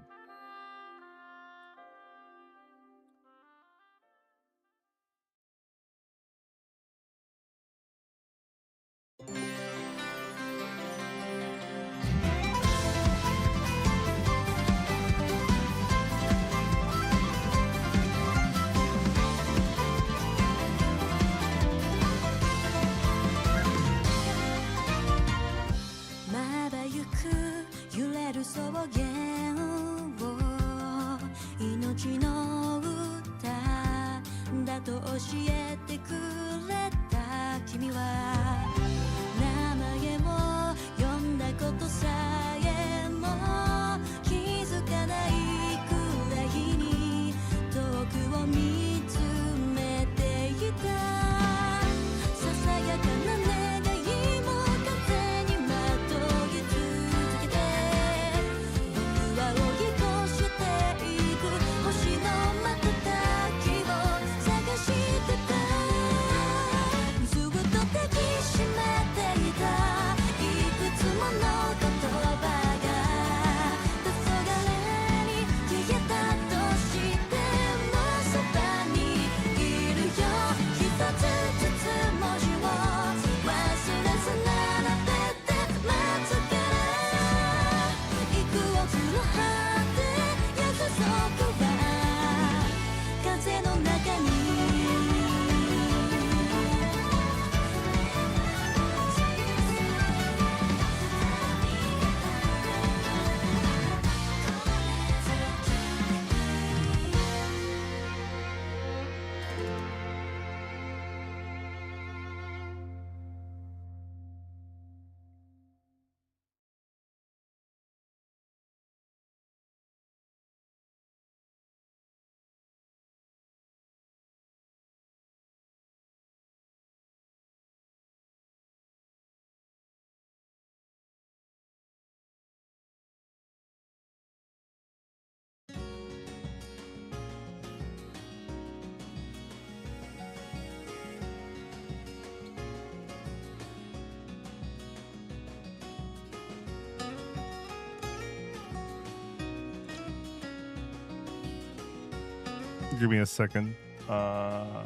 Give me a second. Oh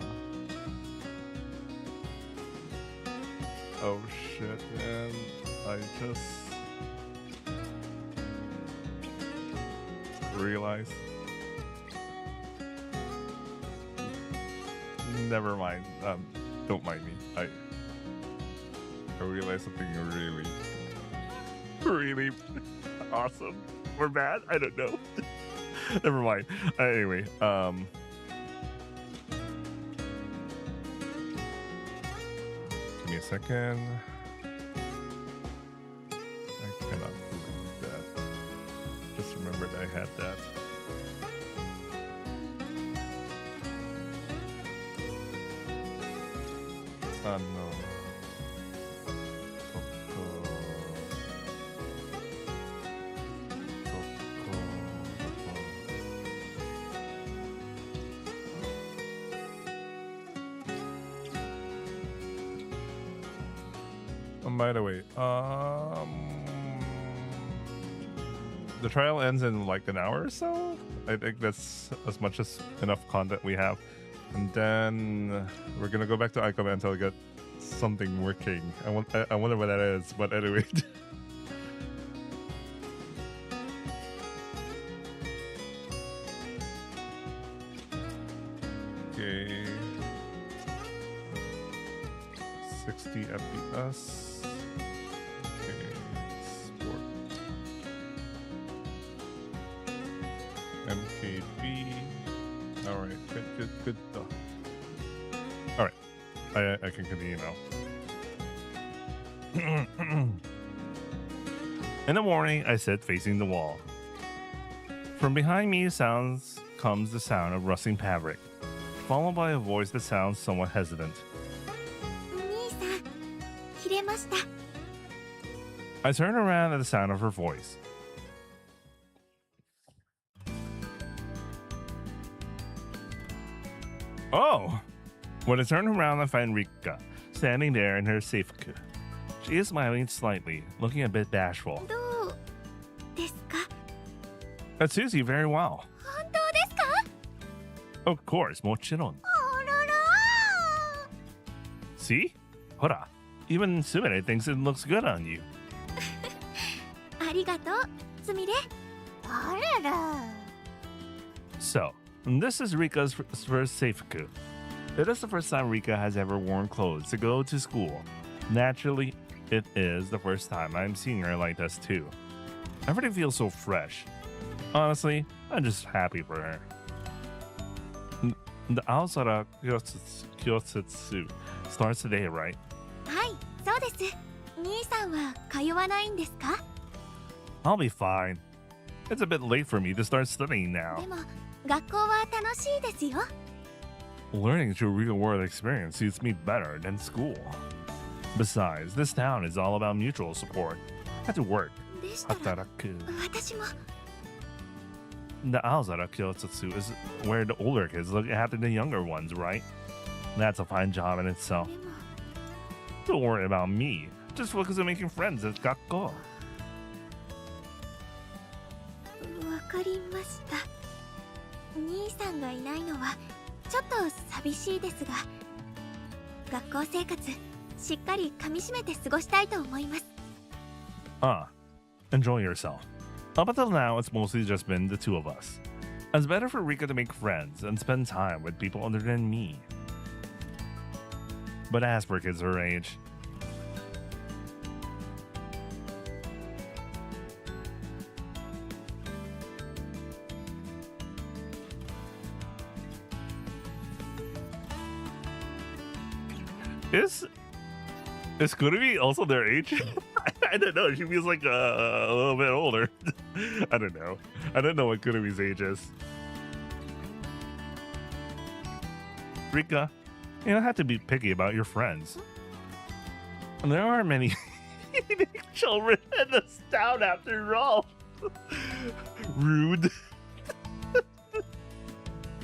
shit, man. I just realized. Never mind. Don't mind me. I realized something really awesome or bad. I don't know. Never mind. Anyway, give me a second. I cannot believe that. Just remembered I had that. Oh no. By the way, the trial ends in like an hour or so. I think that's as much as enough content we have, and then we're gonna go back to Aikaba until we get something working. I wonder what that is, but anyway. Okay, 60 FPS. MKB. Alright, good stuff. Alright, I can continue now. In the morning, I sit facing the wall. From behind me comes the sound of rustling fabric, followed by a voice that sounds somewhat hesitant. I turn around at the sound of her voice. Oh! When I turn around, I find Rika standing there in her seifuku. She is smiling slightly, looking a bit bashful. That suits you very well. Of course, mochiron. See? Hora, even Sumire thinks it looks good on you. So, this is Rika's first seifuku. It is the first time Rika has ever worn clothes to go to school. Naturally, it is the first time I'm seeing her like this too. Everything feels so fresh. Honestly, I'm just happy for her. The Aosara Kyosutsu starts today, right? I'll be fine. It's a bit late for me to start studying now. Learning through real-world experience suits me better than school. Besides, this town is all about mutual support. I have to work. Hataraku. The Aozara Kyosutsu is where the older kids look after the younger ones, right? That's a fine job in itself. Don't worry about me. Just focus on making friends at Gakko. Enjoy yourself. Up until now, it's mostly just been the two of us. It's better for Rika to make friends and spend time with people other than me. But as for kids her age, is Kurumi also their age? I don't know. She feels like a little bit older. I don't know. I don't know what Kurumi's age is. Rika, you don't have to be picky about your friends. And there aren't many children in this town after all. Rude.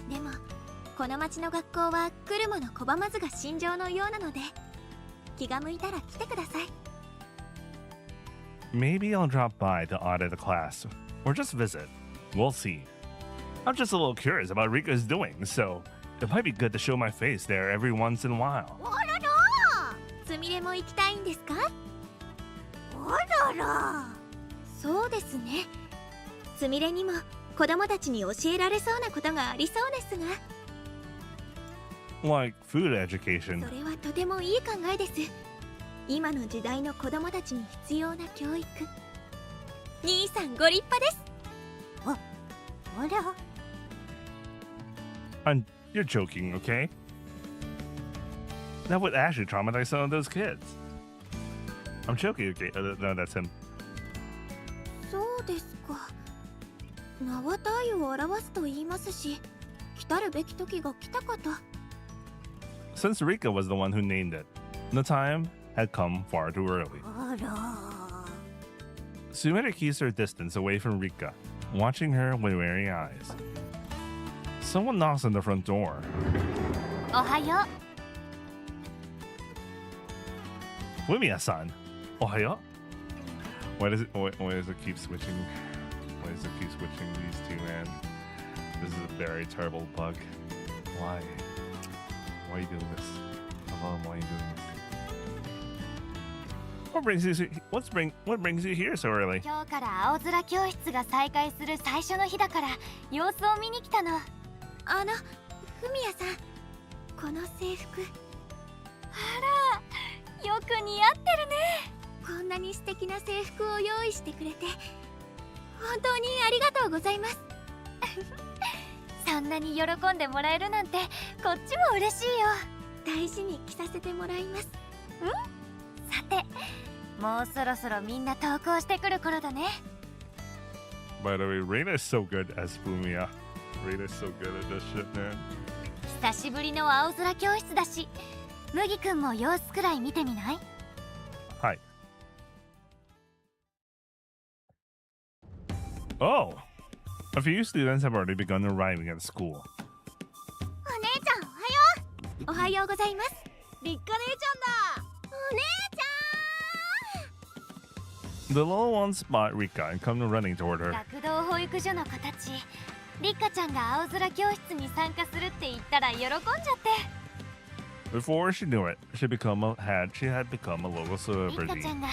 でもこの町の学校は来るもの拒まずが信条のようなので気が向いたら来てください Maybe I'll drop by to audit the class, or just visit. We'll see. I'm just a little curious about what Rika's doing, so it might be good to show my face there every once in a while. あららすみれも行きたいんですかあららそうですねすみれにも子供たちに教えられそうなことがありそうですが Like food education. それはとてもいい考えです今の時代の子供たちに必要な教育兄さんご立派ですああら You're joking, okay? That would actually traumatize some of those kids. I'm joking, okay? No, that's him. そうですか。名は体を表すと言いますし、来たるべき時が来たかと。 Since Rika was the one who named it, the time had come far too early. あら Sumire keeps her distance away from Rika, watching her with weary eyes. Someone knocks on the front door. おはよ Fumiya-san. Ohayo? Why does it keep switching? Why does it keep switching these two, man? This is a very terrible bug. Why? Why are you doing this? Hello, why are you doing this? What brings you here so early? 今日から青空教室が再開する最初の日だから様子を見に来たの。フミヤさん、この制服。あら、よく似合ってるね。こんなに素敵な制服を用意してくれて本当にありがとうございます。そんなに喜んでもらえるなんてこっちも嬉しいよ。大事に着させてもらいます。さて、もうそろそろみんな登校してくる頃だね。 By the way, Reina is so good as Fumiya. Reina is so good at this shit, man. 久しぶりの青空教室だし、麦くんも様子くらい見てみない？ Hi. Oh! A few students have already begun arriving at school. お姉ちゃん、おはよう。おはようございます。リッカ姉ちゃんだ。お姉ち The little ones spot Rika and come running toward ゃん。 her. 学童保育所の子たち、リカちゃんが青空教室に参加するって言ったら喜んじゃって。 Before she knew it, she had become a local リカ celebrity. ちゃんが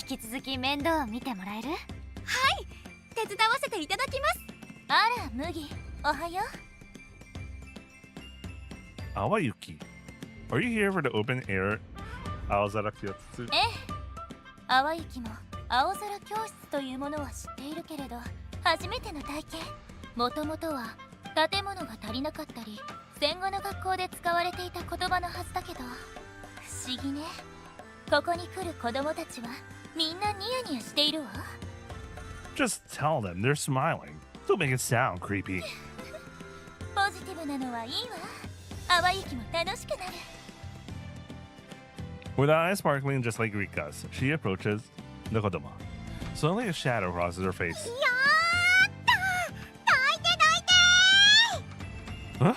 引き続き面倒を見てもらえる？はい、手伝わせていただきます。あら、麦、おはよう。 Awayuki, are you here for the open air Aozara Kyotsu? ええ、淡雪も青空教室というものは知っているけれど初めての体験。もともとは建物が足りなかったり戦後の学校で使われていた言葉のはずだけど、不思議ね。ここに来る子供たちはみんなニヤニヤしているわ。 Just tell them they're smiling. Don't make it sound creepy. ポジティブなのはいいわ。淡雪も楽しくなる。 With eyes sparkling just like Rika's, she approaches the Kodomo. Suddenly a shadow crosses her face. Huh?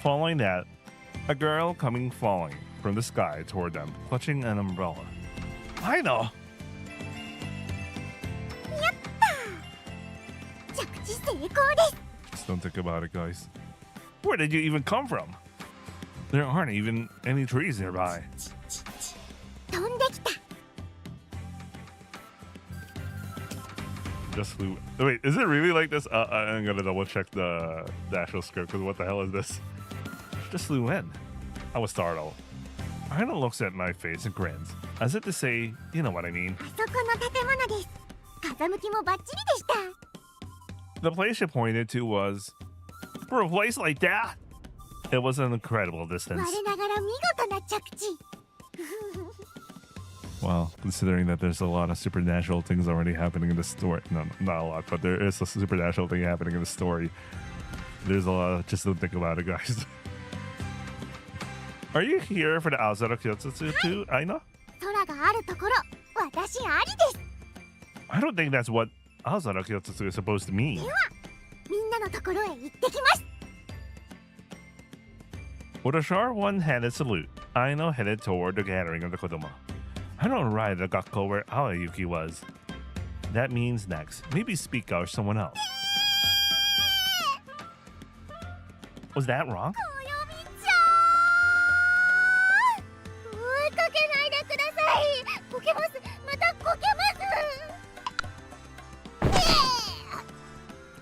Following that, a girl coming falling from the sky toward them, clutching an umbrella. I know! 着地成功です。 Just don't think about it, guys. Where did you even come from? There aren't even any trees nearby. 飛んできた。 Just flew. Wait, is it really like this? I'm gonna double check the actual script because what the hell is this? Just flew in. I was startled. Aina looks at my face and grins, as if to say, you know what I mean. あそこの建物です。風向きもバッチリでした。 The place she pointed to was, for a place like that, it was an incredible distance. 我ながら見事な着地。 Well, considering that there's a lot of supernatural things already happening in the story. No, not a lot, but there is a supernatural thing happening in the story. There's a lot. Just don't think about it, guys. Are you here for the Aozara Kyotsu too, Aina? 空があるところ、私ありです。 I don't think that's what Aozara Kyotsu is supposed to mean. みんなのところへ行ってきます。 With a sharp one-handed salute, Aino headed toward the gathering of the Kodomo. I don't arrive at the Gakko where Awayuki was. That means next, maybe speak out or someone else. Was that wrong? およみちゃん。追いかけないでください。こけます。またこけま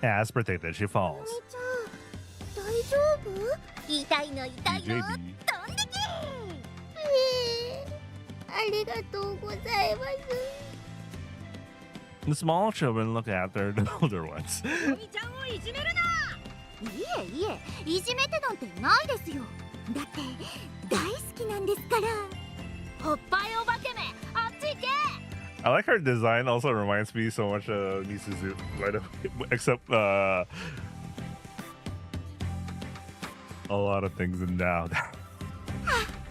す。 As predicted, she お falls. みちゃん、大丈夫？痛いの痛いの。 JB. 飛んでけ。ありがとうございます。The small children look after the older ones. おみちゃんをいじめるな。いえいえ、いじめてなんてないですよ。だって大好きなんですから。おっぱいお化けめ、あっち行け。 I like her design. Also reminds me so much of Misuzu, right away, except a lot of things in now. は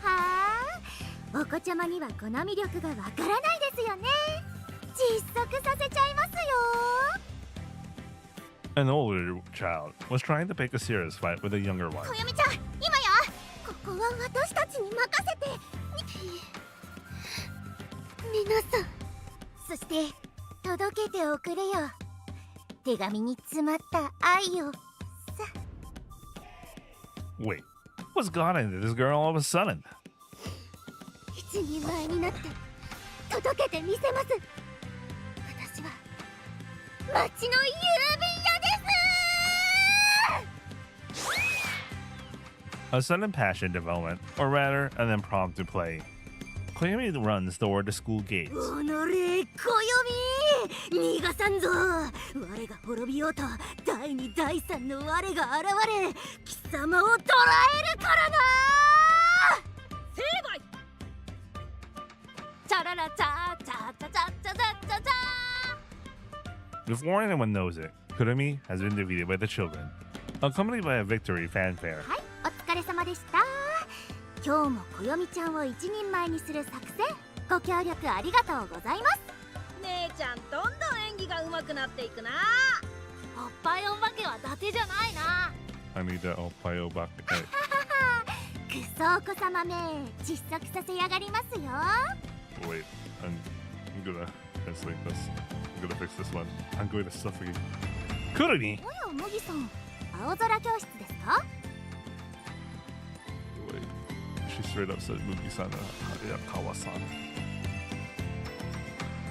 あ、お子ちゃまにはこの魅力がわからないですよね。実測させちゃいますよ。 An older child was trying to pick a serious fight with a younger one. こよみちゃん、今やここは私たちに任せて。皆さん、そして届けておくれよ。手紙に詰まった愛をさ。 Wait, what's gone into this girl all of a sudden? 一人前になって届けてみせます。私は町の郵便屋です。 A sudden passion development, or rather, an impromptu play. Koyomi runs toward the school gates. おのれ、こよみ、逃がさんぞ。我が滅びようと第二第三の我が現れ、貴様を捕らえるからな。成敗。チャララチャチャチャチャチャチャチャチャ。 Before anyone knows it, Kurumi has been defeated by the children, accompanied by a victory fanfare. はい、お疲れ様でした。今日もこよみちゃんを一人前にする作戦、ご協力ありがとうございます。姉ちゃんどんどん演技が上手くなっていくな。おっぱいお化けは伊達じゃないな。 I need that Opayo back. くそお子様め、窒息させやがりますよ。 Wait, I'm gonna translate this. I'm gonna fix this one. I'm going to suffocate. Kurumi! おや麦さん、青空教室ですか？ Wait, she straight up said Mugi-san, Kawa-san.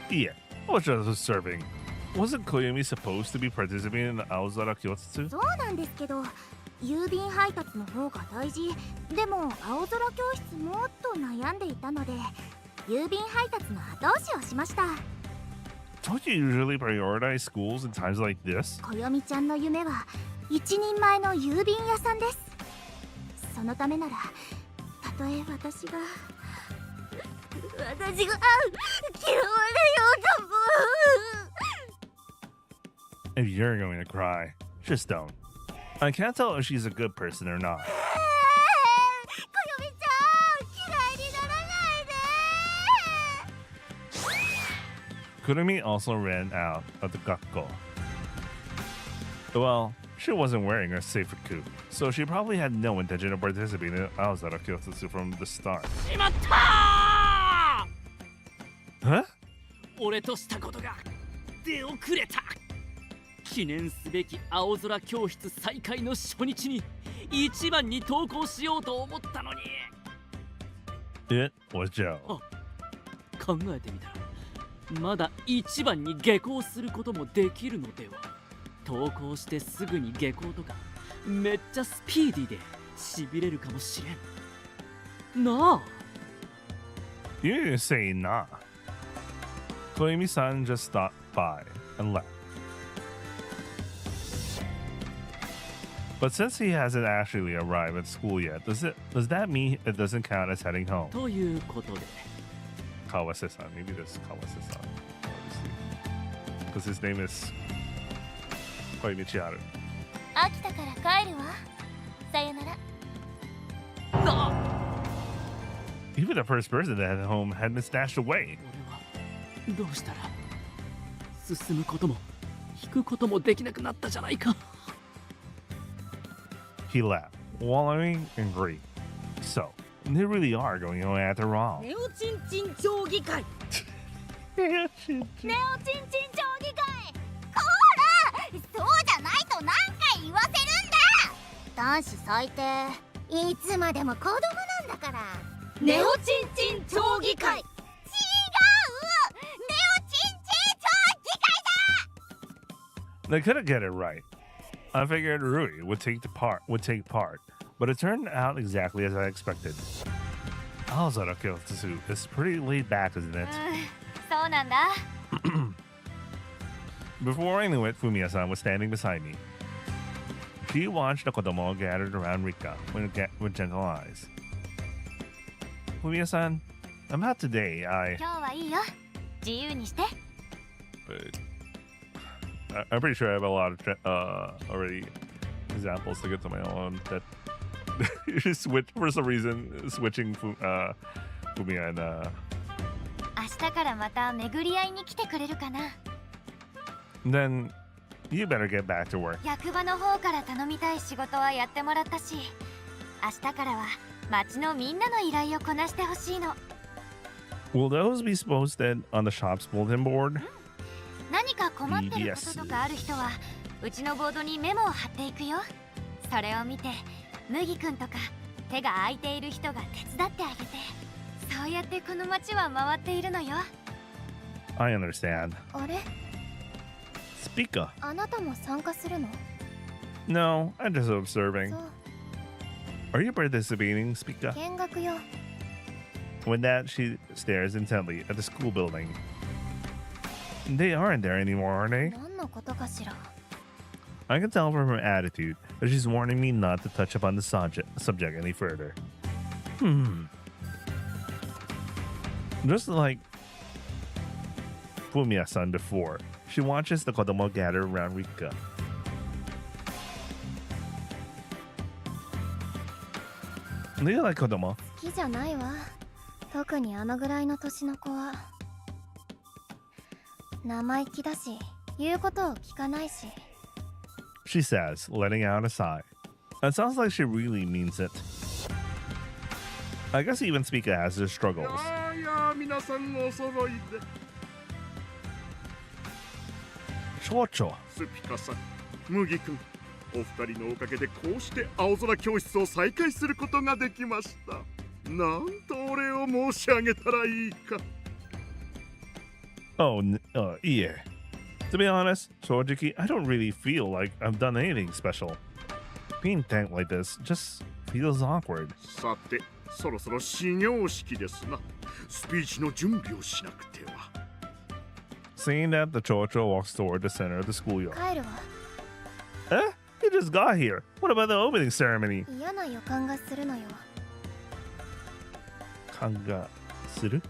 Yeah, I was just observing. Wasn't Koyumi supposed to be participating in the Aozara Kyotsu? そうなんですけど、郵便配達の方が大事。でも青空教室もっと悩んでいたので、郵便配達の後押しをしました。 Don't you usually prioritize schools in times like this? こよみちゃんの夢は一人前の郵便屋さんです。そのためなら、たとえ私が嫌われようとも。 If you're going to cry, just don't. I can't tell if she's a good person or not. こよみちゃん、嫌いにならないで。 Kurumi also ran out of the gakko. Well, she wasn't wearing a seifuku, so she probably had no intention of participating in Aozara Kyotsu from the start. しまったー。 Huh? 俺としたことが出遅れた。記念すべき青空教室再開の初日に一番に登校しようと思ったのに。 It was Joe. 考えてみたらまだ一番に下校することもできるのでは。登校してすぐに下校とかめっちゃスピーディーでしびれるかもしれんなあ。 You didn't say nah. Koyumi-san just stopped by and left. But since he hasn't actually arrived at school yet, does that mean it doesn't count as heading home? ということで Kawase-san. Maybe this Kawase-san. Because his name is Koyumi Chiharu. 飽きたから帰るわ。さよなら。 Even the first person that had home had been stashed away. 俺はどうしたら進むことも引くこともできなくなったじゃないか。 He laughed, wallowing in grief. So, they really are going on after all. ネオチンチン町議会。ネオチンチン町議会。こら、そうじゃないと何回言わせるんだ。男子最低。いつまでも子供なんだから。ネオチンチン町議会。違う、ネオチンチン町議会だ。 They couldn't get it right. I figured Rui would take part, but it turned out exactly as I expected. Aozara Kyotsu is pretty laid back, isn't it? そうなんだ。Before I knew it, Fumiya-san was standing beside me. She watched the kodomo gathered around Rika with gentle eyes. Fumiya-san, about today, 今日はいいよ。自由にして。 I'm pretty sure I have a lot of already examples to get to my own that switch for some reason switching Fumiya and 明日からまた巡り合いに来てくれるかな。 then you better get back to work. 役場の方から頼みたい仕事はやってもらったし、明日からは町のみんなの依頼をこなしてほしいの。 Will those be posted on the shop's bulletin board? 何か困ってることとかある人はうちのボードにメモを貼っていくよ。それを見て麦くんとか手が空いている人が手伝ってあげて、そうやってこの町は回っているのよ。 I understand. あれ、 Speaker. あなたも参加するの？ No, I'm just observing. そう、 Are you participating, Speaker? 見学よ。 With that, she stares intently at the school building. They aren't there anymore, are they? 何のことかしら。 I can tell from her attitude that she's warning me not to touch upon the subject any further. Just like Fumiya-san before, she watches the kodomo gather around Rika. Do you like kodomo? 好きじゃないわ。特にあのぐらいの年の子は。生意気だし、言うことを聞かないし。 She says, letting out a sigh. It sounds like she really means it. I guess even Speaker has her struggles. いや皆さんお揃いで。蝶々。スピカさん、麦君、お二人のおかげでこうして青空教室を再開することができました。なんとお礼を申し上げたらいいか。 Oh, yeah. To be honest, Shojiki, I don't really feel like I've done anything special. Being thanked like this just feels awkward. さて、そろそろ始業式ですな。スピーチの準備をしなくては。 Seeing that, the Chocho walks toward the center of the schoolyard. 帰るわ。 Eh? You just got here. What about the opening ceremony? 嫌な予感がするのよ。 Kanga suru?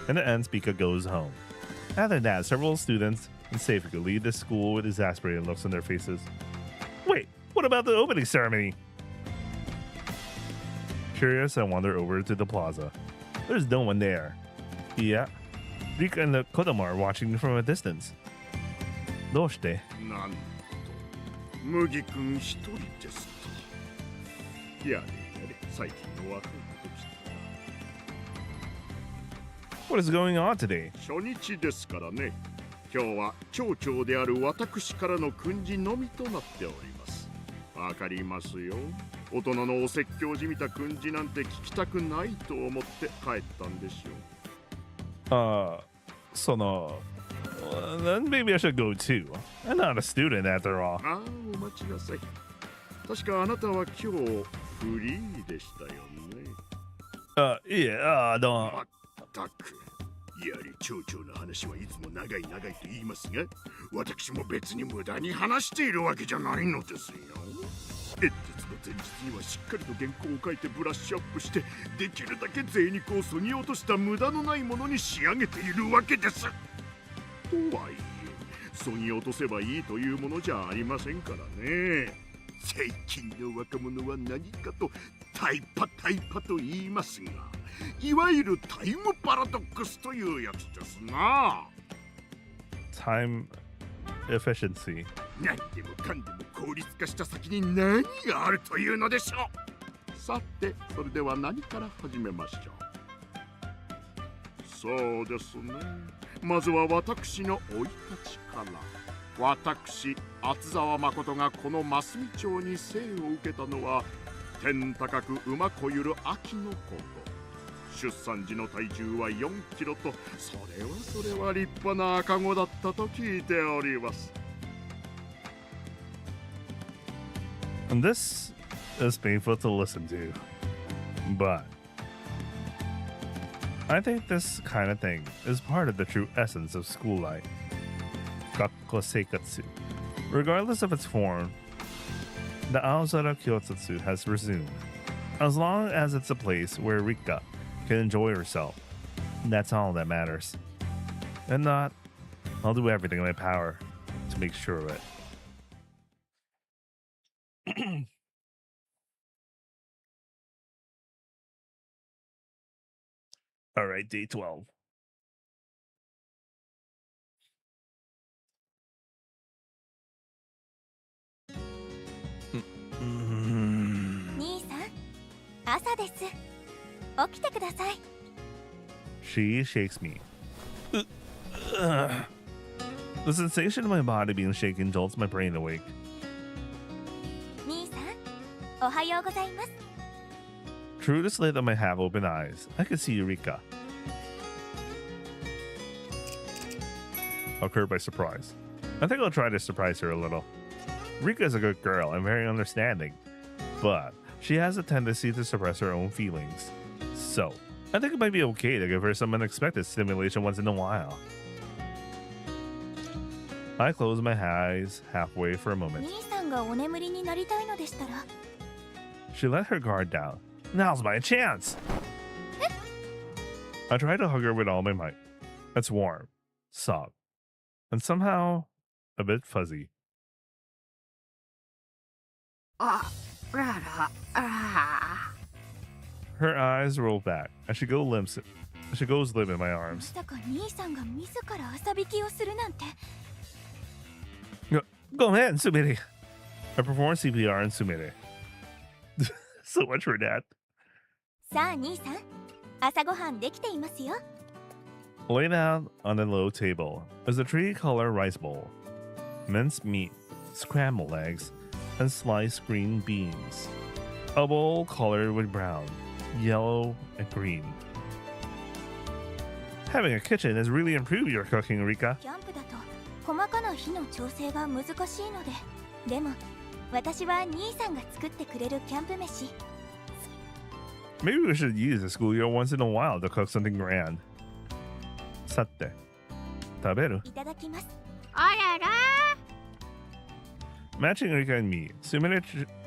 And the end speaker goes home. After that, several students in Seifika leave the school with exasperated looks on their faces. Wait, what about the opening ceremony? Curious, I wander over to the plaza. There's no one there. Yeah, Rika and the Kodomo are watching from a distance. どうして? なんと、麦君一人ですと。やれやれ、最近の若いこときた。 What is going on today? 初日ですからね。今日は町長である私からの訓示のみとなっております。わかりますよ。大人のお説教じみた訓示なんて聞きたくないと思って帰ったんでしょう。Then maybe I should go too. I'm not a student after all. ああ、お待ちなさい。確かあなたは今日フリーでしたよね。Yeah, don't. まったく。やはり町長の話はいつも長い長いと言いますが、私も別に無駄に話しているわけじゃないのですよ。演説の前日にはしっかりと原稿を書いてブラッシュアップして、できるだけ贅肉をそぎ落とした無駄のないものに仕上げているわけです。とはいえ、そぎ落とせばいいというものじゃありませんからね。最近の若者は何かとタイパと言いますが、いわゆるタイムパラドックスというやつですな。 Time efficiency. 何でもかんでも効率化した先に何があるというのでしょう。さて、それでは何から始めましょう。そうですね。まずは私の生い立ちから。私、厚沢誠がこの真澄町に生を受けたのは、天高く馬こゆる秋のこと。出産時の体重は4キロと、それは立派な赤子だったと聞いております。 And this is painful to listen to, but I think this kind of thing is part of the true essence of school life. Gakuseikatsu. Regardless of its form, the Aozara Kyotsutsu has resumed. As long as it's a place where Rika can enjoy herself, that's all that matters. And not, I'll do everything in my power to make sure of it. All right, day 12. She shakes me. The sensation of my body being shaken jolts my brain awake. Through the slit of my half-open eyes, I could see Eureka. Occurred by surprise. I think I'll try to surprise her a little. Rika is a good girl and very understanding, but she has a tendency to suppress her own feelings. So, I think it might be okay to give her some unexpected stimulation once in a while. I close my eyes halfway for a moment. She let her guard down. Now's my chance! I try to hug her with all my might. It's warm, soft, and somehow a bit fuzzy. Her eyes roll back as she goes limp in my arms. Go ahead, Sumire. I perform CPR in Sumire. So much for that. Laid out on the low table is a tree-color rice bowl, minced meat, scrambled eggs, and sliced green beans. A bowl colored with brown, yellow, and green. Having a kitchen has really improved your cooking, Rika. Maybe we should use the schoolyard once in a while to cook something grand. Satte, taberu. Matching Rika and me, Sumire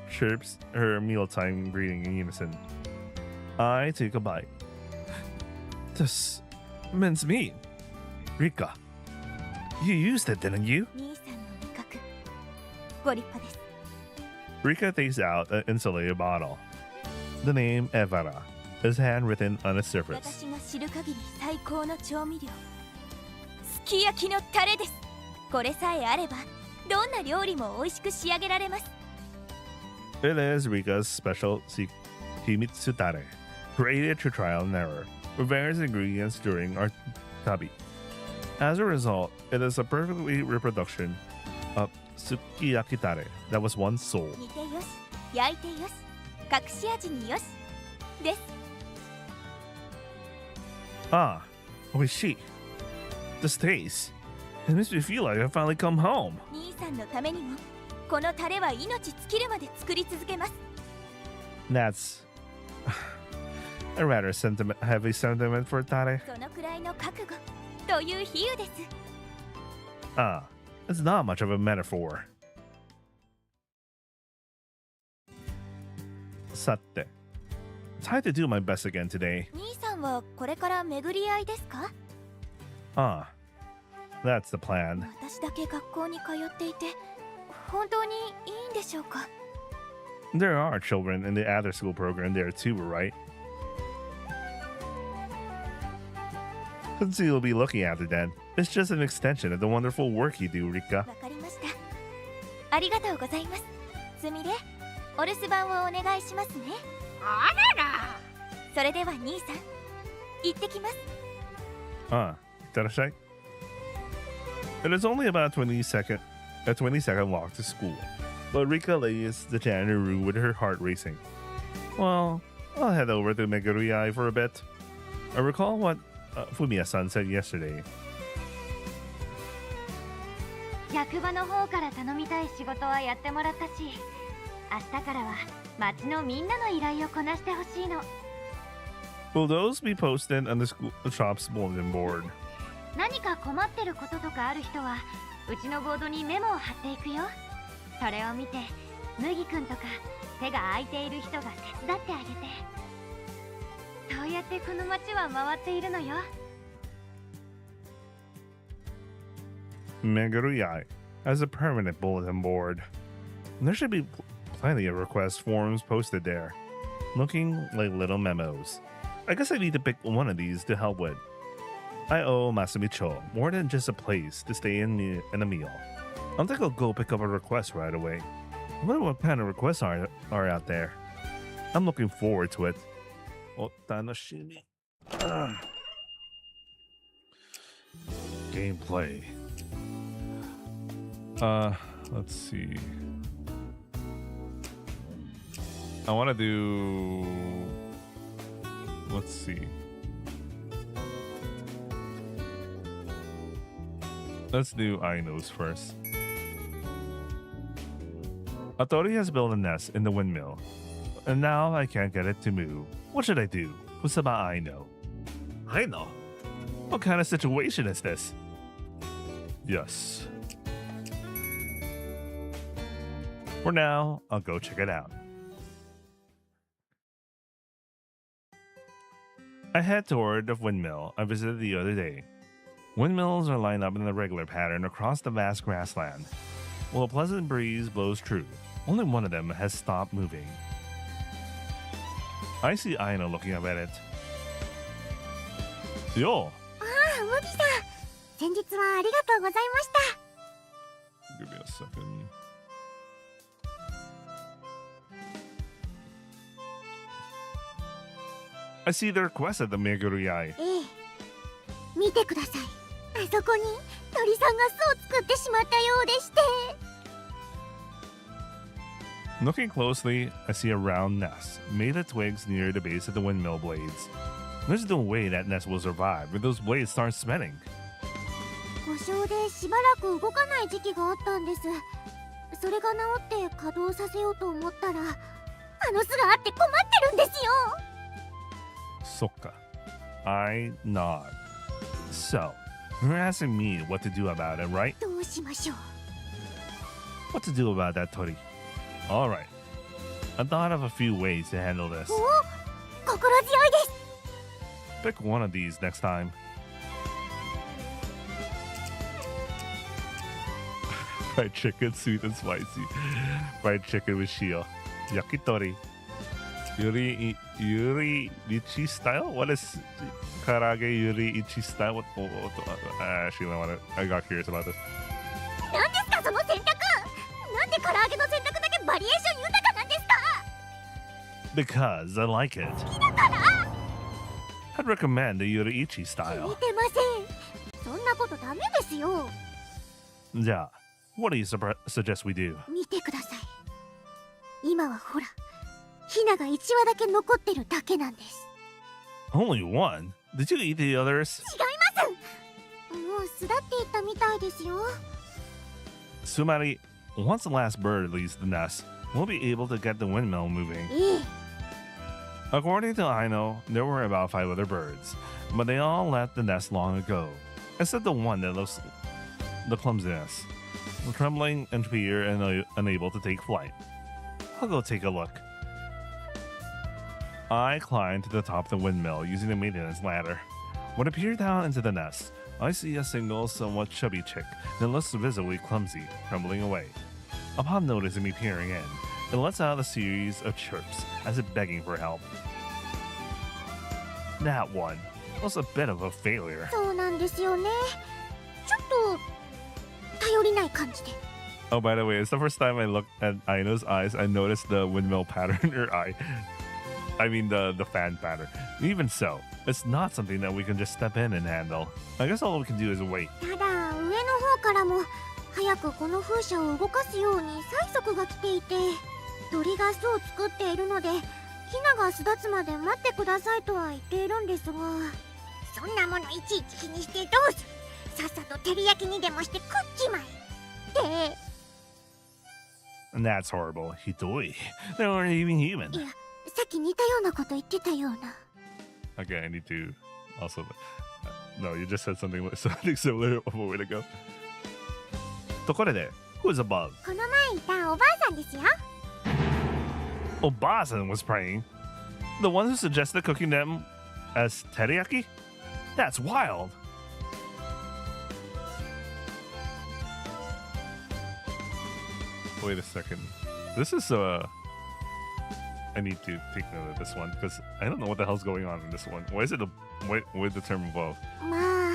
chirps her mealtime greeting in unison. I take a bite. This minced meat. Rika, you used it, didn't you? Rika takes out an insulated bottle. The name Evara is handwritten on its surface. It is Rika's special Himitsu Tare, created through trial and error, with various ingredients during our tabi. As a result, it is a perfectly reproduction of Sukiyaki Tare that was once sold. Ah, oishi. This taste. It makes me feel like I finally come home. That's a rather heavy sentiment for Tare. Ah, it's not much of a metaphor. Satte. Tried to do my best again today. Ah, that's the plan. There are children in the other school program there too, right? Since you'll be looking after then, it's just an extension of the wonderful work you do, Rika. Itterashai. It is only about a 20-second walk to school, but Rika lays the janitor room with her heart racing. Well, I'll head over to Megurui for a bit. I recall what Fumiya-san said yesterday. 役場の方から頼みたい仕事はやってもらったし、明日からは町のみんなの依頼をこなしてほしいの。Will those be posted on the shop's bulletin board? 何か困ってることとかある人はうちのボードにメモを貼っていくよ。それを見て麦くんとか手が空いている人が手伝ってあげて、そうやってこの街は回っているのよ。Megurui has a permanent bulletin board. There should be plenty of request forms posted there, looking like little memos. I guess I need to pick one of these to help with. I owe Masumicho more than just a place to stay in and a meal. I don't think I'll go pick up a request right away. I wonder what kind of requests are out there. I'm looking forward to it. Otanoshimi. Gameplay. Let's see. I want to do... Let's see. Let's do Aino's first. Atori has built a nest in the windmill, and now I can't get it to move. What should I do? What's about Aino? Aino? What kind of situation is this? Yes. For now, I'll go check it out. I head toward the windmill I visited the other day. Windmills are lined up in a regular pattern across the vast grassland. While a pleasant breeze blows through, only one of them has stopped moving. I see Aino looking up at it. Yo! Ah, Mugi-san! 先日はありがとうございました。 Give me a second. I see the request at the Megurui. ええ。見てください。あそこに鳥さんが巣を作ってしまったようでして。 Looking closely, I see a round nest made of twigs near the base of the windmill blades. There's no way that nest will survive when those blades start spinning. 故障でしばらく動かない時期があったんです。それが治って稼働させようと思ったら、あの巣があって困ってるんですよ。 Sokka. I nod. So, you're asking me what to do about it, right? どうしましょう。 What to do about that, Tori? Alright. I thought of a few ways to handle this. お、心強いです。 Pick one of these next time. Fried chicken, sweet and spicy. Fried chicken with shio. Yakitori. Yuri Ichi style? What is Karage Yuri Ichi style? Actually, I got curious about this. 何ですかその選択。なんで唐揚げの選択だけバリエーション豊かなんですか。 Because I like it. 好きだから。 I'd recommend the Yuri Ichi 聞い style. てません。そんなことダメですよ。 Yeah. What do you suggest we do? 見てください。今はほら、ヒナが1羽だけ残ってるだけなんです。 Only one? Did you eat the others? 違います。もう巣立っていったみたいですよ。 Sumari, once the last bird leaves the nest, we'll be able to get the windmill moving. ええ。 According to Aino, there were about 5 other birds, but they all left the nest long ago, except the one that looks the clumsiness, trembling in fear and unable to take flight. I'll go take a look. I climbed to the top of the windmill using the maintenance ladder. When I peer down into the nest, I see a single, somewhat chubby chick that looks visibly clumsy, trembling away. Upon noticing me peering in, it lets out a series of chirps as if begging for help. That one was a bit of a failure. そうなんですよね。ちょっと頼りない感じで。 Oh, by the way, it's the first time I looked at Aino's eyes. I noticed the windmill pattern in her eye. I mean the fan pattern. Even so, it's not something that we can just step in and handle. I guess all we can do is wait. ただ上の方からも早くこの風車を動かすように催促が来ていて、鳥が巣を作っているのでヒナが巣立つまで待ってくださいとは言っているんですが、そんなものいちいち気にしてどうする。さっさと照り焼きにでもして食っちまえって。 And that's horrible. Hidoi. They weren't even human. いや、さっき似たようなこと言ってたような。 Okay, I need to also. No, you just said something similar a moment ago. ところで who's above? この前いたおばあさんですよ。 Obasan was praying. The one who suggested cooking them as teriyaki? That's wild. Wait a second. This is I need to take note of this one because I don't know what the hell's going on in this one. Why is it with the term above? まあ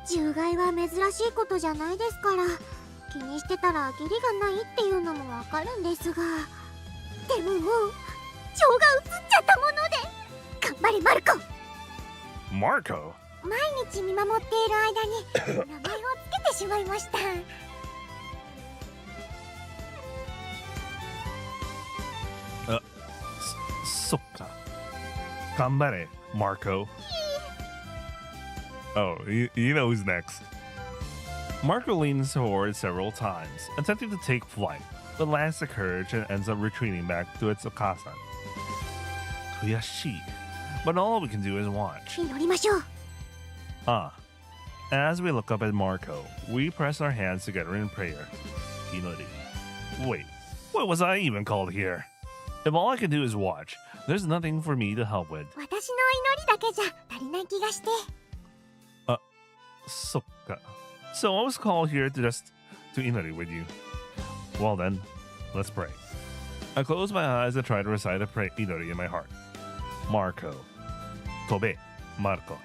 獣害は珍しいことじゃないですから、気にしてたらキリがないっていうのもわかるんですが、でももう情が移っちゃったもので、頑張れマルコ。 Marco? 毎日見守っている間に名前をつけてしまいました。そっか。頑張れ Marco. Oh, you know who's next. Marco leans forward several times, attempting to take flight, but lacks the courage and ends up retreating back to its Okasan. Kuyashi. But all we can do is watch. 祈りましょう。 As we look up at Marco, we press our hands together in prayer. Inori. Wait, what was I even called here? If all I can do is watch, there's nothing for me to help with. 私の祈りだけじゃ足りない気がして。Sokka. So I was called here to Inori with you. Well then, let's pray. I close my eyes and try to recite a prayer Inori in my heart. Marco. Tobe. Marco.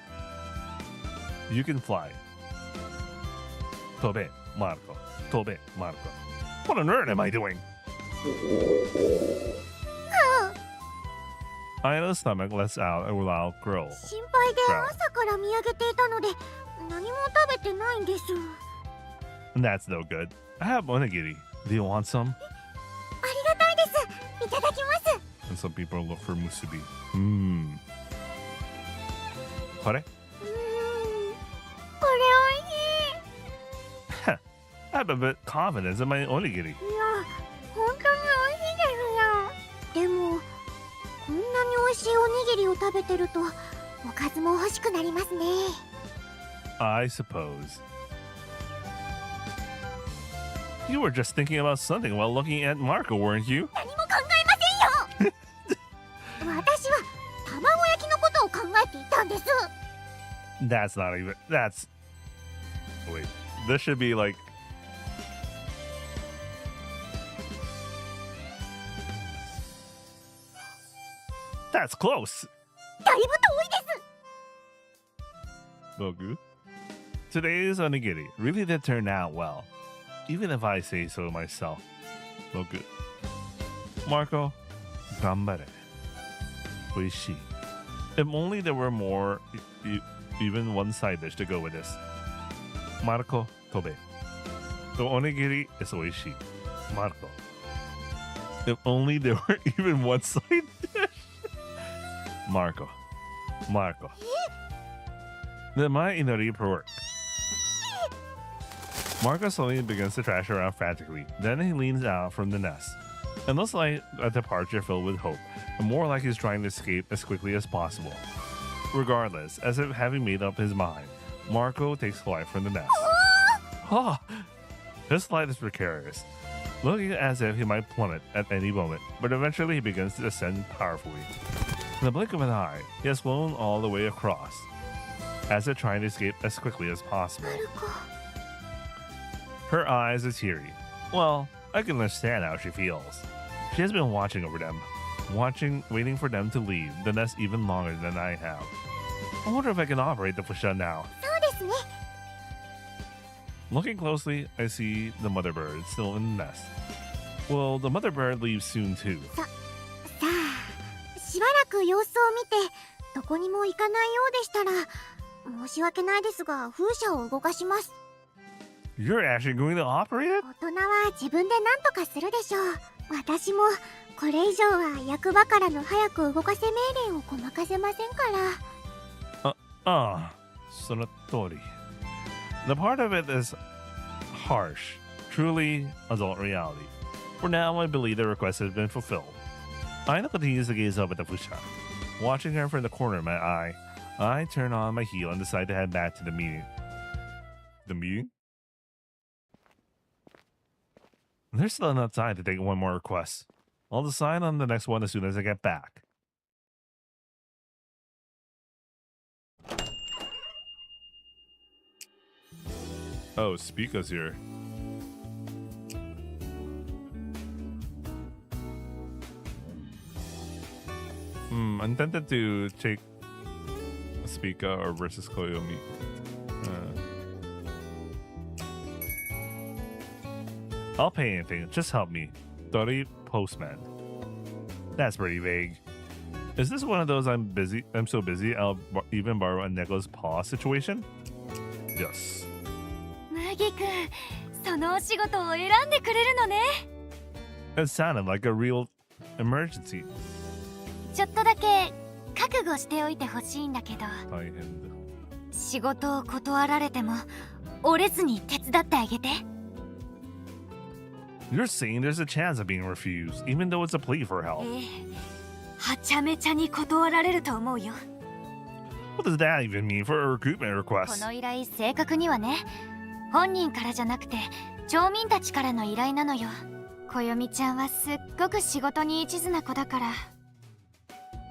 You can fly. Tobe. Marco. Tobe. Marco. What on earth am I doing? Aina's stomach lets out a loud growl. 心配で朝から見上げていたので何も食べてないんです。 That's no good. I have onigiri. Do you want some? ありがたいです。いただきます。 And some people look for musubi. Kore? これおいしい。 I have a bit confidence in my onigiri. いや、本当においしいですよ。でも、こんなに美味しいおにぎりを食べてると、おかずも欲しくなりますね。 I suppose. You were just thinking about something while looking at Marco, weren't you? 何も考えませんよ。私は卵焼きのことを考えていたんです。 That's not even. That's. Wait. This should be like. That's close. だいぶ遠いです。 Bogu. Today's onigiri really did turn out well, even if I say so myself. Bogu. Marco, gambare. Oishii. If only there were more, even one side dish to go with this. Marco, tobe. The onigiri is oishii. Marco. If only there were even one side dish. Marco. Then my inori work. Marco slowly begins to trash around frantically. Then he leans out from the nest. It looks like a departure filled with hope, and more like he's trying to escape as quickly as possible. Regardless, as if having made up his mind, Marco takes flight from the nest. His flight is precarious, looking as if he might plummet at any moment, but eventually he begins to ascend powerfully. In the blink of an eye, he has flown all the way across, as if trying to escape as quickly as possible. Her eyes are teary. Well, I can understand how she feels. She has been watching over them, waiting for them to leave the nest even longer than I have. I wonder if I can operate the Fusha now. そうですね。 Looking closely, I see the mother bird still in the nest. Will the mother bird leave soon too? さあ、しばらく様子を見て、どこにも行かないようでしたら、申し訳ないですが、風車を動かします。 You're actually going to operate it? 大人は自分で何とかするでしょう。私もこれ以上は役場からの早く動かせ命令をごまかせませんから。その通り. The part of it is harsh, truly adult reality. For now, I believe the request has been fulfilled. Aina continues to gaze up at the Fusha. Watching her from the corner of my eye, I turn on my heel and decide to head back to the meeting. The meeting? There's still enough time to take one more request. I'll decide on the next one as soon as I get back. Oh, Spica's here. I'm tempted to take Spica or versus Koyomi. I'll pay anything. Just help me. 30 postman. That's pretty vague. Is this one of those I'm so busy I'll even borrow a Neko's paw situation? Yes. 麦君、そのお仕事を選んでくれるのね。It sounded like a real emergency. ちょっとだけ覚悟しておいてほしいんだけど。大変だ。仕事を断られても折れずに手伝ってあげて。You're saying there's a chance of being refused, even though it's a plea for help. はちゃめちゃに断られると思うよ。What does that even mean for a recruitment こ request? の依頼正確にはね、本人からじゃなくて町民たちからの依頼なのよ。こよみちゃんはすっごく仕事に一途な子だから。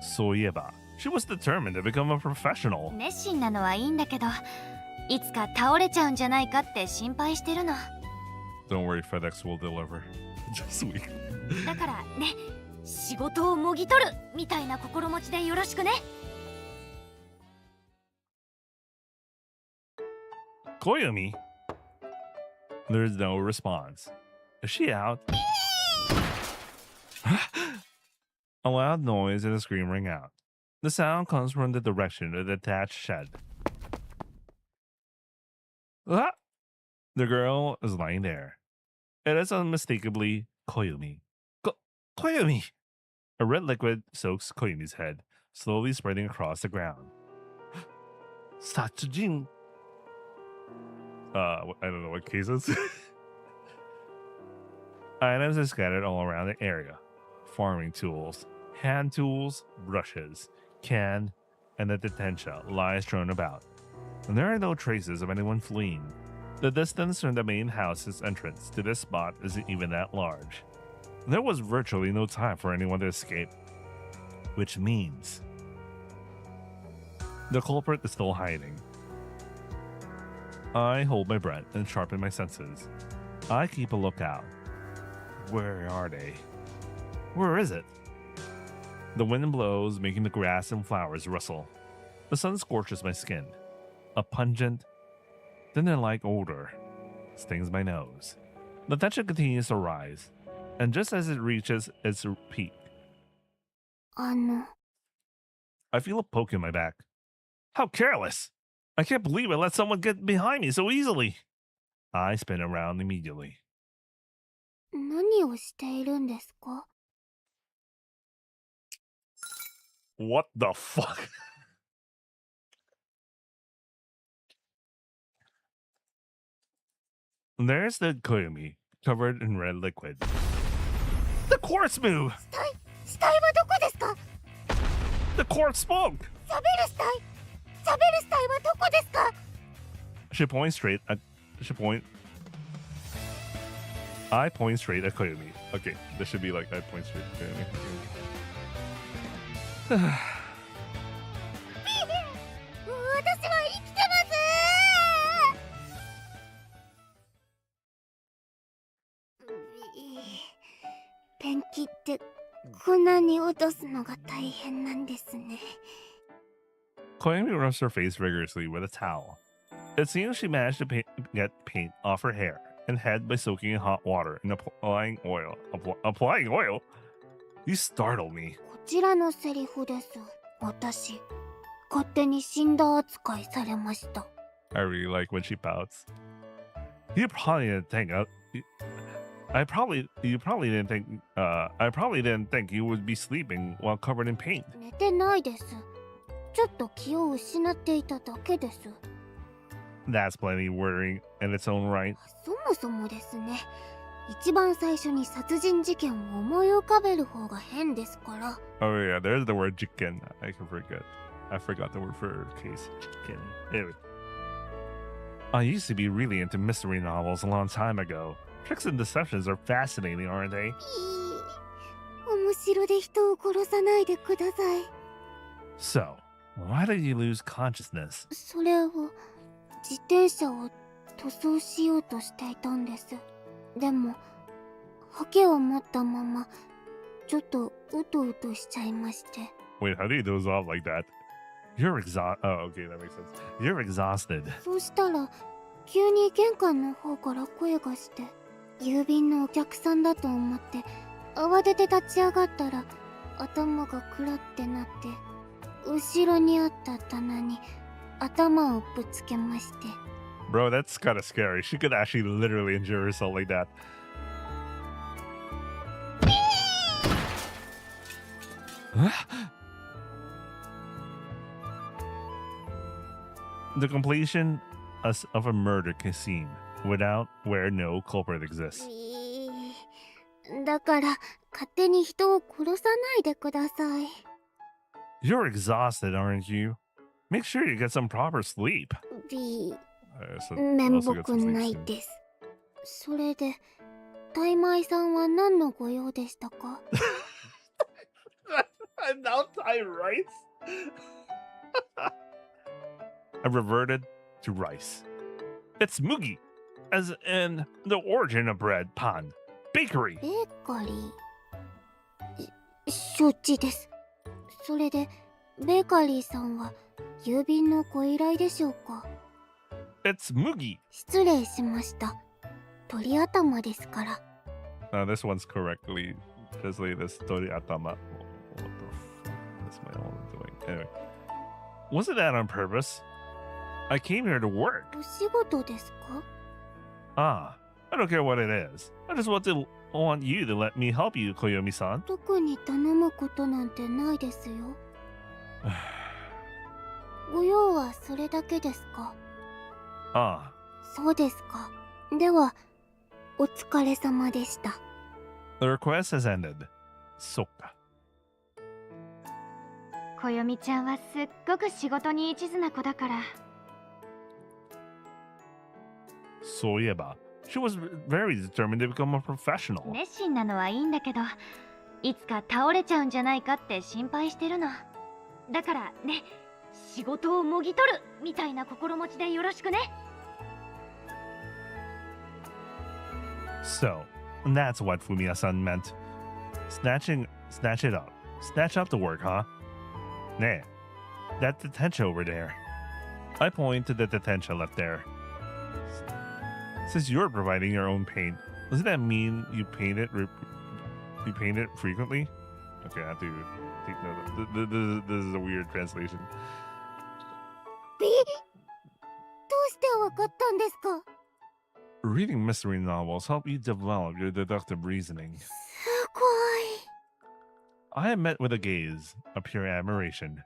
そういえば、she was determined to become a professional. 熱心なのはいいんだけど、いつか倒れちゃうんじゃないかって心配してるの。Don't worry, FedEx will deliver. Just weak. だからね、仕事をもぎ取るみたいな心持ちでよろしくね。Koyomi? There's no response. Is she out? A loud noise and a scream ring out. The sound comes from the direction of the detached shed. Ah! The girl is lying there. It is unmistakably Koyomi. Koyomi! A red liquid soaks Koyomi's head, slowly spreading across the ground. Satsujin! I don't know what cases. Items are scattered all around the area. Farming tools, hand tools, brushes, can, and a detention lies strewn about. And there are no traces of anyone fleeing. The distance from the main house's entrance to this spot isn't even that large. There was virtually no time for anyone to escape. Which means the culprit is still hiding. I hold my breath and sharpen my senses. I keep a lookout. Where are they? Where is it? The wind blows, making the grass and flowers rustle. The sun scorches my skin. A pungent, dinner-like odor stings my nose. The tension continues to rise, and just as it reaches its peak, I feel a poke in my back. How careless! I can't believe I let someone get behind me so easily. I spin around immediately. 何をしているんですか? What the fuck? There's the Koyomi, covered in red liquid. The quartz move! 死体はどこですか? The quartz smoke! 喋る死体はどこですか? She points straight at. I point straight at Koyomi. Okay, this should be like I point straight at Koyomi. 私は生きてます。ペンキってこんなに落とすのが大変なんですね。Koyomi rubs her face vigorously with a towel. It seems she managed to get paint off her hair and head by soaking in hot water and applying oil. Applying oil? You startled me. こちらのセリフです。私、勝手に死んだ扱いされました。I really like when she pouts. You probably didn't think. I probably didn't think you would be sleeping while covered in paint. 寝てないです。ちょっと気を失っていただけです。That's plenty worrying in its own right. そもそもですね、一番最初に殺人事件を思い浮かべる方が変ですから。Oh yeah, there's the word jiken. I forgot the word for case. Jiken. Anyway. I used to be really into mystery novels a long time ago. Tricks and deceptions are fascinating, aren't they? 面白で人を殺さないでください。 So, why did you lose consciousness? それを自転車を塗装しようとしていたんです。でもハケを持ったままちょっとうとうとしちゃいまして。 Wait, how do you doze off like that? You're exhausted. Oh, okay, that makes sense. You're exhausted. そうしたら急に玄関の方から声がして、郵便のお客さんだと思って慌てて立ち上がったら頭がクラってなって、後ろにあった棚に頭をぶつけまして。 Bro, that's kind of scary. She could actually literally injure herself like that. The completion of a murder scene without where no culprit exists. だから勝手に人を殺さないでください。 You're exhausted, aren't you? Make sure you get some proper sleep. 面目ないです。それでタイマイさんは何のご用でしたか？ And now Thai rice. I reverted to rice. It's mugi, as in the origin of bread, pan, bakery. ベーカリー。承知です。それでベーカリーさんは郵便のご依頼でしょうか？ It's mugi. 失礼しました。鳥頭ですから。This one's correctly translated as tori atama. What the fuck? That's my own doing. Anyway, wasn't that on purpose? I came here to work. お仕事ですか？ I don't care what it is. I just want you to let me help you, Koyomi-san. 特に頼むことなんてないですよ。ご用はそれだけですか？そうですか。では、お疲れ様でした。 The request has ended. そっか。こよみちゃんはすっごく仕事に一途な子だから。そういえば、she was very determined to become a professional. 熱心なのはいいんだけど、いつか倒れちゃうんじゃないかって心配してるの。だからね、仕事をもぎ取るみたいな心持ちでよろしくね。So, that's what Fumiya-san meant. Snatch up the work, huh? Nah, that detention over there. I point to the detention left there. Since you're providing your own paint, doesn't that mean you paint it frequently? Okay, I have to take note. This is a weird translation. どうしてわかったんですか？ Reading mystery novels help you develop your deductive reasoning. すごい。 I am met with a gaze of pure admiration.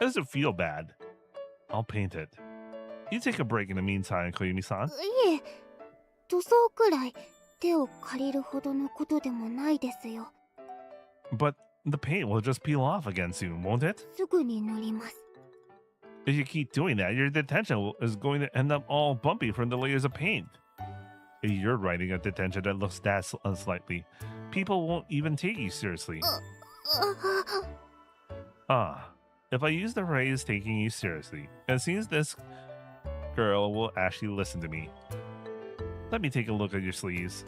It doesn't feel bad. I'll paint it. You take a break in the meantime, Koyumi-san. いえ、塗装くらい手を借りるほどのことでもないですよ。 But the paint will just peel off again soon, won't it? すぐに塗ります。 If you keep doing that, your detention is going to end up all bumpy from the layers of paint. If you're writing a detention that looks that unsightly, people won't even take you seriously. If I use the phrase taking you seriously, it seems this girl will actually listen to me. Let me take a look at your sleeves.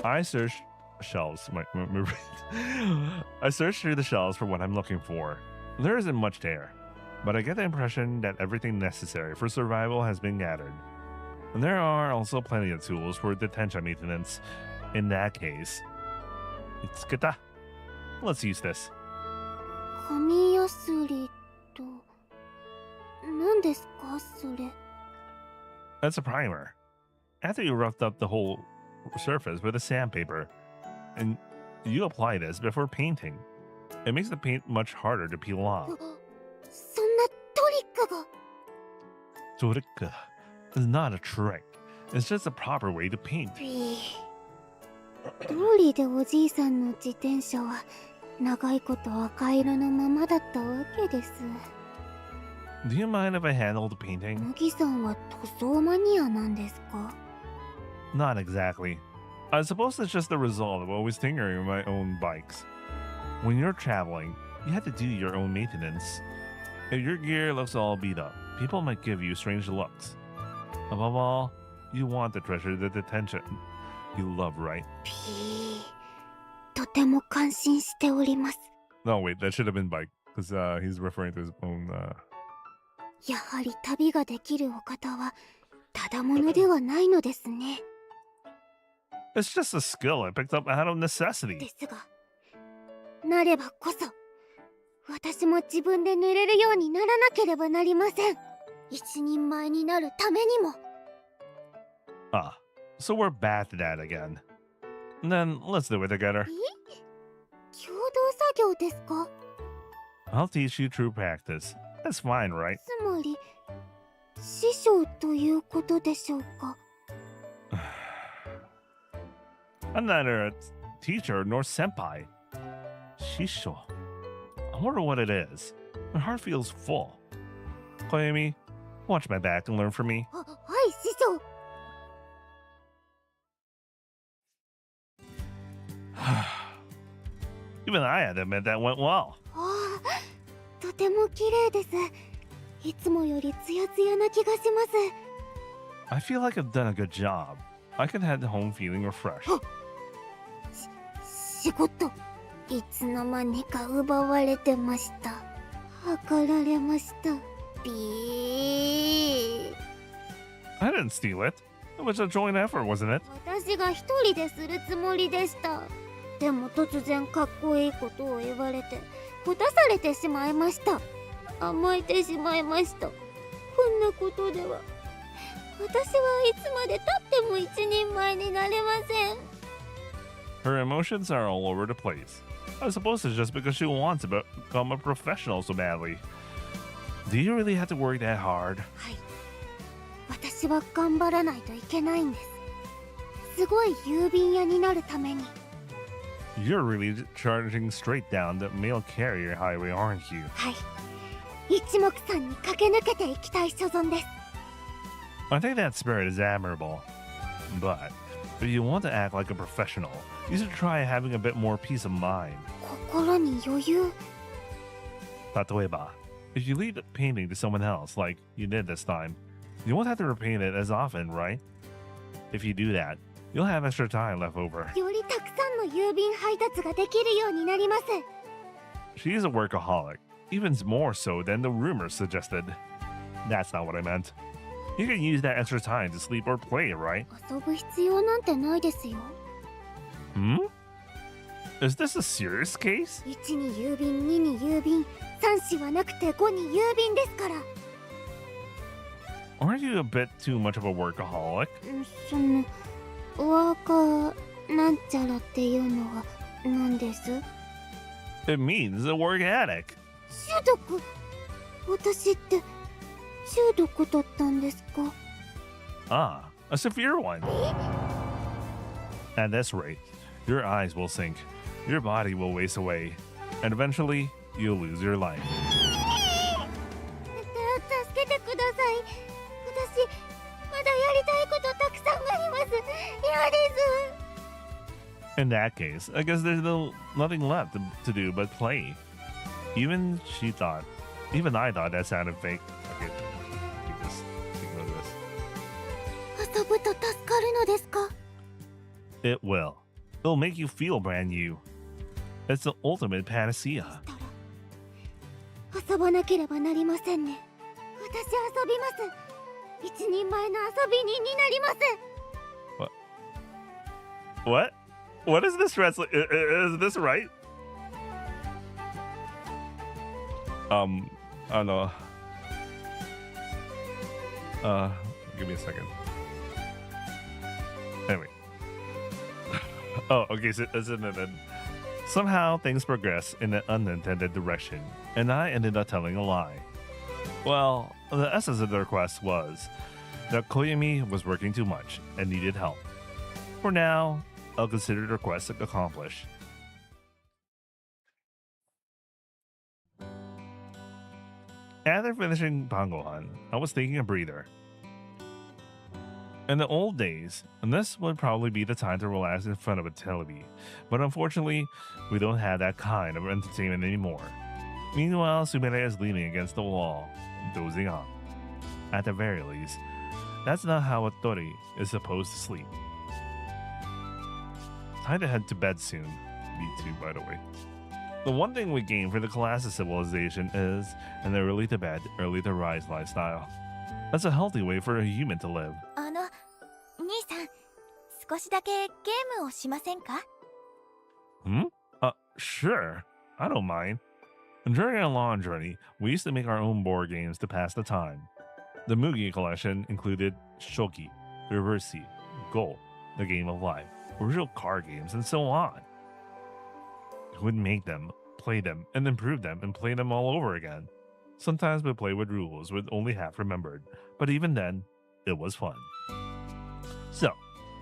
I searched shelves. I searched through the shelves for what I'm looking for. There isn't much there, but I get the impression that everything necessary for survival has been gathered. And there are also plenty of tools for detention maintenance. In that case, let's use this. 紙やすりと何ですかそれ？ That's a primer. After you roughed up the whole surface with a sandpaper, and you apply this before painting. It makes the paint much harder to peel off. そんなトリックが。 トリック is not a trick. It's just a proper way to paint. 通りでおじいさんの自転車は長いこと赤色のままだったわけです。 Do you mind if I handle the painting? 麦さんは塗装マニアなんですか？ Not exactly. I suppose it's just the result of always tinkering with my own bikes. When you're traveling, you have to do your own maintenance. If your gear looks all beat up, people might give you strange looks. Above all, you want to treasure the attention you love, right? とても感心しております。 No, wait, that should have been bike, because he's referring to his own. やはり旅ができるお方はただものではないのですね。 It's just a skill I picked up out of necessity. ですが、なればこそ私も自分で寝れるようにならなければなりません。一人前になるためにも。 Ah, so we're bad at that again. Then let's do it together. 共同作業ですか？ I'll teach you true practice. That's fine, right? つまり師匠ということでしょうか？ I'm neither a teacher nor senpai. Shisho. I wonder what it is. My heart feels full. Koyumi, watch my back and learn from me. はい、師匠。 Even I had to admit that went well. ああ、とても綺麗です。いつもよりツヤツヤな気がします。 I feel like I've done a good job. I can head home feeling refreshed. 仕事いつの間にか奪われてました。測られました。ビー。 I didn't steal it. It was a joint effort, wasn't it? 私が一人でするつもりでした。でも突然かっこいいことを言われてほたされてしまいました。甘えてしまいました。こんなことでは私はいつまで経っても一人前になれません。 Her emotions are all over the place. I suppose it's just because she wants to become a professional so badly. Do you really have to work that hard? はい。私は頑張らないといけないんです。すごい郵便屋になるために。 You're really charging straight down the mail carrier highway, aren't you? はい。一目散に駆け抜けていきたい所存です。 I think that spirit is admirable. But if you want to act like a professional, you should try having a bit more peace of mind. 心に余裕。 Tatoeba, if you leave the painting to someone else, like you did this time, you won't have to repaint it as often, right? If you do that, you'll have extra time left over. よりたくさんの郵便配達ができるようになります。 She's a workaholic, even more so than the rumors suggested. That's not what I meant. You can use that extra time to sleep or play, right? 遊ぶ必要なんてないですよ。 Hmm? Is this a serious case? 1に郵便、2に郵便、3子はなくて5に郵便ですから。 Aren't you a bit too much of a workaholic? そのワーカーなんちゃらっていうのは何です？ It means a work addict. 中毒。私って中毒だったんですか？ Ah, a severe one. At this rate, your eyes will sink, your body will waste away, and eventually, you'll lose your life. 助けてください。私まだやりたいことたくさんあります。嫌です。 In that case, I guess there's nothing left to do but play. Even I thought that sounded fake. Okay, take note of this. 遊ぶと助かるのですか？ It will. It'll make you feel brand new. It's the ultimate panacea. 遊ばなければなりませんね。私遊びます。一人前の遊び人になります。 What? What is this translate? Is this right? I don't know. Give me a second. Anyway. Oh, okay. So, somehow things progress in an unintended direction, and I ended up telling a lie. Well, the essence of the request was that Koyumi was working too much and needed help. For now, I'll consider the request accomplished. After finishing Bangohan, I was taking a breather. In the old days, this would probably be the time to relax in front of a television, but unfortunately, we don't have that kind of entertainment anymore. Meanwhile, Sumire is leaning against the wall, dozing off. At the very least, that's not how a Tori is supposed to sleep. Time to head to bed soon. Me too, by the way. The one thing we gain for the class of civilization is an early to bed, early to rise lifestyle. That's a healthy way for a human to live. 兄さん、少しだけゲームをしませんか？ Hmm? Sure. I don't mind. During our long journey, we used to make our own board games to pass the time. The Mugi collection included Shogi, Reversi, Go, The Game of Life, original card games, and so on. We would make them, play them, and improve them, and play them all over again. Sometimes we play with rules we only half remembered, but even then, it was fun. So,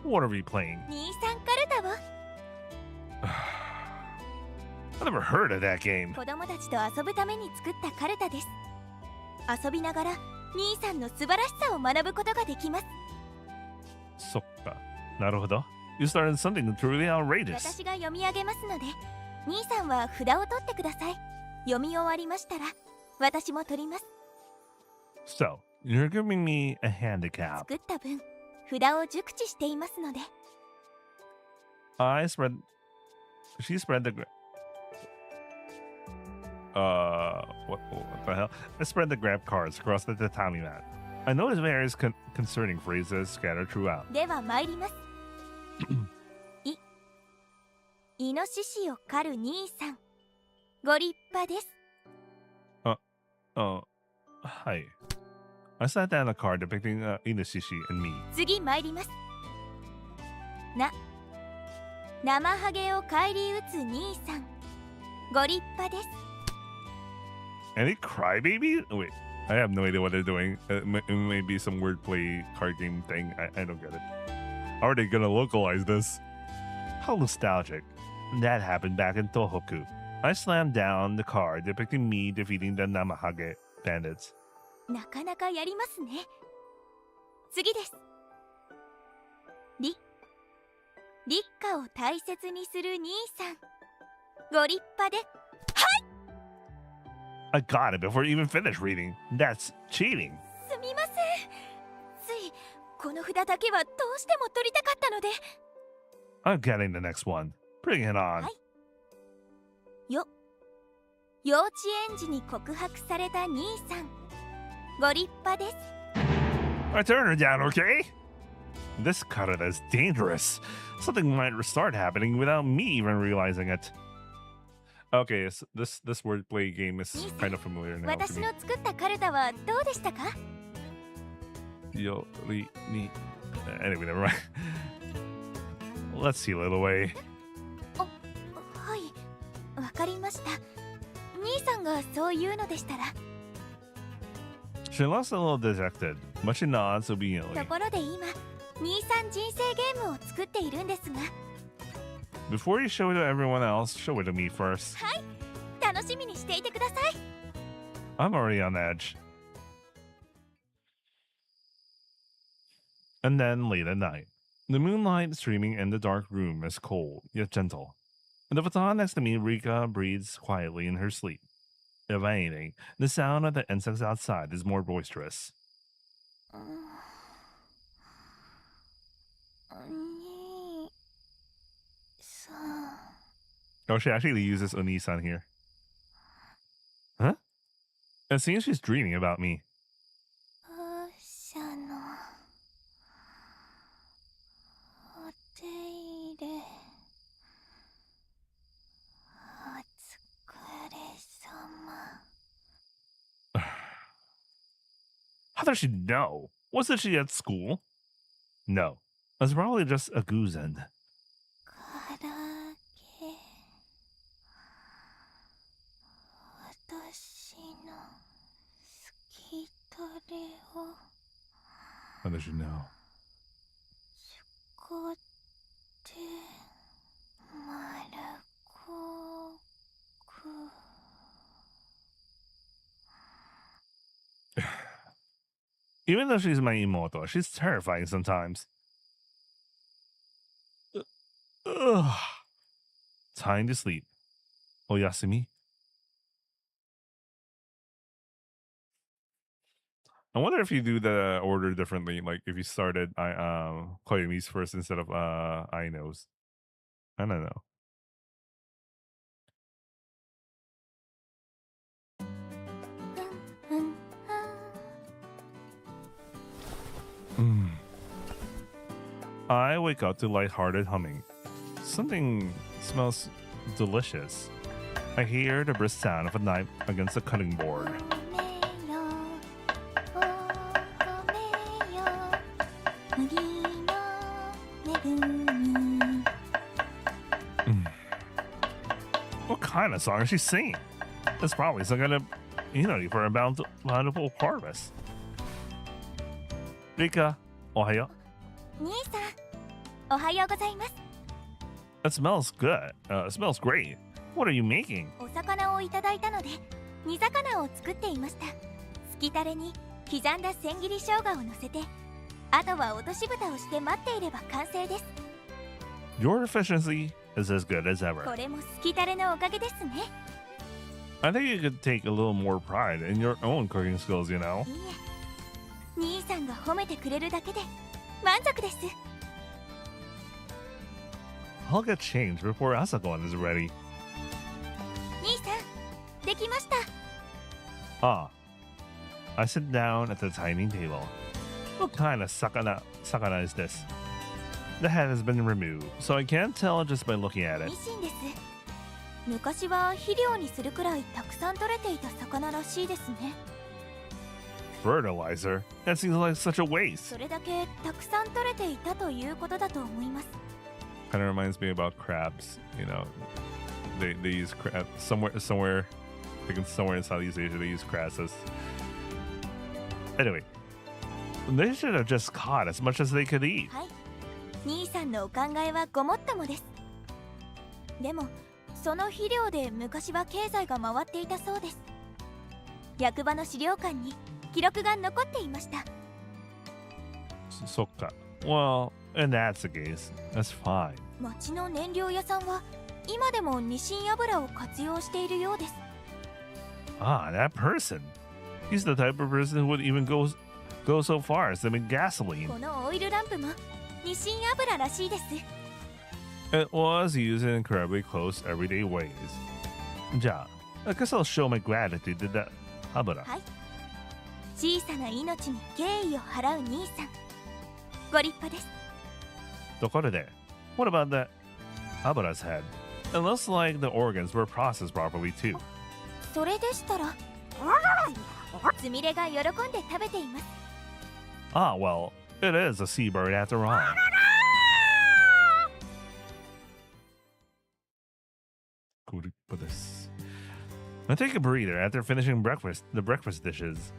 what are we playing? 兄さんカルタを I never heard of that game. 子供たちと遊ぶために作ったカルタです。遊びながら兄さんの素晴らしさを学ぶことができます。 Sokka. Naruhodo. You started something truly outrageous. 私が読み上げますので、兄さんは札を取ってください。読み終わりましたら、私も取ります。 So, you're giving me a handicap. 作った分、札を熟知していますので。 She spread the... what the hell? I spread the grab cards across the tatami mat. I noticed various concerning phrases scattered throughout. では参ります。イノシシを狩る兄さん、ご立派です。 Hi. I sat down a card depicting Inoshishi and me. 次参ります。生ハゲを返り討つ兄さん、ご立派です。 Any crybaby? Wait, I have no idea what they're doing. It may be some wordplay card game thing. I don't get it. How are they gonna localize this? How nostalgic. That happened back in Tohoku. I slammed down the card depicting me defeating the Namahage bandits. なかなかやりますね。次です。立花を大切にする兄さん、ご立派で。 I got it before you even finished reading. That's cheating. すみません。ついこの札だけはどうしても取りたかったので。 I'm getting the next one. Bring it on. はい。幼稚園児に告白された兄さん、ご立派です。 I turn her down, okay? This karada is dangerous. Something might start happening without me even realizing it. Okay, this wordplay game is kind of familiar now to 私 me. の作ったカルタはどうでしたか？ Anyway, never mind. Let's seal it away. はい、わかりました。兄さんがそう言うのでしたら。 She looks a little dejected, but she nods と obediently. ころで今、兄さん人生ゲームを作っているんですが。 Before you show it to everyone else, show it to me first. はい、楽しみにしていてください。 I'm already on edge. And then late at night, the moonlight streaming in the dark room is cold yet gentle. And the futon next to me, Rika, breathes quietly in her sleep. If anything, the sound of the insects outside is more boisterous. 兄さん。 Oh, she actually uses Oni-san here. Huh? It seems she's dreaming about me. 風車のお手入れお疲れ様。 How does she know? Wasn't she at school? No. It's probably just a goose end. 唐揚げ私の好きどれを How does she know? こって丸こく Even though she's my imoto, she's terrifying sometimes. Ugh. Time to sleep. Oyasumi. I wonder if you do the order differently, like if you started Koyumi's first instead of Aino's. I don't know. I wake up to lighthearted humming. Something smells delicious. I hear the brisk sound of a knife against the cutting board. What kind of song is she singing? It's probably some kind of for a bountiful harvest. Rika, ohayo. 兄さん、おはようございます。 It smells good. It smells great. What are you making? お魚をいただいたので、煮魚を作っていました。すきたれに刻んだ千切り生姜を乗せて、あとは落とし蓋をして待っていれば完成です。 Your efficiency is as good as ever. これもすきたれのおかげですね。 I think you could take a little more pride in your own cooking skills, you know? いいえ、兄さんが褒めてくれるだけで満足です。 I'll get changed before Asako is ready. 兄さん、できました。 Ah. I sit down at the dining table. What kind of sakana is this? The head has been removed, so I can't tell just by looking at it. ニシンです。昔は肥料にするくらいたくさん取れていた魚らしいですね。 Fertilizer? That seems like such a waste. それだけたくさん取れていたということだと思います。 Kind of reminds me about crabs. You know, they use crab somewhere. I think somewhere in Southeast Asia they use crabs as. Anyway, they should have just caught as much as they could eat. はい、兄さんのお考えはごもっともです。でも、その肥料で昔は経済が回っていたそうです。役場の資料館に記録が残っていました。そっか。Well, and that's the case. That's fine. 町の燃料屋さんは今でもニシン油を活用しているようです。 Ah, that person. He's the type of person who would even go so far as to make gasoline. このオイルランプもニシン油らしいです。 It was used in incredibly close everyday ways. じゃあ、I guess I'll show my gratitude to that 油。はい。小さな命に敬意を払う兄さん。ご立派です。ところで、what about that 油's head? It looks like the organs were processed properly too. それでしたら、すみれが喜んで食べています。 Ah, well, it is a seabird after all. I take a breather after finishing the breakfast dishes.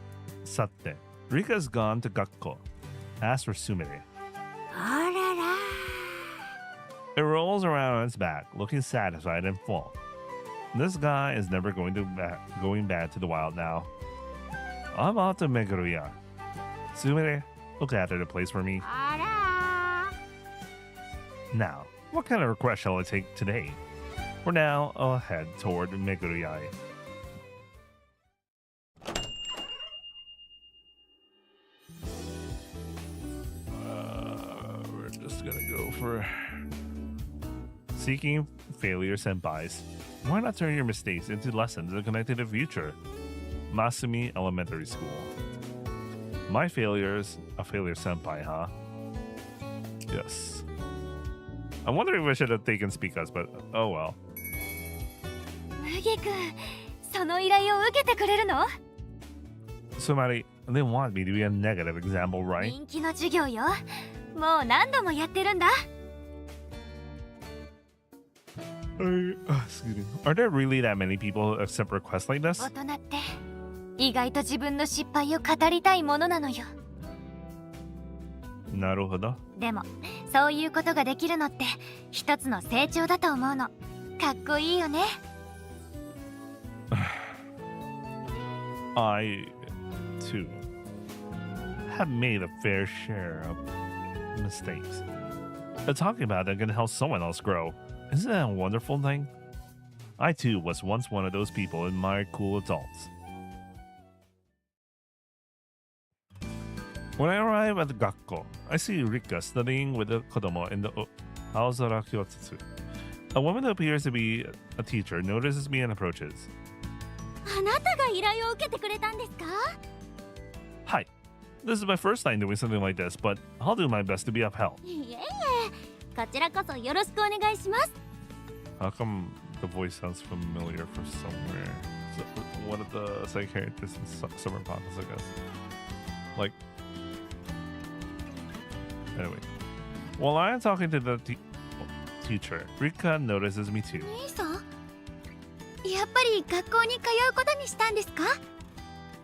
Satte, Rika's gone to Gakko. Ask for Sumire. It rolls around on its back, looking satisfied and full. This guy is never going back to the wild now. I'm off to Meguruya. Sumire, look after the place for me. Now, what kind of request shall I take today? For now, I'll head toward Meguruya. We're just gonna go for seeking failure senpais. Why not turn your mistakes into lessons and connect to the future? Masumi Elementary School. My failures, a failure senpai, huh? Yes. I wonder if I should have taken Speakas, but oh well. 麦君、その依頼を受けてくれるの？ Somebody, they want me to be a negative example, right? 人気の授業よ。もう何度もやってるんだ。Excuse me. Are there really that many people who accept requests like this? 大人って意外と自分の失敗を語りたいものなのよ。なるほど。でも、そういうことができるのって一つの成長だと思うの。かっこいいよね。I, too, have made a fair share of mistakes. But talking about them can help someone else grow. Isn't that a wonderful thing? I too was once one of those people who admired cool adults. When I arrive at the Gakko, I see Rika studying with the kodomo in the Aozora Kyotsutsu. A woman who appears to be a teacher notices me and approaches. あなたが依頼を受けてくれたんですか？ Hi, this is my first time doing something like this, but I'll do my best to be of help. いえいえ、こちらこそよろしくお願いします。 How come the voice sounds familiar from somewhere? So, one of the side characters in Summer Papas, I guess. Like, anyway. While I'm talking to the teacher, Rika notices me too. 兄さん、やっぱり学校に通うことにしたんですか？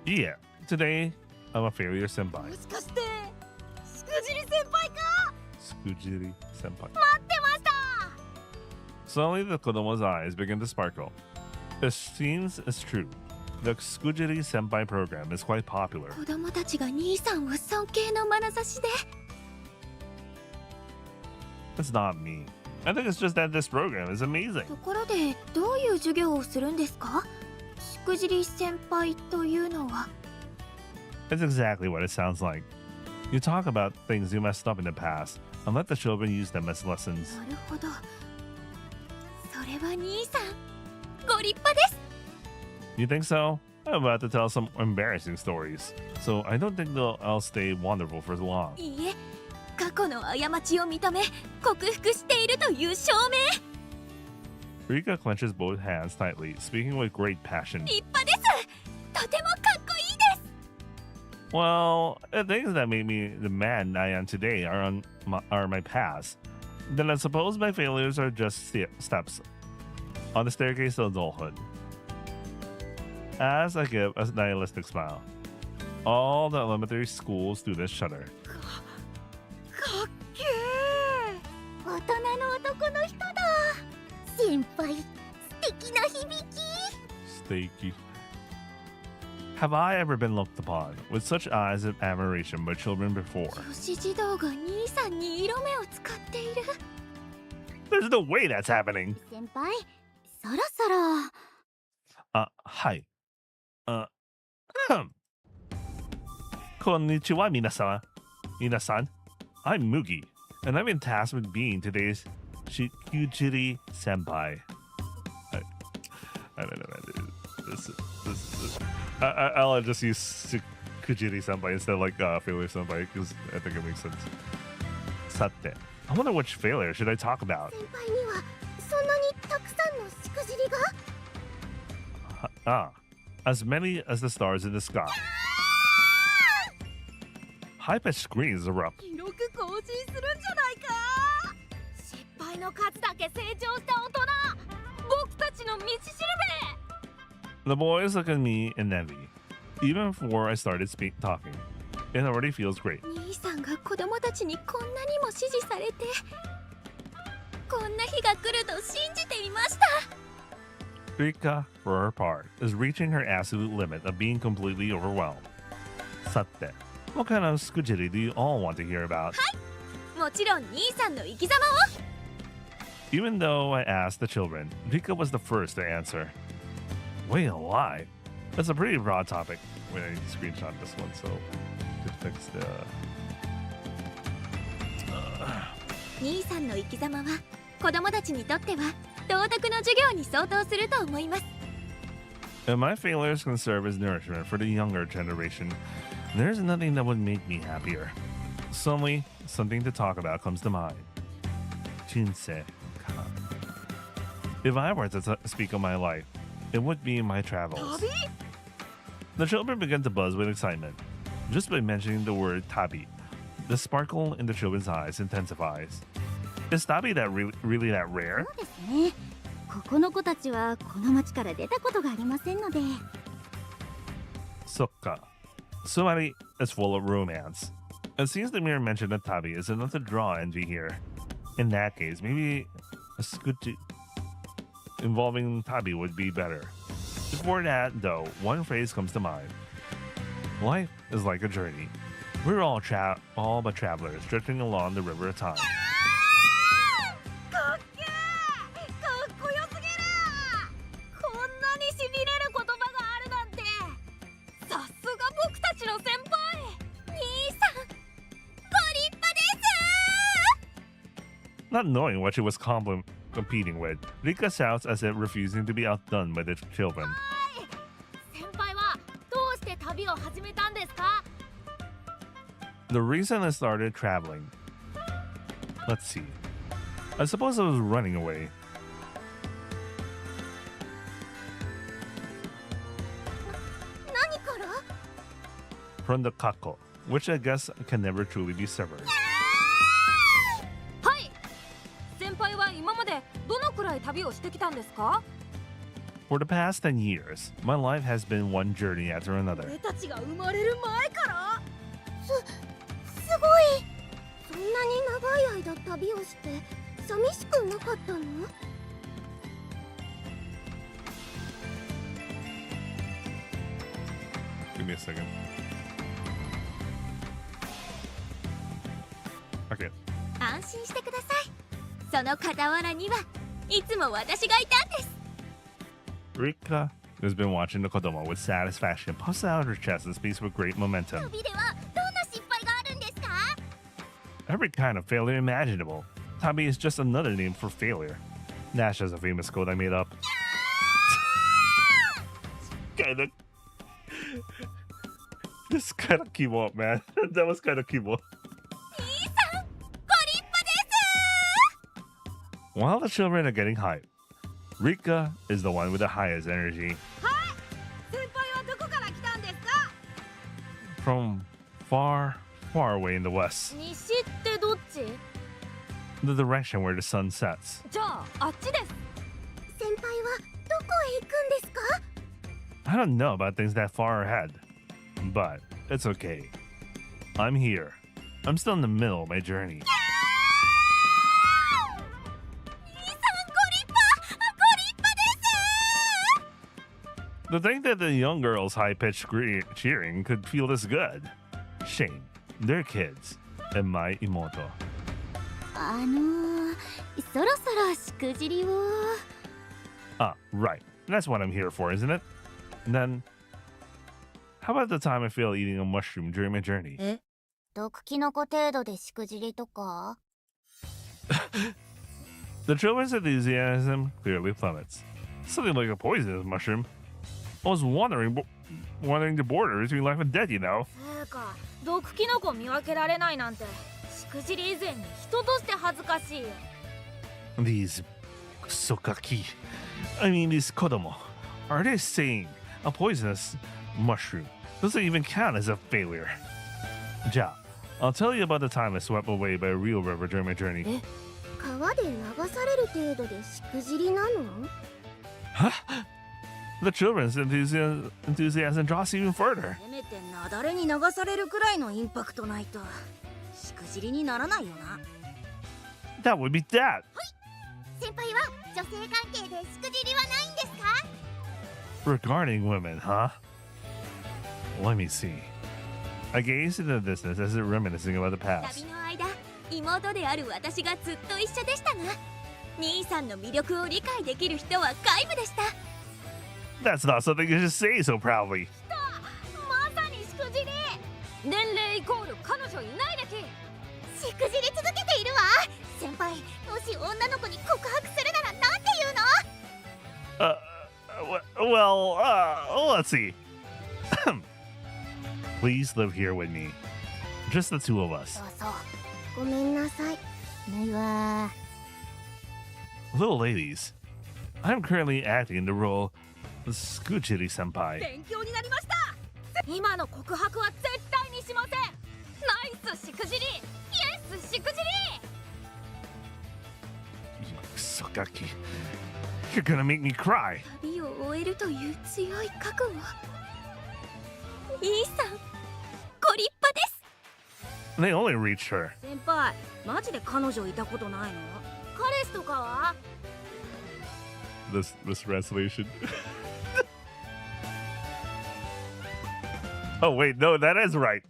Yeah, today I'm a failure senpai. もしかしてしくじり先輩か？ Skujiri senpai. 待ってました。 Suddenly the kodomo's eyes begin to sparkle. It seems it's true. The Skujiri senpai program is quite popular. 子供たちが兄さんを尊敬の眼差しで。 It's not me. I think it's just that this program is amazing. ところでどういう授業をするんですか？しくじり先輩というのは。 It's exactly what it sounds like. You talk about things you messed up in the past and let the children use them as lessons. なるほど。それは兄さん、ご立派です。 You think so? I'm about to tell some embarrassing stories, so I don't think I'll stay wonderful for long. いいえ、過去の過ちを認め克服しているという証明。 Rika clenches both hands tightly, speaking with great passion. 立派です。とてもかっこいいです。 Well, the things that made me the man I am today are my past. Then I suppose my failures are just steps on the staircase to adulthood. As I give a nihilistic smile, all the elementary school students shudder. かっけー。大人の男の人だ。先輩、素敵な響き。 Steaky. Have I ever been looked upon with such eyes of admiration by children before? 女子児童が兄さんに色目を使っている。 There's no way that's happening. 先輩、そろそろ。Hi. Konnichiwa, minasan. Minasan, I'm Mugi, and I've been tasked with being today's Shikujiri senpai. I don't know, man. This I'll just use Shikujiri senpai instead of like failure senpai because I think it makes sense. Sate. I wonder which failure should I talk about? 先輩にはそんなにたくさんのしくじりが？ As many as the stars in the sky. High-pitched screams erupt. 記録更新するんじゃないか。失敗の数だけ成長した大人。僕たちの道しるべ。 The boys look at me in envy. Even before I started talking, it already feels great. 兄さんが子供たちにこんなにも支持されて、こんな日が来ると信じていました。 Rika, for her part, is reaching her absolute limit of being completely overwhelmed. Sate, what kind of skujiri do you all want to hear about? もちろん兄さんの生き様を。 Even though I asked the children, Rika was the first to answer. Wait, alive? That's a pretty broad topic. Wait, I need to screenshot this one so to fix the... 兄さんの生き様は子供たちにとっては道徳の授業に相当すると思います。 If my failures can serve as nourishment for the younger generation, there's nothing that would make me happier. Suddenly, something to talk about comes to mind. Jinsei. If I were to speak of my life, it would be my travels. The children begin to buzz with excitement. Just by mentioning the word tabi, the sparkle in the children's eyes intensifies. Is tabi that really that rare? そうですね。ここの子たちはこの町から出たことがありませんので。 Sokka. Sumari is full of romance. It seems the mere mention of tabi is enough to draw envy here. In that case, maybe a skuji involving tabi would be better. Before that, though, one phrase comes to mind. Life is like a journey. We're all but travelers drifting along the river of time. かっけー、かっこよすぎる。こんなにしびれる言葉があるなんて。さすが僕たちの先輩。兄さんご立派です。 Not knowing what she was competing with, Rika shouts as if refusing to be outdone by the children. 先輩はどうして旅を始めたんですか？ The reason I started traveling. Let's see. I suppose I was running away. 何から？ From the kako, which I guess can never truly be severed. はい。先輩は今までどのくらい旅をしてきたんですか？ For the past 10 years, my life has been one journey after another. 俺たちが生まれる前から？すごい。そんなに長い間旅をして寂しくなかったの？ Give me a second. Okay. 安心してください。その傍らにはいつも私がいたんです。 Rika has been watching the kodomo with satisfaction, puffs out her chest and speaks with great momentum. 旅ではどんな失敗があるんですか？ Every kind of failure imaginable. Tabi is just another name for failure. Nash has a famous quote I made up. Kinda. This kinda came up, man. That was kinda came up. 兄さんご立派です。 While the children are getting hyped, Rika is the one with the highest energy. はい。先輩はどこから来たんですか？ From far, far away in the west, 西ってどっち？ the direction where the sun sets. じゃああっちです。先輩はどこへ行くんですか？ I don't know about things that far ahead, but it's okay. I'm here. I'm still in the middle of my journey. 兄さんご立派です。 To think that the young girls' high-pitched cheering could feel this good. Shame. They're kids. And my imoto. そろそろしくじりを。 Ah, right. That's what I'm here for, isn't it? And then, how about the time I failed eating a mushroom during my journey? 毒キノコ程度でしくじりとか？ The children's enthusiasm clearly plummets. Something like a poisonous mushroom. I was wandering the border between life and death, you know. つうか、毒キノコ見分けられないなんて、しくじり以前に人として恥ずかしいよ。 These sokaki. I mean, these kodomo. Are they saying a poisonous mushroom doesn't even count as a failure? Ja, I'll tell you about the time I swept away by a real river during my journey. 川で流される程度でしくじりなの？ Huh? The children's enthusiasm draws even further. せめて雪崩に流されるくらいのインパクトないと、しくじりにならないよな。That would be that. 先輩は女性関係でしくじりはないんですか？ Regarding women, huh? Let me see. I gazed into the distance as if reminiscing about the past. 旅の間、妹である私がずっと一緒でしたが、兄さんの魅力を理解できる人は皆無でした。 That's not something you should say so proudly. まさにしくじり。年齢イコール彼女いない歴。しくじり続けているわ。先輩、もし女の子に告白するならなんて言うの？ Well, let's see. Please live here with me. Just the two of us. そうそう。ごめんなさい。ないわ。 Little ladies, I'm currently acting the role of Skuchiri senpai. 勉強になりました。今の告白は絶対にしません。ナイスしくじり。イエスしくじり。 Sokaki, you're gonna make me cry. 旅を終えるという強い覚悟。兄さん、ご立派です。 They only reached her. 先輩、マジで彼女いたことないの？彼氏とかは？ This translation. Oh wait, no, that is right.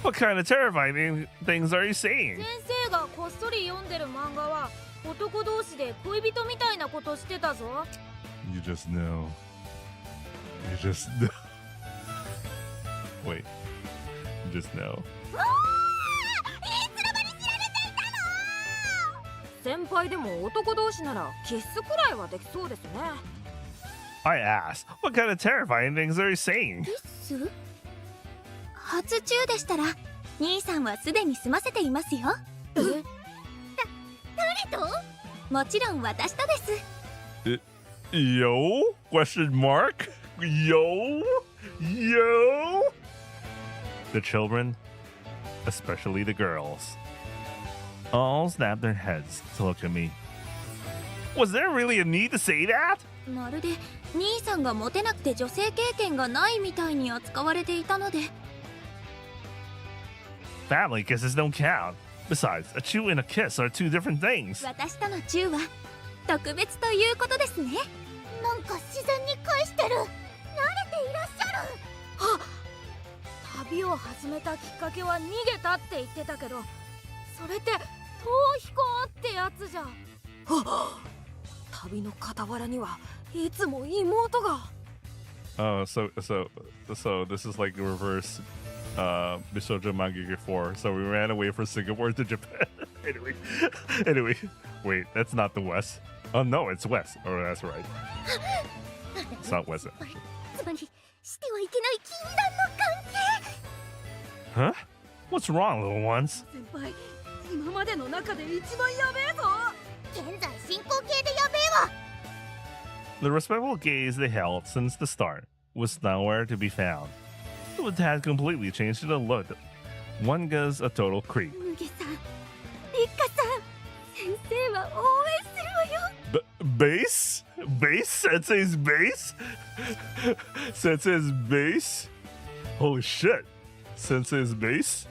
What kind of terrifying things are you saying? 先生がこっそり読んでる漫画は男同士で恋人みたいなことしてたぞ。 You just know. You just know. Wait. You just know. 先輩でも男同士ならキスくらいはできそうですね。 I asked, what kind of terrifying things are you saying? す初中でしたら兄さんはすでに済ませていますよ。誰と？もちろん私とです。Yo? Question mark? Yo? Yo? The children, especially the girls, all snapped their heads to look at me. Was there really a need to say that? まるで兄さんがモテなくて女性経験がないみたいに扱われていたので。 Family kisses don't count. Besides, a chew and a kiss are two different things. 私とのチューは特別ということですね。なんか自然に返してる。慣れていらっしゃる。旅を始めたきっかけは逃げたって言ってたけど、それって逃避行ってやつじゃん。旅の傍らにはいつも妹が。Oh, so this is like the reverse Bishoujo Mangekyo 4. So we ran away from Singapore to Japan. anyway, wait, that's not the West. Oh no, it's West. Oh, that's right. It's not West. つまりしてはいけない禁断の関係。 Huh? What's wrong, little ones? 先輩、今までの中で一番やべえぞ。現在進行形でやべえわ。 The respectful gaze they held since the start was nowhere to be found. It had completely changed to the look. One was a total creep. ムゲさん、リッカさん、先生は応援するわよ。 Base? Base? Sensei's base? Sensei's base? Holy shit. Sensei's base?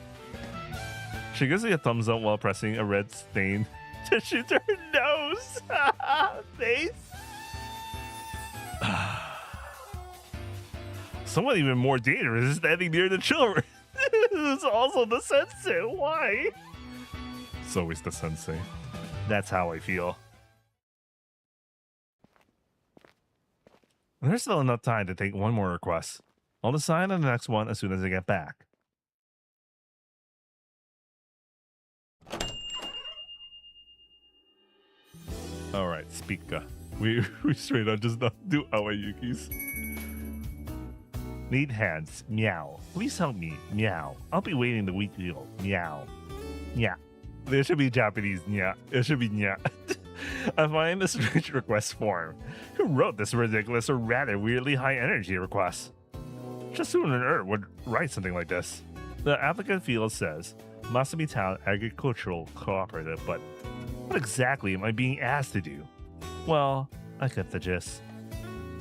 She gives me a thumbs up while pressing a red stain tissue to her nose. Base? Someone even more dangerous is standing near the children. Who's also the sensei. Why? It's always the sensei. That's how I feel. There's still enough time to take one more request. I'll decide on the next one as soon as I get back. Alright, Speaker. We straight on just not do Awayuki's. Need hands. Meow. Please help me. Meow. I'll be waiting the week deal. Meow. Yeah. There should be Japanese. Yeah. It should be yeah. I find this strange request form. Who wrote this ridiculous or rather weirdly high energy request? Just who on earth would write something like this? The applicant field says Masumi Town Agricultural Cooperative, but what exactly am I being asked to do? Well, I get the gist.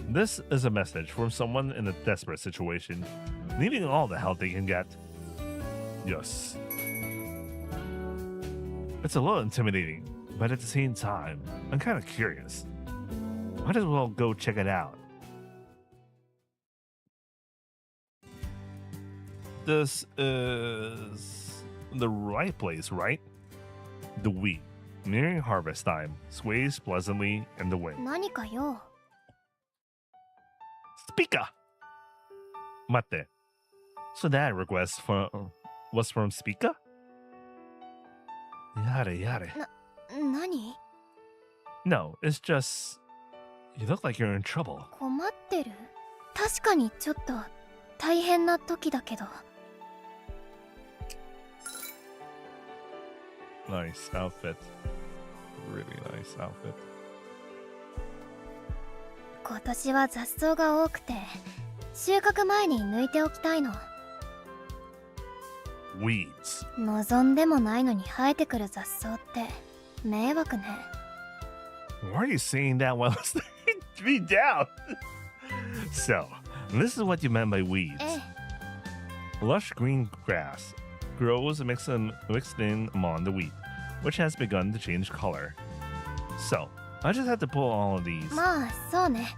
This is a message from someone in a desperate situation, needing all the help they can get. Yes. It's a little intimidating, but at the same time, I'm kind of curious. Might as well go check it out. This is the right place, right? The wheat, nearing harvest time, sways pleasantly in the wind. 何かよ。 Speaker! Mate. So that request was from Speaker? Yada yada. 何？ No, it's just... You look like you're in trouble. 困ってる？確かにちょっと大変な時だけど。 Nice outfit. Really nice outfit. 今年は雑草が多くて収穫前に抜いておきたいの。 Weeds. 望んでもないのに生えてくる雑草って迷惑ね。 Why are you saying that while staring me down? So, this is what you meant by weeds. ええ。 Lush green grass grows mixed in among the wheat, which has begun to change color. So, I just had to pull all of these. まあそうね。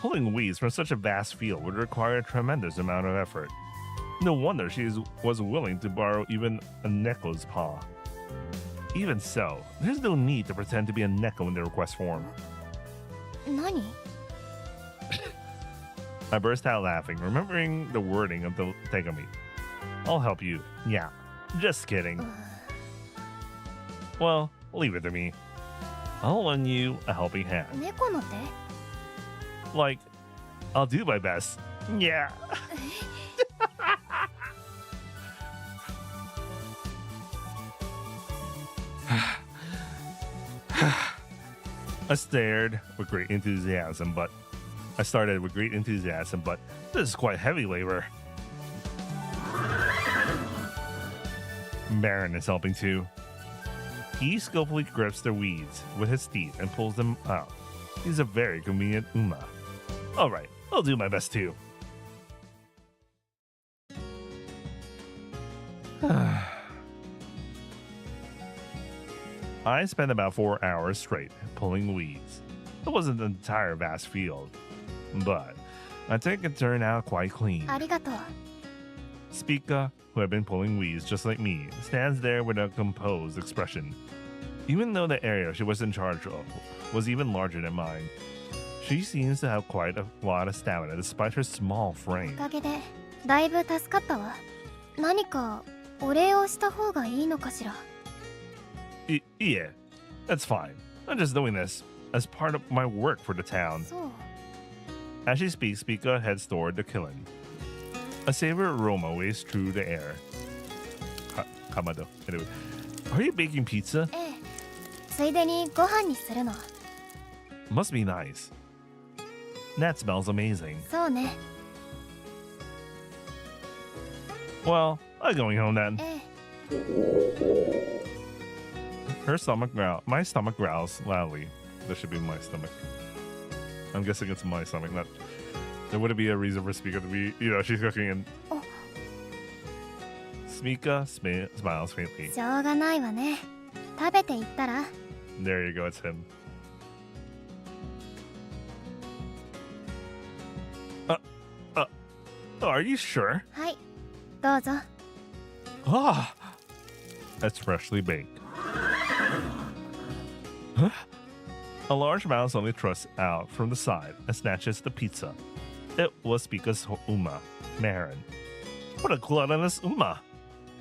Pulling weeds from such a vast field would require a tremendous amount of effort. No wonder was willing to borrow even a Neko's paw. Even so, there's no need to pretend to be a Neko in the request form. 何？ I burst out laughing, remembering the wording of the tegami. I'll help you. Yeah, just kidding. Well, leave it to me. I'll lend you a helping hand. 猫の手？ Like, I'll do my best. Yeah. I started with great enthusiasm, but this is quite heavy labor. Baron is helping too. He skillfully grips the weeds with his teeth and pulls them out. He's a very convenient Uma. Alright, I'll do my best too. I spent about 4 hours straight pulling weeds. It wasn't an entire vast field, but I think it turned out quite clean. ありがとう。 Spica, who had been pulling weeds just like me, stands there with a composed expression. Even though the area she was in charge of was even larger than mine, she seems to have quite a lot of stamina despite her small お frame. かげでだいぶ助かったわ。何かお礼をした方がいいのかしら。 Yeah, that's fine. I'm just doing this as part of my work for the town. そう。 As she speaks, Spica heads toward the kiln. A savory aroma waves through the air. Kamado. Anyway, are you baking pizza? ええ。ついでにご飯にするの。 Must be nice. That smells amazing. そうね。 Well, I'm going home then. ええ。 My stomach growls loudly. That should be my stomach. I'm guessing it's my stomach. Not. There wouldn't be a reason for Spica to be. She's cooking and. Oh. Spica smiles faintly. しょうがないわね。食べていったら。 There you go. It's him. Are you sure? はい。どうぞ。 Ah, that's freshly baked. Huh? A large mouse only thrusts out from the side and snatches the pizza. It was Spica's Uma, Marin. What a gluttonous Uma!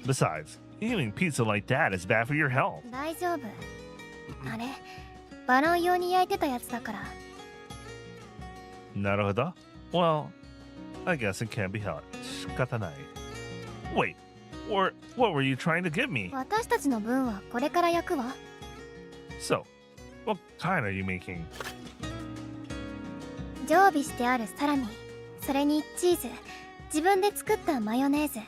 Besides, eating pizza like that is bad for your health. 大丈夫。あれ、バロン用に焼いてたやつだから。 Naruhodo? Well, I guess it can't be helped. Shikatanai. Wait, what were you trying to give me? 私たちの分はこれから焼くわ。 So, what kind are you making? 常備してあるサラミ、それにチーズ、自分で作ったマヨネーズ。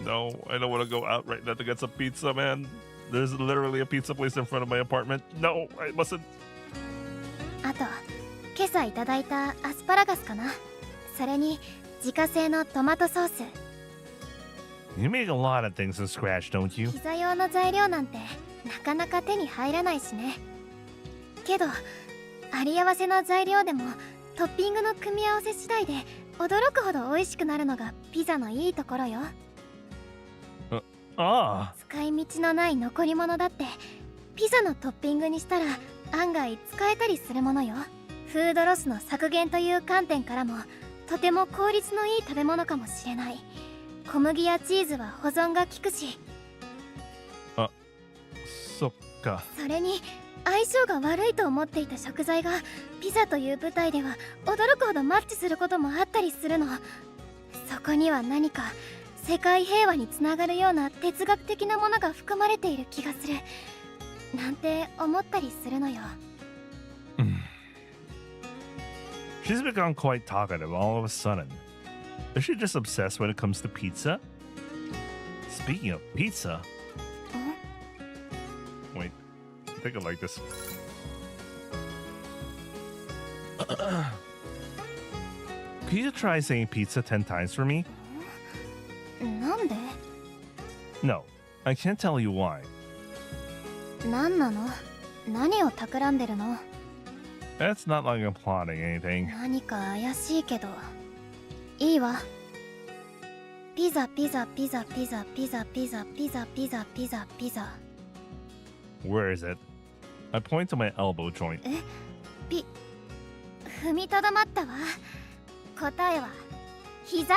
No, I don't want to go out right now to get some pizza, man. There's literally a pizza place in front of my apartment. No, I mustn't. あと、今朝いただいたアスパラガスかな。それに自家製のトマトソース。 You make a lot of things from scratch, don't you? ピザ用の材料なんてなかなか手に入らないしね。けど、あり合わせの材料でもトッピングの組み合わせ次第で驚くほど美味しくなるのがピザのいいところよ。 Ah. 使い道のない残り物だってピザのトッピングにしたら案外使えたりするものよ。フードロスの削減という観点からもとても効率のいい食べ物かもしれない。小麦やチーズは保存が効くし。 そっか。 それに相性が悪いと思っていた食材がピザという舞台では驚くほどマッチすることもあったりするの。そこには何か世界平和につながるような哲学的なものが含まれている気がするなんて思ったりするのよ。 She's become quite talkative all of a sudden. Is she just obsessed when it comes to pizza? Speaking of pizza... Wait, I think I like this. Could you try saying pizza 10 times for me? なんで？ No, I can't tell you why. 何なの？何を企んでるの？ It's not like I'm plotting anything. 何か怪しいけど。いいわ。ピザピザピザピザピザピザピザピザピザピザ。 Where is it? I point to my elbow joint. 踏みとどまったわ。答えは膝。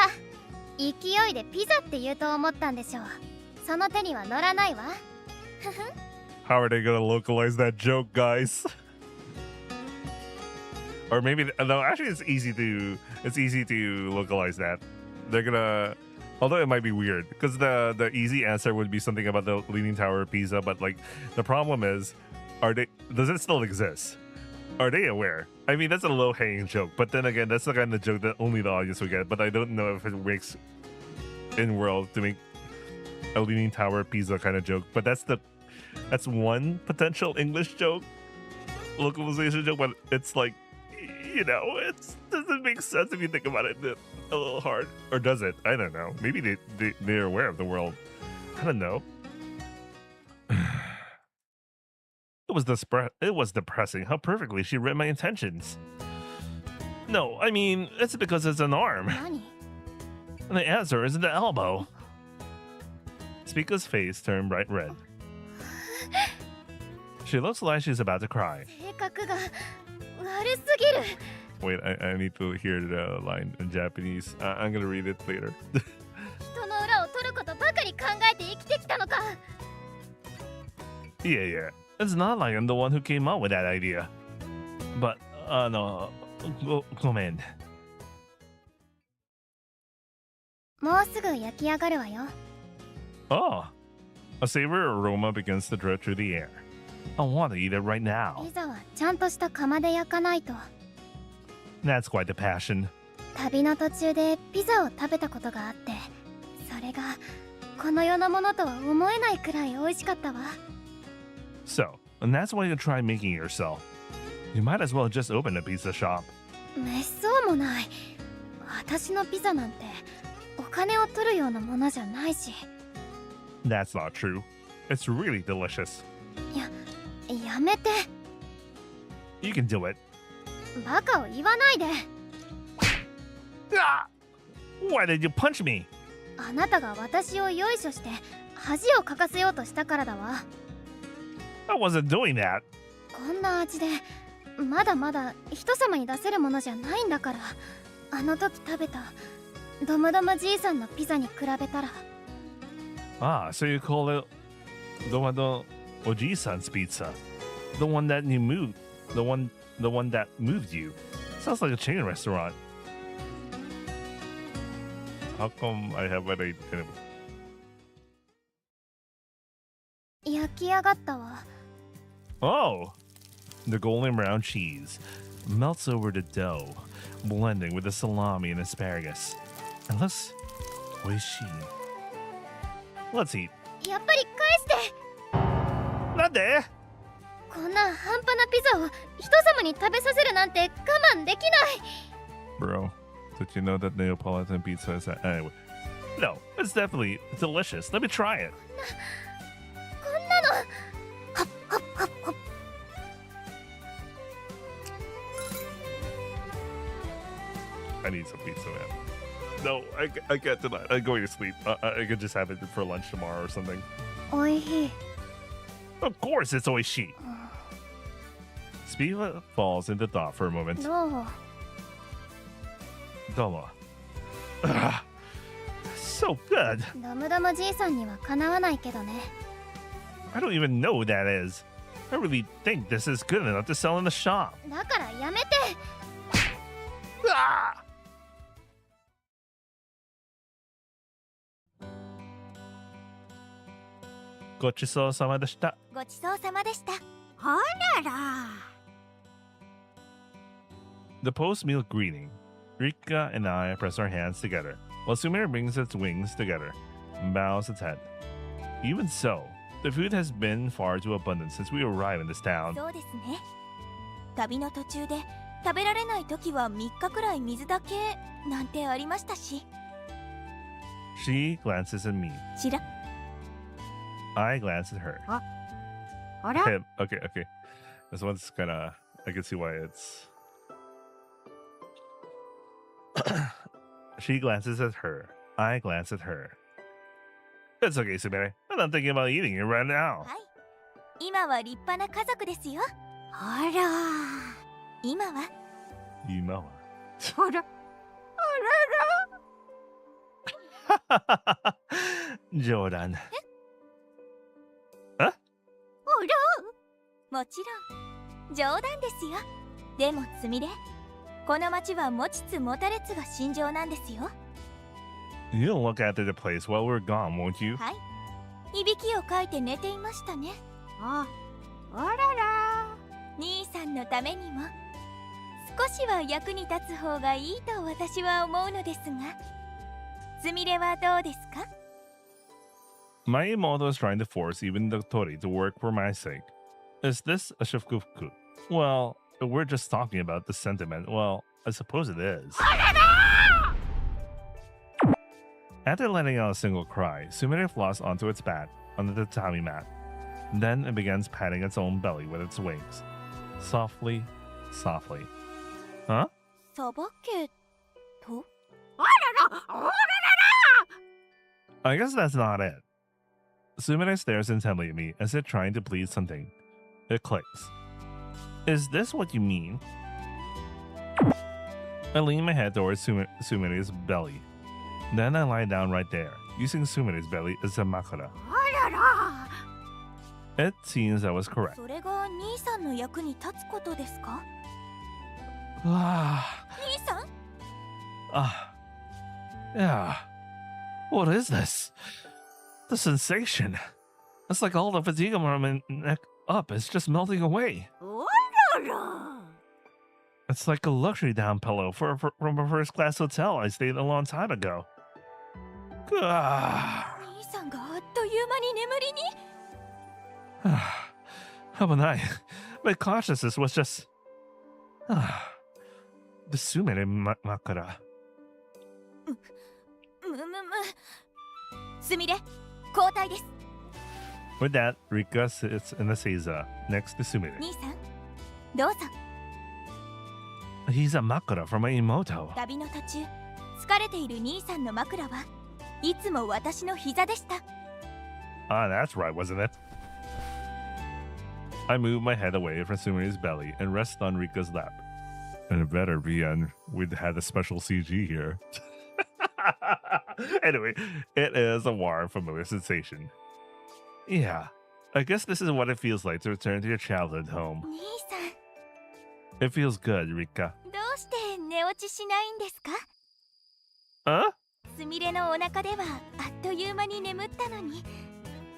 勢いでピザって言うと思ったんでしょう。その手には乗らないわ。ふふ。 How are they gonna localize that joke, guys? Or maybe no. Actually, it's easy to localize that. They're gonna, although it might be weird because the easy answer would be something about the Leaning Tower of Pisa. But like the problem is, does it still exist? Are they aware? I mean, that's a low-hanging joke. But then again, that's the kind of joke that only the audience would get. But I don't know if it makes in world to make a Leaning Tower of Pisa kind of joke. But that's one potential English joke, localization joke. But it's like, you know, it doesn't make sense if you think about it. A little hard, or does it? I don't know. Maybe they're aware of the world. I don't know. It was depressing how perfectly she read my intentions. No, I mean, it's because it's an arm. 何？ And the answer is the elbow. Speaker's face turned bright red. She looks like she's about to cry. 性格が悪すぎる。 Wait, I need to hear the line in Japanese. I'm gonna read it later. 人の裏を取ることばかり考えて生きてきたのか。 Yeah. It's not like I'm the one who came up with that idea. But, no. Go man. もうすぐ焼き上がるわよ。 Oh. A savory aroma begins to drift through the air. I want to eat it right now. ピザはちゃんとした窯で焼かないと。 That's quite the passion. 旅の途中でピザを食べたことがあって、それがこの世のものとは思えないくらい美味しかったわ。 So, and that's why you try making it yourself. You might as well just open a pizza shop. めっそうもない。私のピザなんてお金を取るようなものじゃないし。 That's not true. It's really delicious. やめて。 You can do it. バカを言わないで。 Ah! Why did you punch me? あなたが私をよいしょして恥をかかせようとしたからだわ。 I wasn't doing that. こんな味でまだまだ人様に出せるものじゃないんだから。あの時食べたドムドムじいさんのピザに比べたら。 Ah, so you call it the Oji-san's pizza. The one that you moved. The one that moved you. Sounds like a chain restaurant. How come I have what I did? 焼き上がったわ。 Oh! The golden brown cheese melts over the dough, blending with the salami and asparagus. And looks oishi. Let's eat. やっぱり返して。 Nande? こんな半端なピザを人様に食べさせるなんて我慢できない。 Bro, did you know that Neapolitan pizza is anyway? No, it's definitely delicious. Let me try it. こんなの。はっはっはっはっ。 I need some pizza, man. No, I can't tonight. I'm going to sleep. I could just have it for lunch tomorrow or something. おいしい。 Of course, it's oishi. Spiva falls into thought for a moment. どう？ Domo. Ah, so good. ドムドムじいさんにはかなわないけどね。 I don't even know who that is. I really think this is good enough to sell in the shop. だからやめて。 Ah! Gochisousama deshita. ごちそうさまでした。あらら。 The post-meal greeting. Rika and I press our hands together, while Sumire brings its wings together and bows its head. Even so, the food has been far too abundant since we arrived in this town. そうですね。旅の途中で食べられない時は3日くらい水だけなんてありましたし。 She glances at me. ちら。 I glance at her. あら。 Him. Okay. This one's kinda... I can see why it's... She glances at her. I glance at her. It's okay, Sumire. I'm not thinking about eating it right now. はい、今は立派な家族ですよ。あら今は Imawa. あら Jordan. もちろん冗談ですよ。でもすみれ、この町は持ちつ持たれつが信条なんですよ。 You'll look after the place while we're gone, won't you? はい、いびきをかいて寝ていましたね。あらら兄さんのためにも少しは役に立つ方がいいと私は思うのですが、すみれはどうですか？ My Imoto is trying to force even the Tori to work for my sake. Is this a shifkufu? Well, we're just talking about the sentiment. Well, I suppose it is. After letting out a single cry, Sumire flops onto its back on the tatami mat. Then it begins patting its own belly with its wings. Softly, softly. Huh? さばけと I guess that's not it. Sumire stares intently at me as if trying to plead something. It clicks. Is this what you mean? I lean my head towards Sumire's belly. Then I lie down right there, using Sumire's belly as a makara. あらら It seems I was correct. それが兄さんの役に立つことですか？ Ah, 兄さん yeah. What is this? The sensation. It's like all the fatigue on my neck up is just melting away. あらら It's like a luxury down pillow from a first class hotel I stayed a long time ago. Ah. 兄さんがあっという間に眠りに How about I? My consciousness was just. The Sumire Makara. すみれ、交代です。 With that, Rika sits in the seiza next to Sumire. 兄さん、どうぞ。 He's a Makara from my Imoto. 旅の途中、疲れている兄さんの枕はいつも私の膝でした。 Ah, that's right, wasn't it? I move my head away from Sumire's belly and rest on Rika's lap. And it better be, and we'd had a special CG here. Anyway, it is a warm, familiar sensation. Yeah, I guess this is what it feels like to return to your childhood home. 兄さん、 It feels good, Rika. どうして寝落ちしないんですか？ Huh? すみれのお腹ではあっという間に眠ったのに、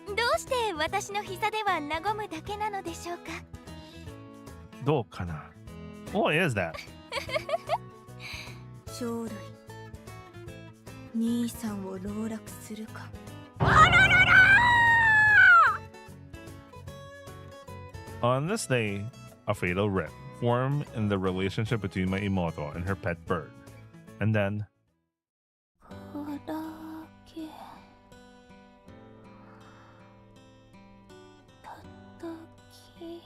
どうして私の膝では和むだけなのでしょうか？ どうかな? What is that? 将来、兄さんを籠絡するか。 On this day, a fatal rift formed in the relationship between my Imoto and her pet bird. And then, からげたたき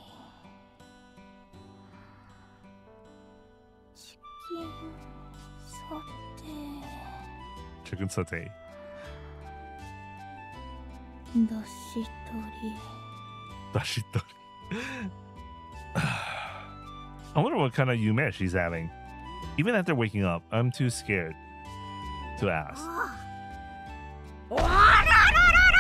チキンソテ chicken saute. ーだしとり Dashitori. I wonder what kind of yume she's having. Even after waking up, I'm too scared to ask. あららら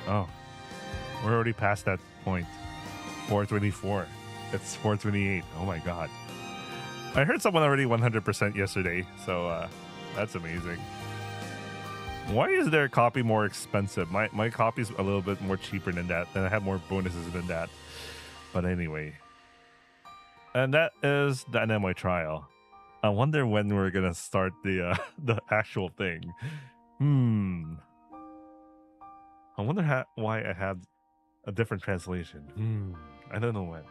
Oh, we're already past that point. 424. It's 428. Oh my god. I heard someone already 100% yesterday, so that's amazing. Why is their copy more expensive? My copy's a little bit more cheaper than that, and I have more bonuses than that. But anyway. And that is the Anemoi trial. I wonder when we're gonna start the the actual thing. I wonder why I had a different translation. I don't know when.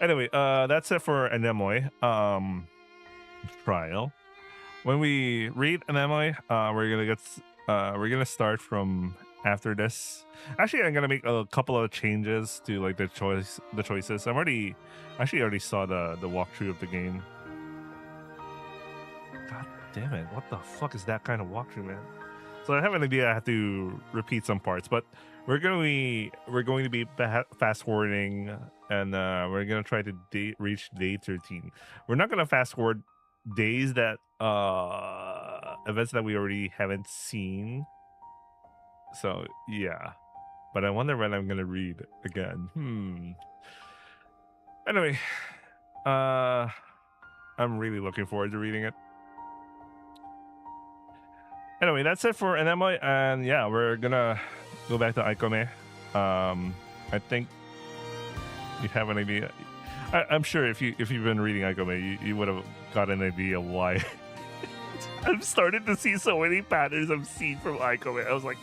Anyway, that's it for Anemoi. trial. When we read Anemoi, we're gonna start from after this. Actually, I'm gonna make a couple of changes to like the choices. Already saw the walkthrough of the game. God damn it! What the fuck is that kind of walkthrough, man? So I have an idea. I have to repeat some parts, but we're going to be fast forwarding, and we're gonna try to reach day 13. We're not gonna fast forward days that events that we already haven't seen. So yeah, but I wonder when I'm gonna read again. Anyway, I'm really looking forward to reading it. Anyway, that's it for Anemoi, and yeah, we're gonna go back to Aikome. I think you have an idea. I'm sure if you've been reading Aikome, you would have got an idea why. I've started to see so many patterns I've seen from Aikome. I was like,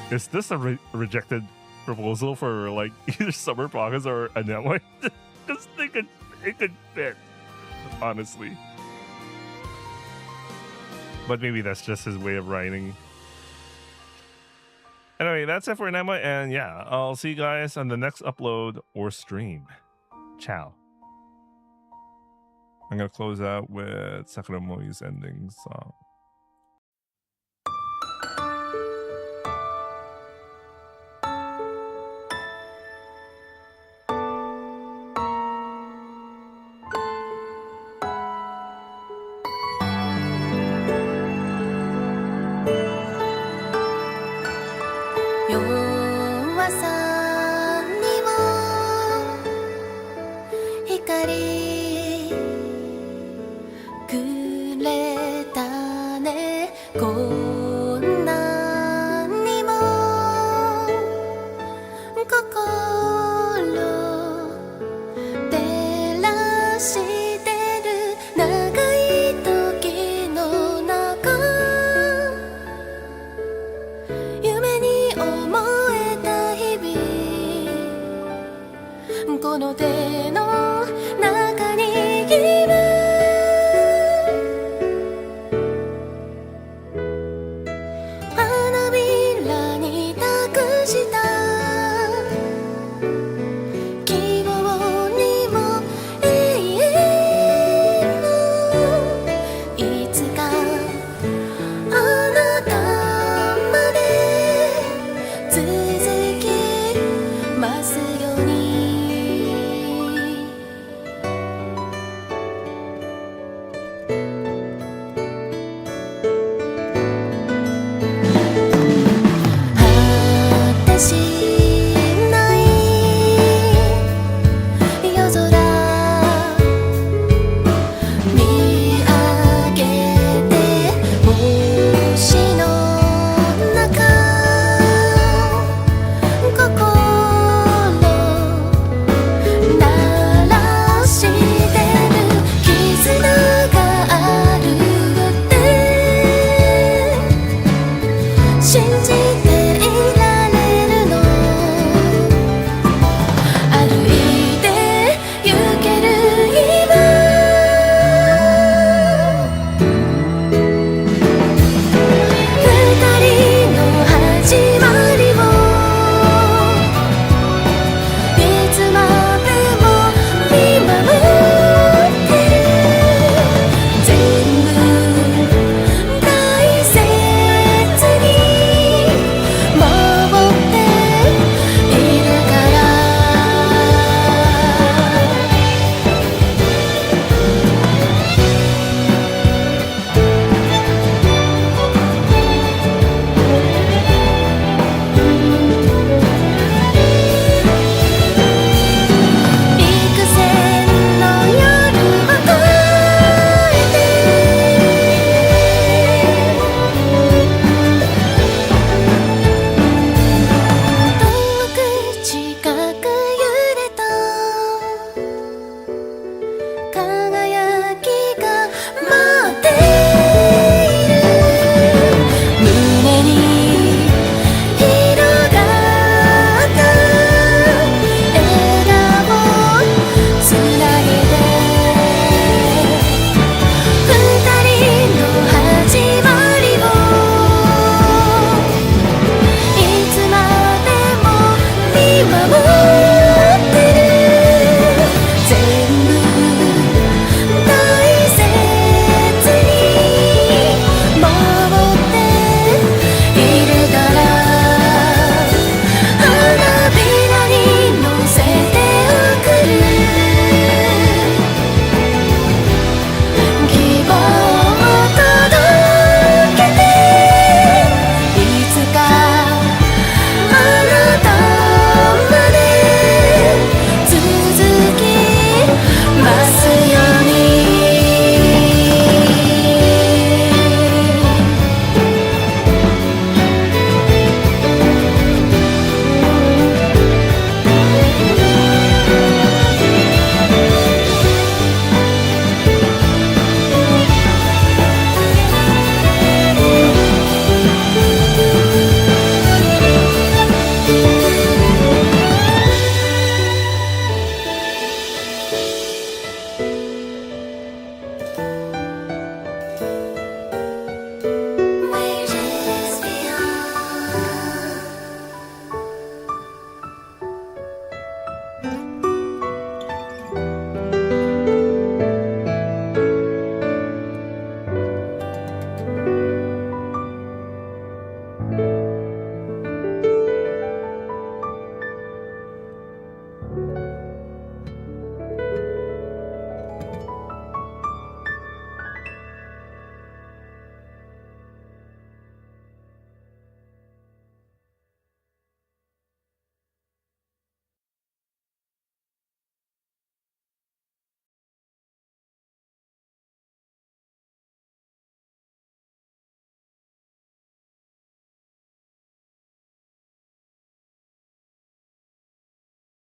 is this a rejected proposal for like either Summer Progress or Anemoi? Because it could fit, honestly. But maybe that's just his way of writing. Anyway, that's it for Anemoi, and yeah, I'll see you guys on the next upload or stream. Ciao. I'm gonna close out with Sakura Moi's ending song. 「絆がある」